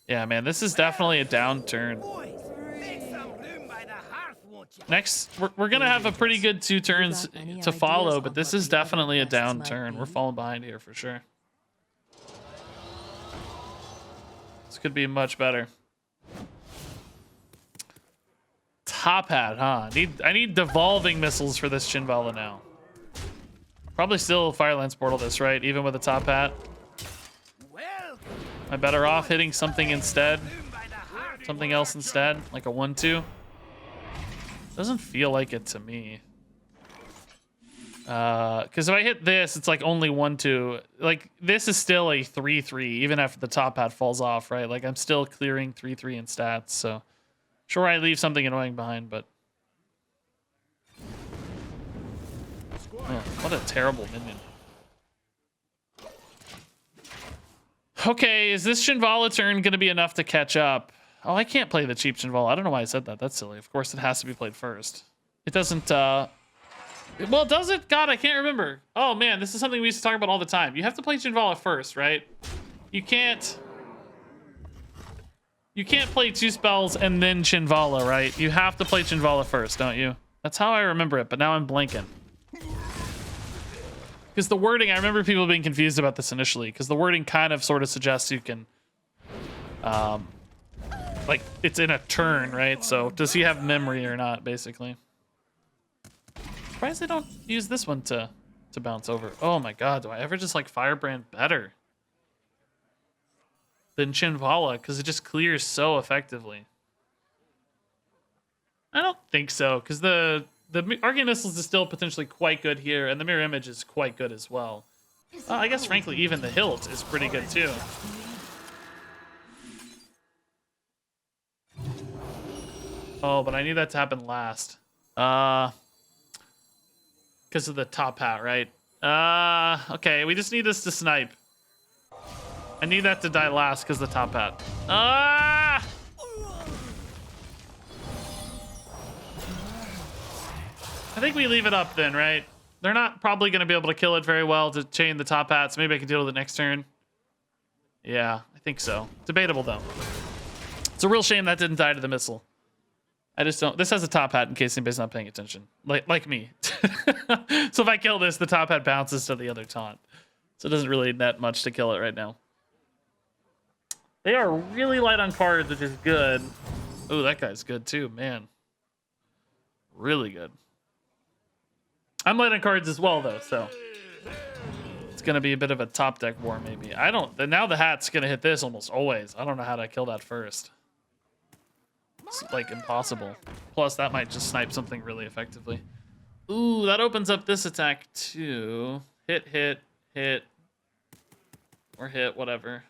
Yeah, man, this is definitely a downturn. Boys, make some room by by the hearth, won't you? Next, we're gonna have a pretty good 2 turns got any to follow, ideas but on this what is the other definitely a quests might downturn. We're be? falling behind here for sure. This could be much better. Top hat, huh? I need devolving missiles for this Chinvala now. Probably still Firelands Portal this, right? Even with a top hat. Well, Am I better off hitting something instead? room by the hearth. Something else instead? Like a 1-2? Doesn't feel like it to me. Because if I hit this, it's like only 1-2. Like, this is still a 3-3, even after the top hat falls off, right? Like, I'm still clearing 3-3 in stats, so... Sure, I leave something annoying behind, but... Oh, what a terrible minion. Okay, is this Chinvala turn going to be enough to catch up? Oh, I can't play the cheap Chinvala. I don't know why I said that. That's silly. Of course, it has to be played first. It doesn't, well, does it? God, I can't remember. Oh, man, this is something we used to talk about all the time. You have to play Chinvala first, right? You can't play 2 spells and then Chinvala, right? You have to play Chinvala first, don't you? That's how I remember it, but now I'm blanking. Because the wording, I remember people being confused about this initially, because the wording kind of sort of suggests you can, like, it's in a turn, right? So does he have memory or not, basically? Surprised they don't use this one to bounce over. Oh my god, do I ever just like Firebrand better than Chinvala? Because it just clears so effectively. I don't think so, because the Arcane Missiles is still potentially quite good here, and the Mirror Image is quite good as well. I guess, frankly, even the Hilt is pretty good, too. Oh, but I need that to happen last. Because of the top hat, right? Okay, we just need this to snipe. I need that to die last because of the top hat. I think we leave it up then, right? They're not probably going to be able to kill it very well to chain the top hats. Maybe I can deal with it next turn. Yeah, I think so. Debatable, though. It's a real shame that didn't die to the missile. I just don't... This has a top hat in case anybody's not paying attention. Like me. So if I kill this, the top hat bounces to the other taunt. So it doesn't really net much to kill it right now. They are really light on cards, which is good. Oh, that guy's good, too. Man. Really good. I'm light on cards as well, though, so it's gonna be a bit of a top deck war, maybe. I don't. Now the hat's gonna hit this almost always. I don't know how to kill that first. It's like impossible. Plus, that might just snipe something really effectively. Ooh, that opens up this attack too. Hit, hit, hit, or hit, whatever.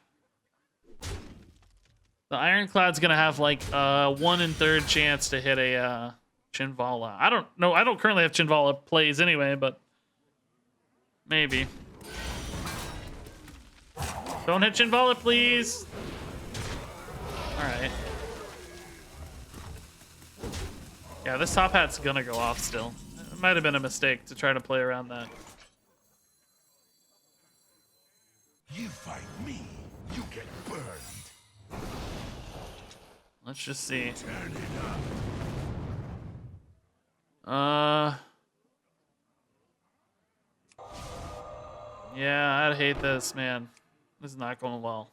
The Ironclad's gonna have like a 1 1/3 chance to hit a Chinvala. I don't know. I don't currently have Chinvala plays anyway, but maybe. Don't hit Chinvala, please. All right. Yeah, this top hat's gonna go off still. It might have been a mistake to try to play around that. You fight me, you get burned. Let's just see. Turn it up. Yeah, I'd hate this, man. This is not going well.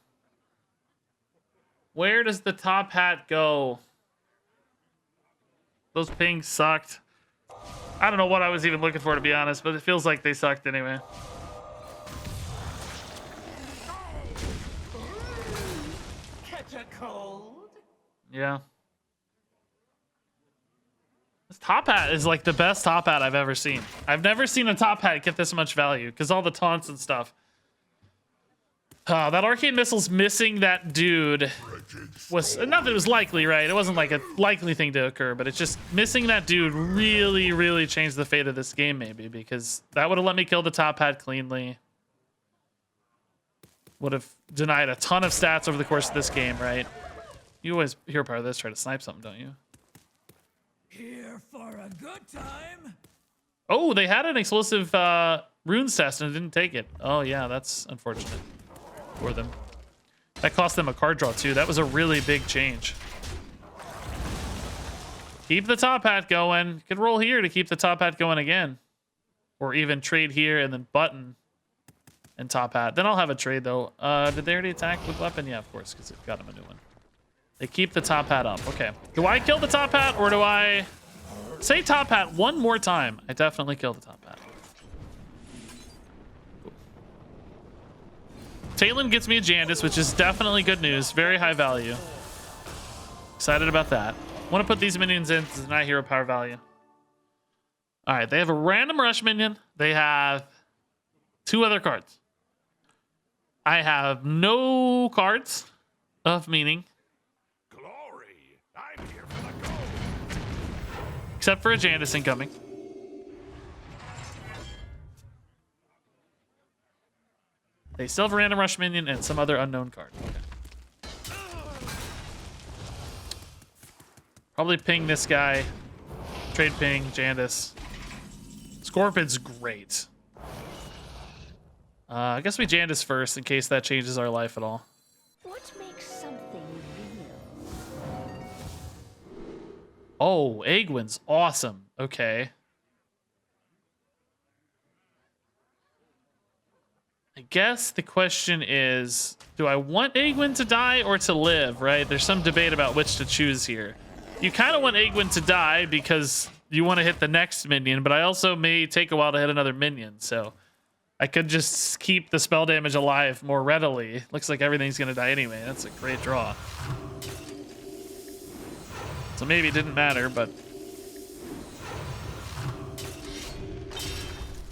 Where does the top hat go? Those pings sucked. I don't know what I was even looking for, to be honest, but it feels like they sucked anyway. Catch a cold? Yeah. This top hat is like the best top hat I've ever seen. I've never seen a top hat get this much value because all the taunts and stuff. That Arcane Missile's missing that dude was not that it was likely, right? It wasn't like a likely thing to occur, but it's just missing that dude really, really changed the fate of this game, maybe, because that would have let me kill the top hat cleanly. Would have denied a ton of stats over the course of this game, right? You always hear part of this, try to snipe something, don't you? Here for a good time? Oh, they had an explosive runes test and didn't take it. Oh, yeah, that's unfortunate for them. That cost them a card draw, too. That was a really big change. Keep the top hat going. You could roll here to keep the top hat going again. Or even trade here and then button and top hat. Then I'll have a trade though. Did they already attack with weapon? Yeah, of course, because they've got him a new one. They keep the top hat up. Okay. Do I kill the top hat or do I say top hat one more time? I definitely kill the top hat. Cool. Talon gets me a Jandis, which is definitely good news. Very high value. Excited about that. Want to put these minions in to deny hero power value. All right, they have a random rush minion. They have 2 other cards. I have no cards of meaning. Glory! I'm here for the gold. Except for a Jandis incoming. They still have a random rush minion and some other unknown card. Okay. Probably ping this guy. Trade ping, Jandis. Scorpion's great. I guess we Jandis first in case that changes our life at all. What makes something real? Oh, Egwin's awesome. Okay. I guess the question is, do I want Egwin to die or to live, right? There's some debate about which to choose here. You kind of want Egwin to die because you want to hit the next minion, but I also may take a while to hit another minion, so I could just keep the spell damage alive more readily. Looks like everything's going to die anyway. That's a great draw. So maybe it didn't matter, but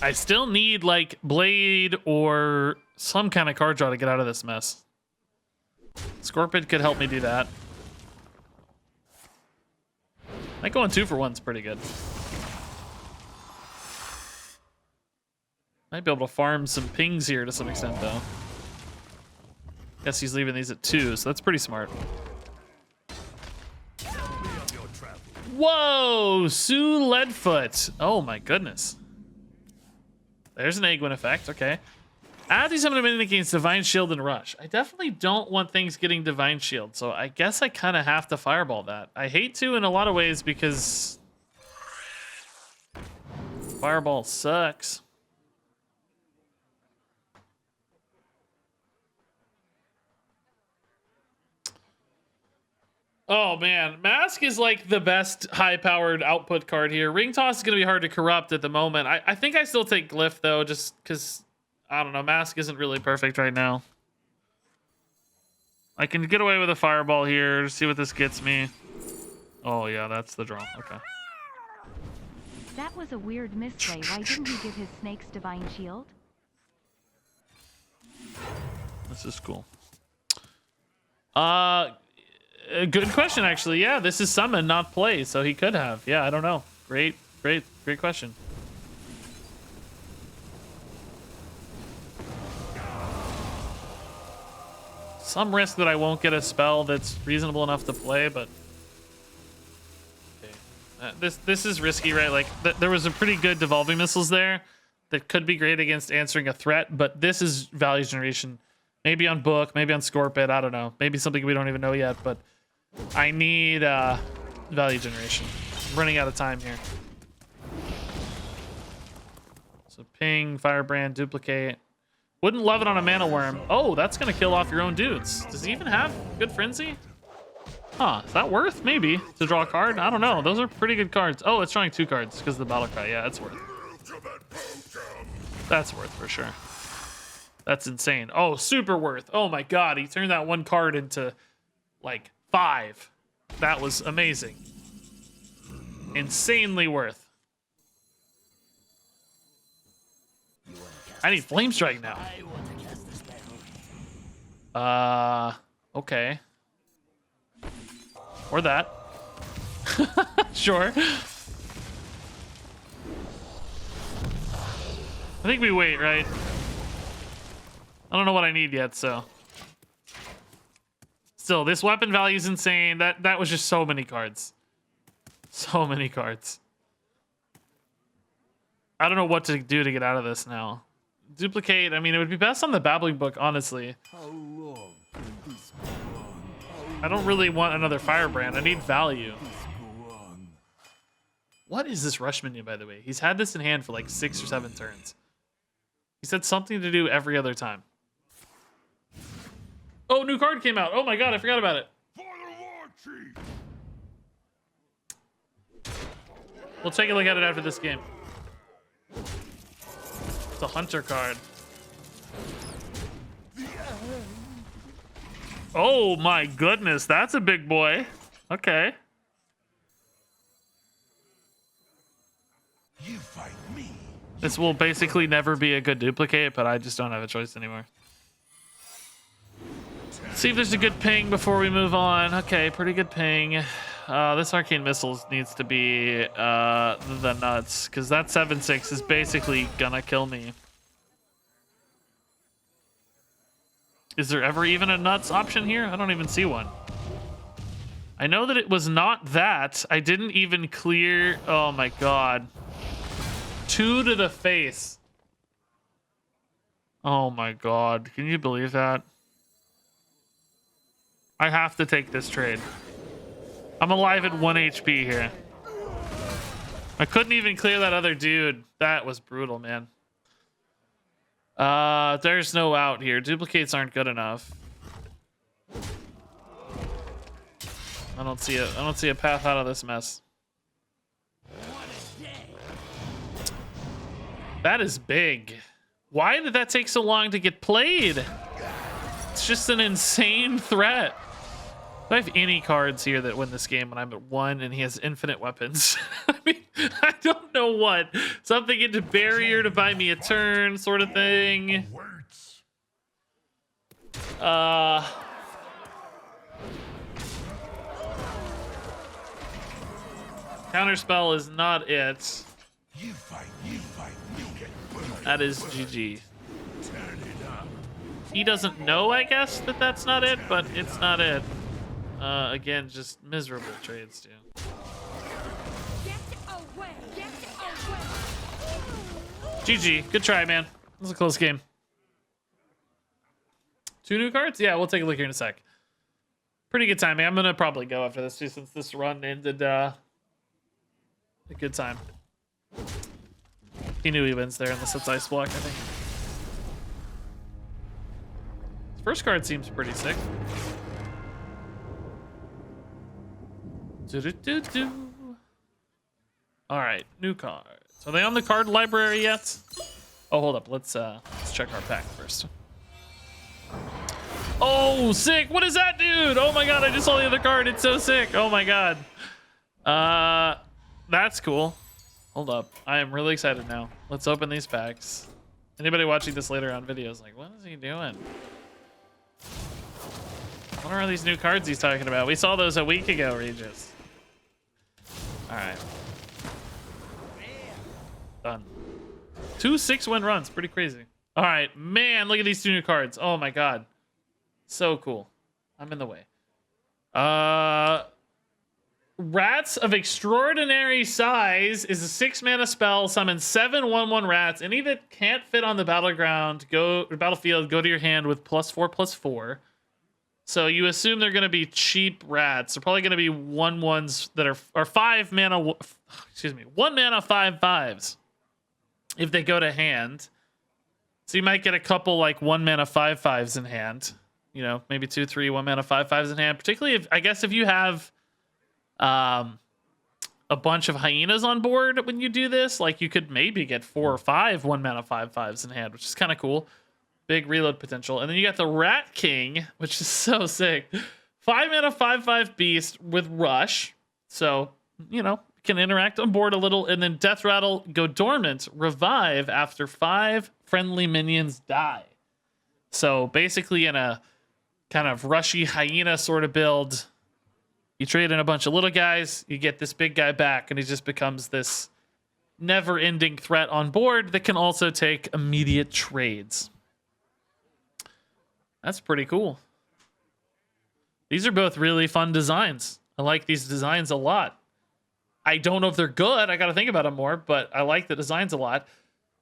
I still need like Blade or some kind of card draw to get out of this mess. Scorpion could help me do that. I think going 2 for 1's pretty good. Might be able to farm some pings here to some extent, though. Guess he's leaving these at 2, so that's pretty smart. Whoa! Sue Leadfoot. Oh my goodness. There's an Egwin effect. Okay. Add these summon a minion against Divine Shield and Rush. I definitely don't want things getting Divine Shield, so I guess I kind of have to Fireball that. I hate to in a lot of ways because Fireball sucks. Oh man, Mask is like the best high-powered output card here. Ring Toss is going to be hard to corrupt at the moment. I think I still take Glyph though, just because, I don't know, Mask isn't really perfect right now. I can get away with a Fireball here, see what this gets me. Oh yeah, that's the draw, okay. That was a weird misplay. Why didn't he give his snakes Divine Shield? This is cool. Good question, actually. Yeah, this is summon, not play, so he could have. Yeah, I don't know. Great question. Some risk that I won't get a spell that's reasonable enough to play, but okay. This is risky, right? Like there was a pretty good devolving missiles there that could be great against answering a threat, but this is value generation. Maybe on book, maybe on Scorpid, I don't know. Maybe something we don't even know yet, but I need value generation. I'm running out of time here. So ping, Firebrand, duplicate. Wouldn't love it on a Mana Worm. Oh, that's gonna kill off your own dudes. Does he even have good Frenzy? Huh, is that worth? Maybe, to draw a card? I don't know. Those are pretty good cards. Oh, it's drawing 2 cards because of the Battle Cry. Yeah, it's worth. That's worth for sure. That's insane. Oh, super worth. Oh my god, he turned that 1 card into like 5. That was amazing. Insanely worth. I need Flame Strike now. Okay. Or that. Sure. I think we wait, right? I don't know what I need yet, so. Still, this weapon value is insane. That was just so many cards. So many cards. I don't know what to do to get out of this now. Duplicate, I mean, it would be best on the Babbling Book, honestly. I don't really want another Firebrand. I need value. What is this rush minion, by the way? He's had this in hand for like 6 or 7 turns. He said something to do every other time. Oh, new card came out. Oh my god, I forgot about it. For the war chief. We'll take a look at it after this game. It's a hunter card. Oh my goodness, that's a big boy. Okay. You fight me. This will basically never be a good duplicate, but I just don't have a choice anymore. See if there's a good ping before we move on. Okay, pretty good ping. This Arcane Missiles needs to be the nuts, because that 7/6 is basically gonna kill me. Is there ever even a nuts option here? I don't even see one. I know that it was not that. I didn't even clear. Oh my god. 2 to the face. Oh my god. Can you believe that? I have to take this trade. I'm alive at 1 HP here. I couldn't even clear that other dude. That was brutal, man. There's no out here. Duplicates aren't good enough. I don't see a path out of this mess. That is big. Why did that take so long to get played? It's just an insane threat. Do I have any cards here that win this game when I'm at 1 and he has infinite weapons? I mean, I don't know what. Something into barrier to buy me a turn sort of thing. Words. Counterspell is not it. You fight, you get burned. That is GG. Turn it up. He doesn't know, I guess, that that's not it, but it's not it. Again, just miserable trades, too. Get away! Get away! GG. Good try, man. It was a close game. 2 new cards? Yeah, we'll take a look here in a sec. Pretty good timing. I'm going to probably go after this, too, since this run ended a good time. He knew he wins there unless it's ice block, I think. His first card seems pretty sick. Do-do-do-do. All right, new cards. Are they on the card library yet? Oh, hold up. Let's check our pack first. Oh, sick! What is that, dude? Oh my god! I just saw the other card. It's so sick. Oh my god. That's cool. Hold up. I am really excited now. Let's open these packs. Anybody watching this later on video is like, what is he doing? What are these new cards he's talking about? We saw those a week ago, Regis. All right. Done. 2 6-win runs. Pretty crazy. All right. Man, look at these 2 new cards. Oh, my God. So cool. I'm in the way. Rats of Extraordinary Size is a 6-mana spell. Summon 7 1/1 rats. Any that can't fit on the battlefield, go to your hand with +4/+4. So you assume they're going to be cheap rats. They're probably going to be 1/1s that are 5 mana. Excuse me, 1 mana 5/5s. If they go to hand, so you might get a couple like 1 mana 5/5s in hand. You know, maybe 2, 3 1 mana 5/5s in hand. Particularly if I guess if you have a bunch of hyenas on board when you do this, like you could maybe get 4 or 5 1 mana 5/5s in hand, which is kind of cool. Big reload potential. And then you got the Rat King, which is so sick. 5 mana 5/5 beast with rush. So, you know, can interact on board a little. And then Death Rattle, go dormant, revive after 5 friendly minions die. So basically in a kind of rushy hyena sort of build, you trade in a bunch of little guys, you get this big guy back, and he just becomes this never-ending threat on board that can also take immediate trades. That's pretty cool. These are both really fun designs. I like these designs a lot. I don't know if they're good. I got to think about them more, but I like the designs a lot.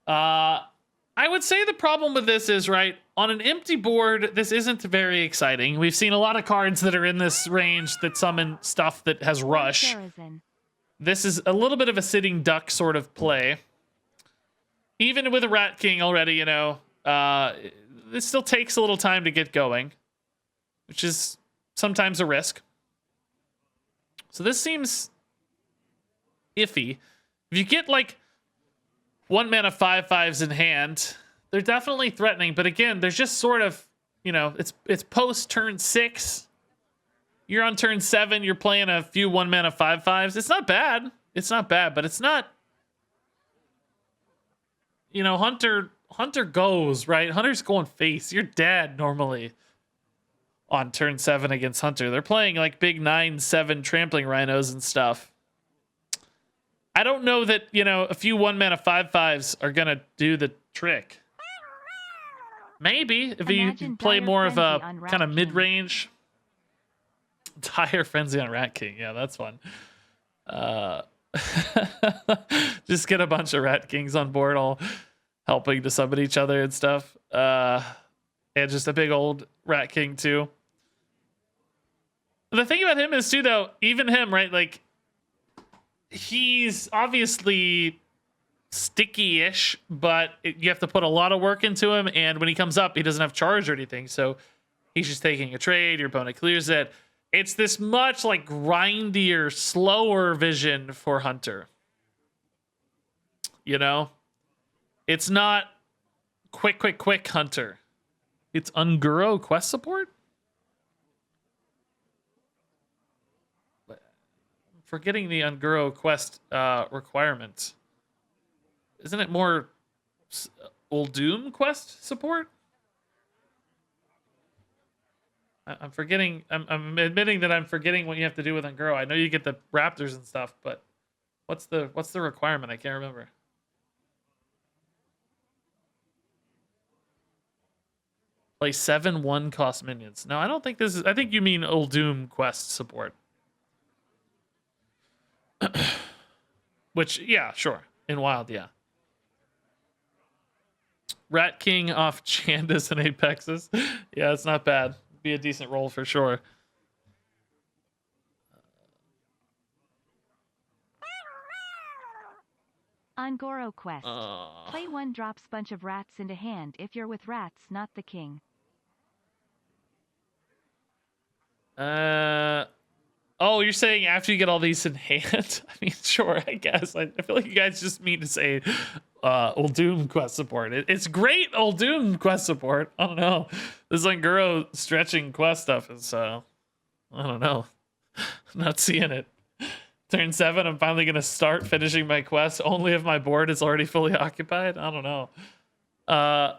I would say the problem with this is, right, on an empty board, this isn't very exciting. We've seen a lot of cards that are in this range that summon stuff that has rush. Garrison. this is a little bit of a sitting duck sort of play. Even with a Rat King already, you know, it still takes a little time to get going, which is sometimes a risk. So this seems iffy. If you get like 1 mana 5/5s in hand, they're definitely threatening. But again, they're just sort of, you know, it's post turn 6. You're on turn 7. You're playing a few 1 mana 5/5s. It's not bad. It's not bad, but it's not. You know, Hunter goes, right? Hunter's going face. You're dead normally on turn 7 against Hunter. They're playing like big 9/7 trampling rhinos and stuff. I don't know that, you know, a few 1 mana 5/5s are gonna do the trick. Maybe if you play more of a kind of mid-range. Dire Frenzy on Rat King. Yeah, that's fun. Just get a bunch of Rat Kings on board, all helping to summon each other and stuff. And just a big old Rat King too. The thing about him is too, though, even him, right? Like, he's obviously sticky-ish, but you have to put a lot of work into him. And when he comes up, he doesn't have charge or anything, so he's just taking a trade. Your opponent clears it. It's this much like grindier, slower vision for Hunter. You know? It's not quick Hunter. It's Unguro quest support? I'm forgetting the Unguro quest requirement. Isn't it more Uldum quest support? I'm forgetting. I'm admitting that I'm forgetting what you have to do with Unguro. I know you get the raptors and stuff, but what's the requirement? I can't remember. Play 7 1-cost minions. No, I don't think this is. I think you mean Uldum quest support. Which, yeah, sure. In Wild, yeah. Rat King off Chandas and Apexes. Yeah, it's not bad. Be a decent roll for sure. On Goro Quest, play 1 drops bunch of rats into hand if you're with rats, not the king. Oh, you're saying after you get all these in hand? I mean, sure, I guess. I feel like you guys just mean to say Uldum quest support. It's great Uldum quest support. I don't know. This Unguro stretching quest stuff is, I don't know. I'm not seeing it. Turn 7, I'm finally going to start finishing my quest only if my board is already fully occupied. I don't know. I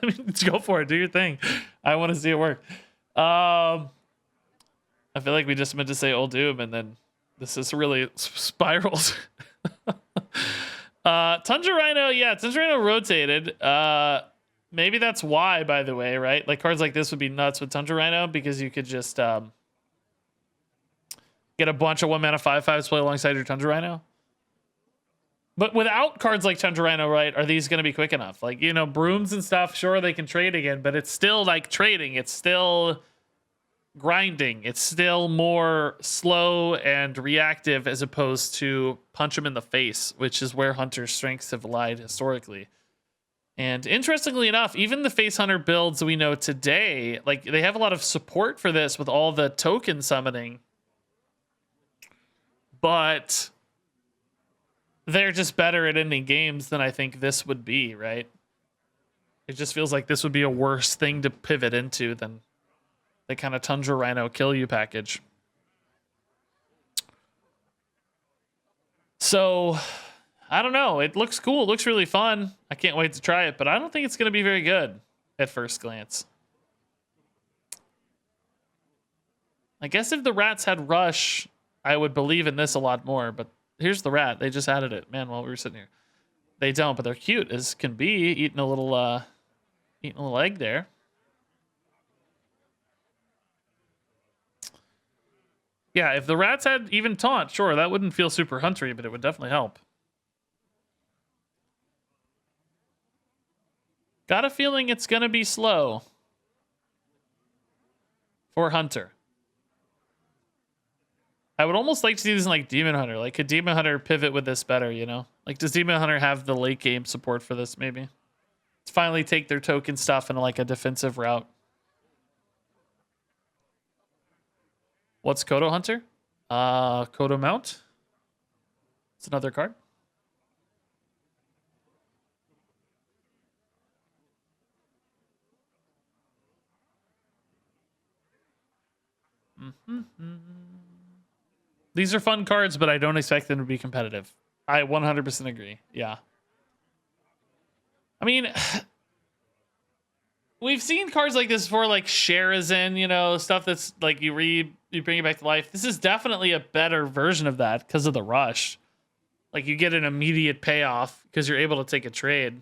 mean, let's go for it. Do your thing. I want to see it work. I feel like we just meant to say Uldum, and then this is really spiraled. Tundra Rhino, yeah, Tundra Rhino rotated. Maybe that's why, by the way, right? Like, cards like this would be nuts with Tundra Rhino because you could just get a bunch of 1 mana 5/5s play alongside your Tundra Rhino. But without cards like Tundra Rhino, right, are these going to be quick enough? Like, you know, brooms and stuff, sure, they can trade again, but it's still like trading. It's still grinding. It's still more slow and reactive as opposed to punch them in the face, which is where Hunter's strengths have lied historically. And interestingly enough, even the face Hunter builds we know today, like, they have a lot of support for this with all the token summoning. But they're just better at ending games than I think this would be, right? It just feels like this would be a worse thing to pivot into than the kind of Tundra Rhino kill you package. So, I don't know. It looks cool. It looks really fun. I can't wait to try it, but I don't think it's going to be very good at first glance. I guess if the rats had Rush, I would believe in this a lot more, but here's the rat. They just added it, man, while we were sitting here. They don't, but they're cute as can be, eating a little egg there. Yeah, if the rats had even taunt, sure, that wouldn't feel super huntery, but it would definitely help. Got a feeling it's gonna be slow for Hunter. I would almost like to see this in like Demon Hunter. Like, could Demon Hunter pivot with this better, you know? Like, does Demon Hunter have the late game support for this, maybe? Let's finally take their token stuff into like a defensive route. What's Kodo Hunter? Kodo Mount. It's another card. These are fun cards, but I don't expect them to be competitive. I 100% agree. Yeah. I mean, we've seen cards like this before, like Sharazin, you know, stuff that's like you bring it back to life. This is definitely a better version of that because of the rush. Like, you get an immediate payoff because you're able to take a trade.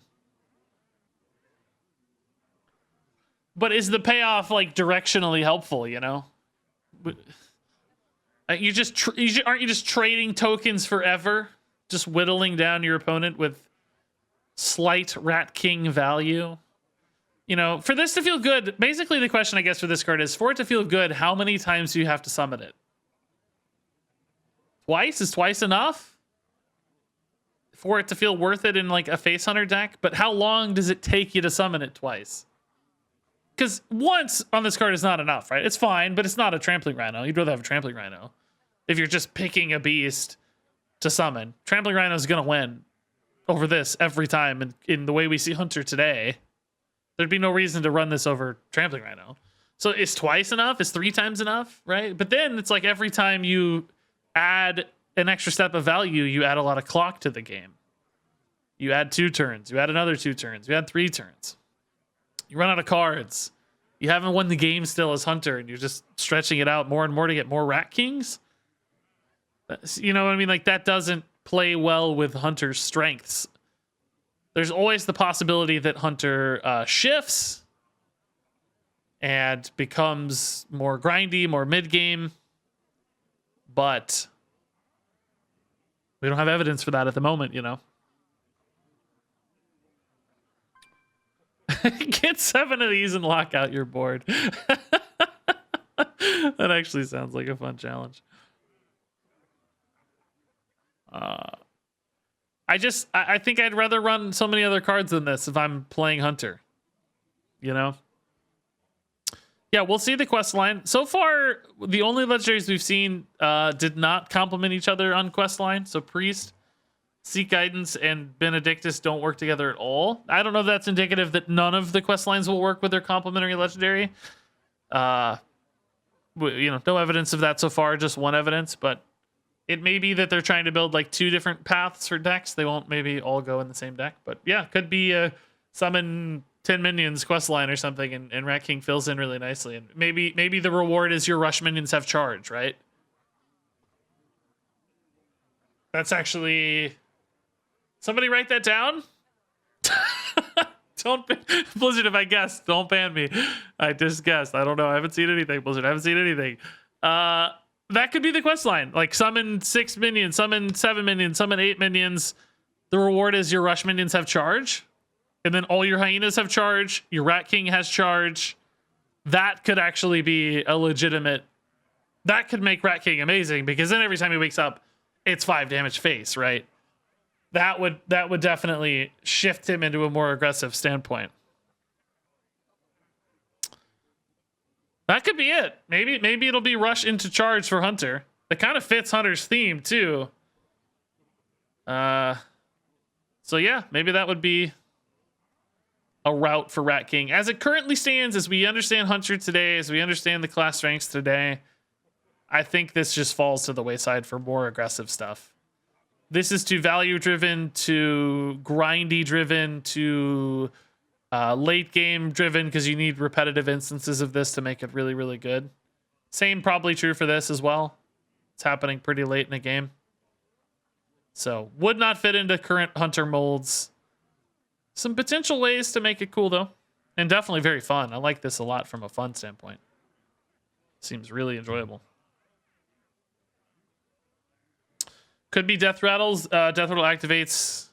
But is the payoff like directionally helpful, you know? Aren't you just trading tokens forever? Just whittling down your opponent with slight Rat King value? You know, for this to feel good, basically the question I guess for this card is, for it to feel good, how many times do you have to summon it? Twice? Is twice enough? For it to feel worth it in like a Face Hunter deck? But how long does it take you to summon it twice? Because once on this card is not enough, right? It's fine, but it's not a Trampling Rhino. You'd rather have a Trampling Rhino. If you're just picking a beast to summon, Trampling Rhino is going to win over this every time. And in the way we see Hunter today, there'd be no reason to run this over Trampling Rhino. So is twice enough? Is 3 times enough, right? But then it's like every time you add an extra step of value, you add a lot of clock to the game. You add 2 turns. You add another 2 turns. You add 3 turns. You run out of cards. You haven't won the game still as Hunter, and you're just stretching it out more and more to get more Rat Kings. You know what I mean? Like, that doesn't play well with Hunter's strengths. There's always the possibility that Hunter shifts and becomes more grindy, more mid-game. But we don't have evidence for that at the moment, you know? Get 7 of these and lock out your board. That actually sounds like a fun challenge. I think I'd rather run so many other cards than this if I'm playing Hunter. You know? Yeah, we'll see the quest line. So far, the only legendaries we've seen did not complement each other on quest line. So Priest, Seek Guidance, and Benedictus don't work together at all. I don't know if that's indicative that none of the quest lines will work with their complementary legendary. You know, no evidence of that so far, just one evidence, but it may be that they're trying to build like 2 different paths for decks. They won't maybe all go in the same deck, but yeah, could be a summon 10 minions quest line or something, and Rat King fills in really nicely. And maybe the reward is your rush minions have charge, right? That's actually... Somebody write that down? Don't Blizzard, if I guessed, don't ban me. I just guessed. I don't know. I haven't seen anything, Blizzard. I haven't seen anything. That could be the quest line. Like, summon 6 minions, summon 7 minions, summon 8 minions. The reward is your rush minions have charge. And then all your hyenas have charge. Your Rat King has charge. That could actually be a legitimate... That could make Rat King amazing, because then every time he wakes up, it's 5 damage face, right? That would definitely shift him into a more aggressive standpoint. That could be it. Maybe it'll be rush into charge for Hunter. It kind of fits Hunter's theme too. So yeah, maybe that would be a route for Rat King. As it currently stands, as we understand Hunter today, as we understand the class strengths today, I think this just falls to the wayside for more aggressive stuff. This is too value driven, too grindy driven, too late game driven, because you need repetitive instances of this to make it really, really good. Same probably true for this as well. It's happening pretty late in a game. So would not fit into current Hunter molds. Some potential ways to make it cool though. And definitely very fun. I like this a lot from a fun standpoint. Seems really enjoyable. Could be Death Rattles. Death Rattle activates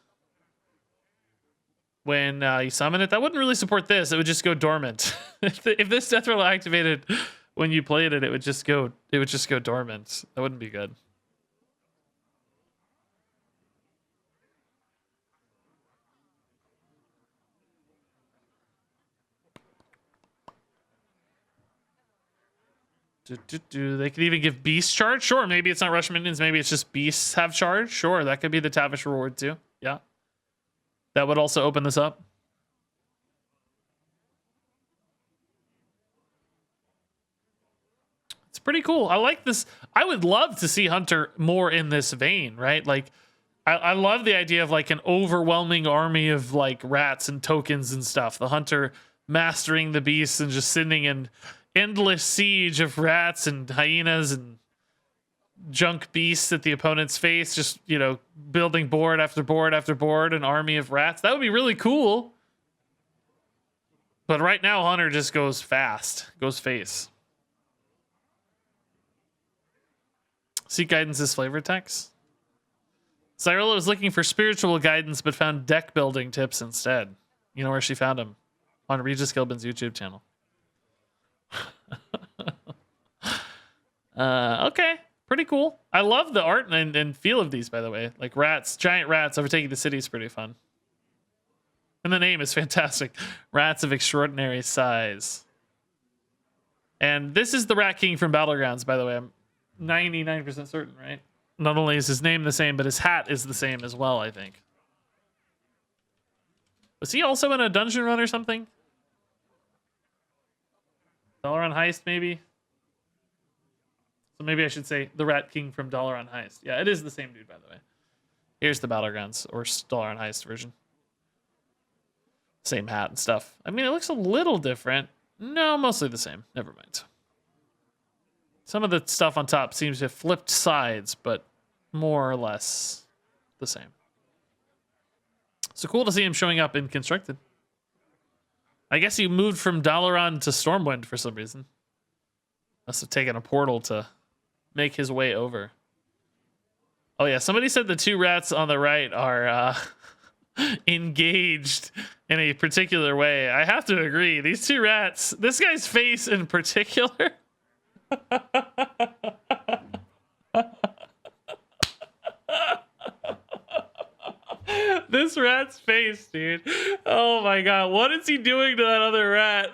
when you summon it. That wouldn't really support this. It would just go dormant. If this Death Rattle activated when you played it, it would just go dormant. That wouldn't be good. They could even give beasts charge. Sure, maybe it's not rush minions. Maybe it's just beasts have charge. Sure, that could be the Tavish reward too. Yeah, that would also open this up. It's pretty cool. I like this. I would love to see Hunter more in this vein, right? Like, I love the idea of like an overwhelming army of like rats and tokens and stuff. The Hunter mastering the beasts and just sitting in endless siege of rats and hyenas and junk beasts at the opponent's face, just, you know, building board after board after board, an army of rats. That would be really cool. But right now, Hunter just goes fast, goes face. Seek guidance is flavor text. Cyrilla was looking for spiritual guidance, but found deck building tips instead. You know where she found them? On RegisKillbin's YouTube channel. Okay, pretty cool. I love the art and feel of these, by the way. Like rats, giant rats overtaking the city is pretty fun. And the name is fantastic. Rats of extraordinary size. And this is the Rat King from Battlegrounds, by the way. I'm 99% certain, right? Not only is his name the same, but his hat is the same as well, I think. Was he also in a dungeon run or something? Dalaran Heist, maybe? So maybe I should say the Rat King from Dalaran Heist. Yeah, it is the same dude, by the way. Here's the Battlegrounds, or Dalaran Heist version. Same hat and stuff. I mean, it looks a little different. No, mostly the same. Never mind. Some of the stuff on top seems to have flipped sides, but more or less the same. So cool to see him showing up in Constructed. I guess he moved from Dalaran to Stormwind for some reason. Must have taken a portal to make his way over. Oh yeah, somebody said the two rats on the right are engaged in a particular way. I have to agree. These two rats, this guy's face in particular. This rat's face, dude. Oh my god, what is he doing to that other rat?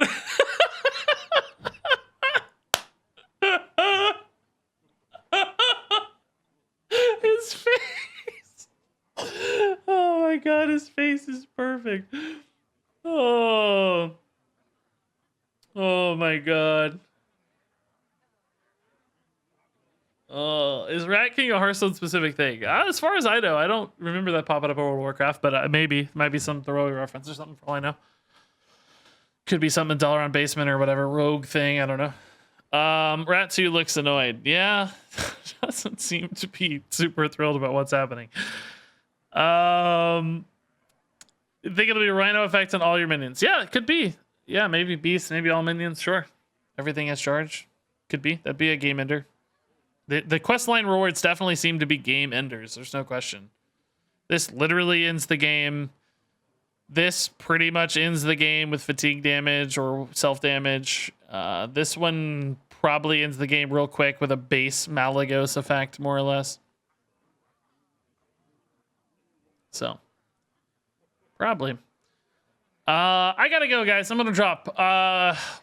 His face. Oh my god, his face is perfect. Oh. Oh my god. Is Rat King a Hearthstone specific thing? As far as I know, I don't remember that popping up in World of Warcraft, but maybe might be some throwaway reference or something for all I know. Could be something Dalaran Basement or whatever rogue thing. I don't know. Rat 2 looks annoyed. Yeah, doesn't seem to be super thrilled about what's happening. Think it'll be a Rhino effect on all your minions? Yeah, it could be. Yeah, maybe beasts, maybe all minions. Sure, everything has charge. Could be. That'd be a game ender. The questline rewards definitely seem to be game enders. There's no question. This literally ends the game. This pretty much ends the game with fatigue damage or self-damage. This one probably ends the game real quick with a base Malagos effect, more or less. So, probably. I gotta go, guys. I'm gonna drop.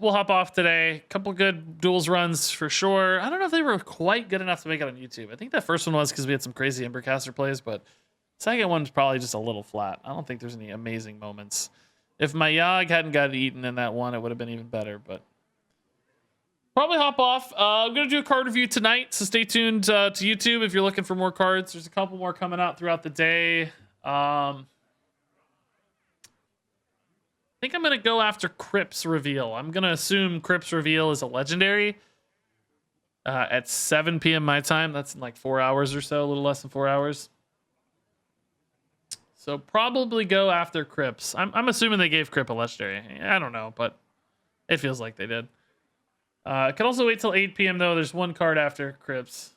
We'll hop off today. Couple good duels runs for sure. I don't know if they were quite good enough to make it on YouTube. I think that first one was because we had some crazy Embercaster plays, but second one's probably just a little flat. I don't think there's any amazing moments. If my Yogg hadn't got eaten in that one, it would have been even better, but probably hop off. I'm gonna do a card review tonight, so stay tuned to YouTube if you're looking for more cards. There's a couple more coming out throughout the day. I think I'm going to go after Crypt's Reveal. I'm going to assume Crypt's Reveal is a legendary at 7 p.m. my time. That's in like 4 hours or so, a little less than 4 hours. So probably go after Crypt's. I'm assuming they gave Crypt a legendary. I don't know, but it feels like they did. Could also wait till 8 p.m. though. There's one card after Crypt's.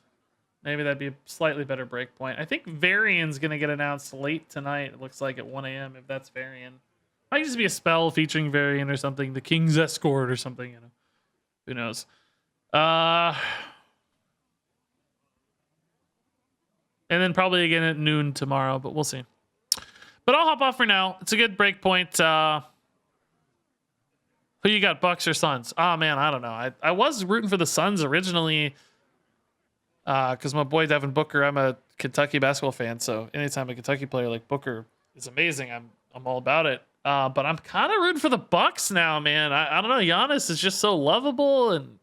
Maybe that'd be a slightly better break point. I think Varian's going to get announced late tonight. It looks like at 1 a.m. if that's Varian. Might just be a spell featuring Varian or something. The King's Escort or something, you know. Who knows? And then probably again at noon tomorrow, but we'll see. But I'll hop off for now. It's a good break point. Who you got, Bucks or Suns? Oh man, I don't know. I was rooting for the Suns originally because my boy Devin Booker. I'm a Kentucky basketball fan, so anytime a Kentucky player like Booker is amazing, I'm all about it. But I'm kind of rooting for the Bucks now, man. I don't know. Giannis is just so lovable, and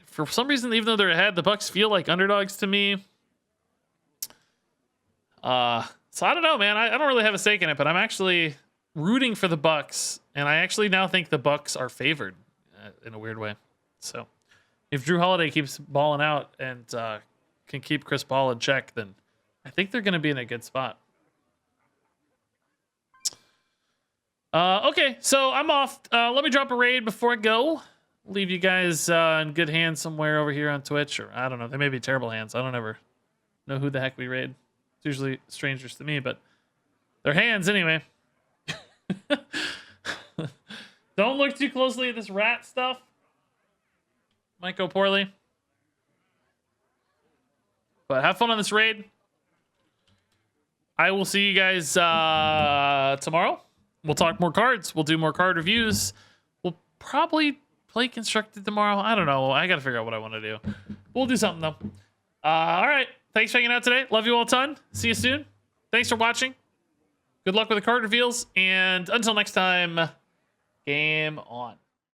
for some reason, even though they're ahead, the Bucks feel like underdogs to me. So I don't know, man. I don't really have a stake in it, but I'm actually rooting for the Bucks, and I actually now think the Bucks are favored in a weird way. So if Drew Holiday keeps balling out and can keep Chris Paul in check, then I think they're going to be in a good spot. Okay, so I'm off. Let me drop a raid before I go. Leave you guys in good hands somewhere over here on Twitch, or I don't know. They may be terrible hands. I don't ever know who the heck we raid. It's usually strangers to me, but they're hands anyway. Don't look too closely at this rat stuff. Might go poorly. But have fun on this raid. I will see you guys tomorrow. We'll talk more cards. We'll do more card reviews. We'll probably play Constructed tomorrow. I don't know. I got to figure out what I want to do. We'll do something, though. All right. Thanks for hanging out today. Love you all a ton. See you soon. Thanks for watching. Good luck with the card reveals. And until next time, game on.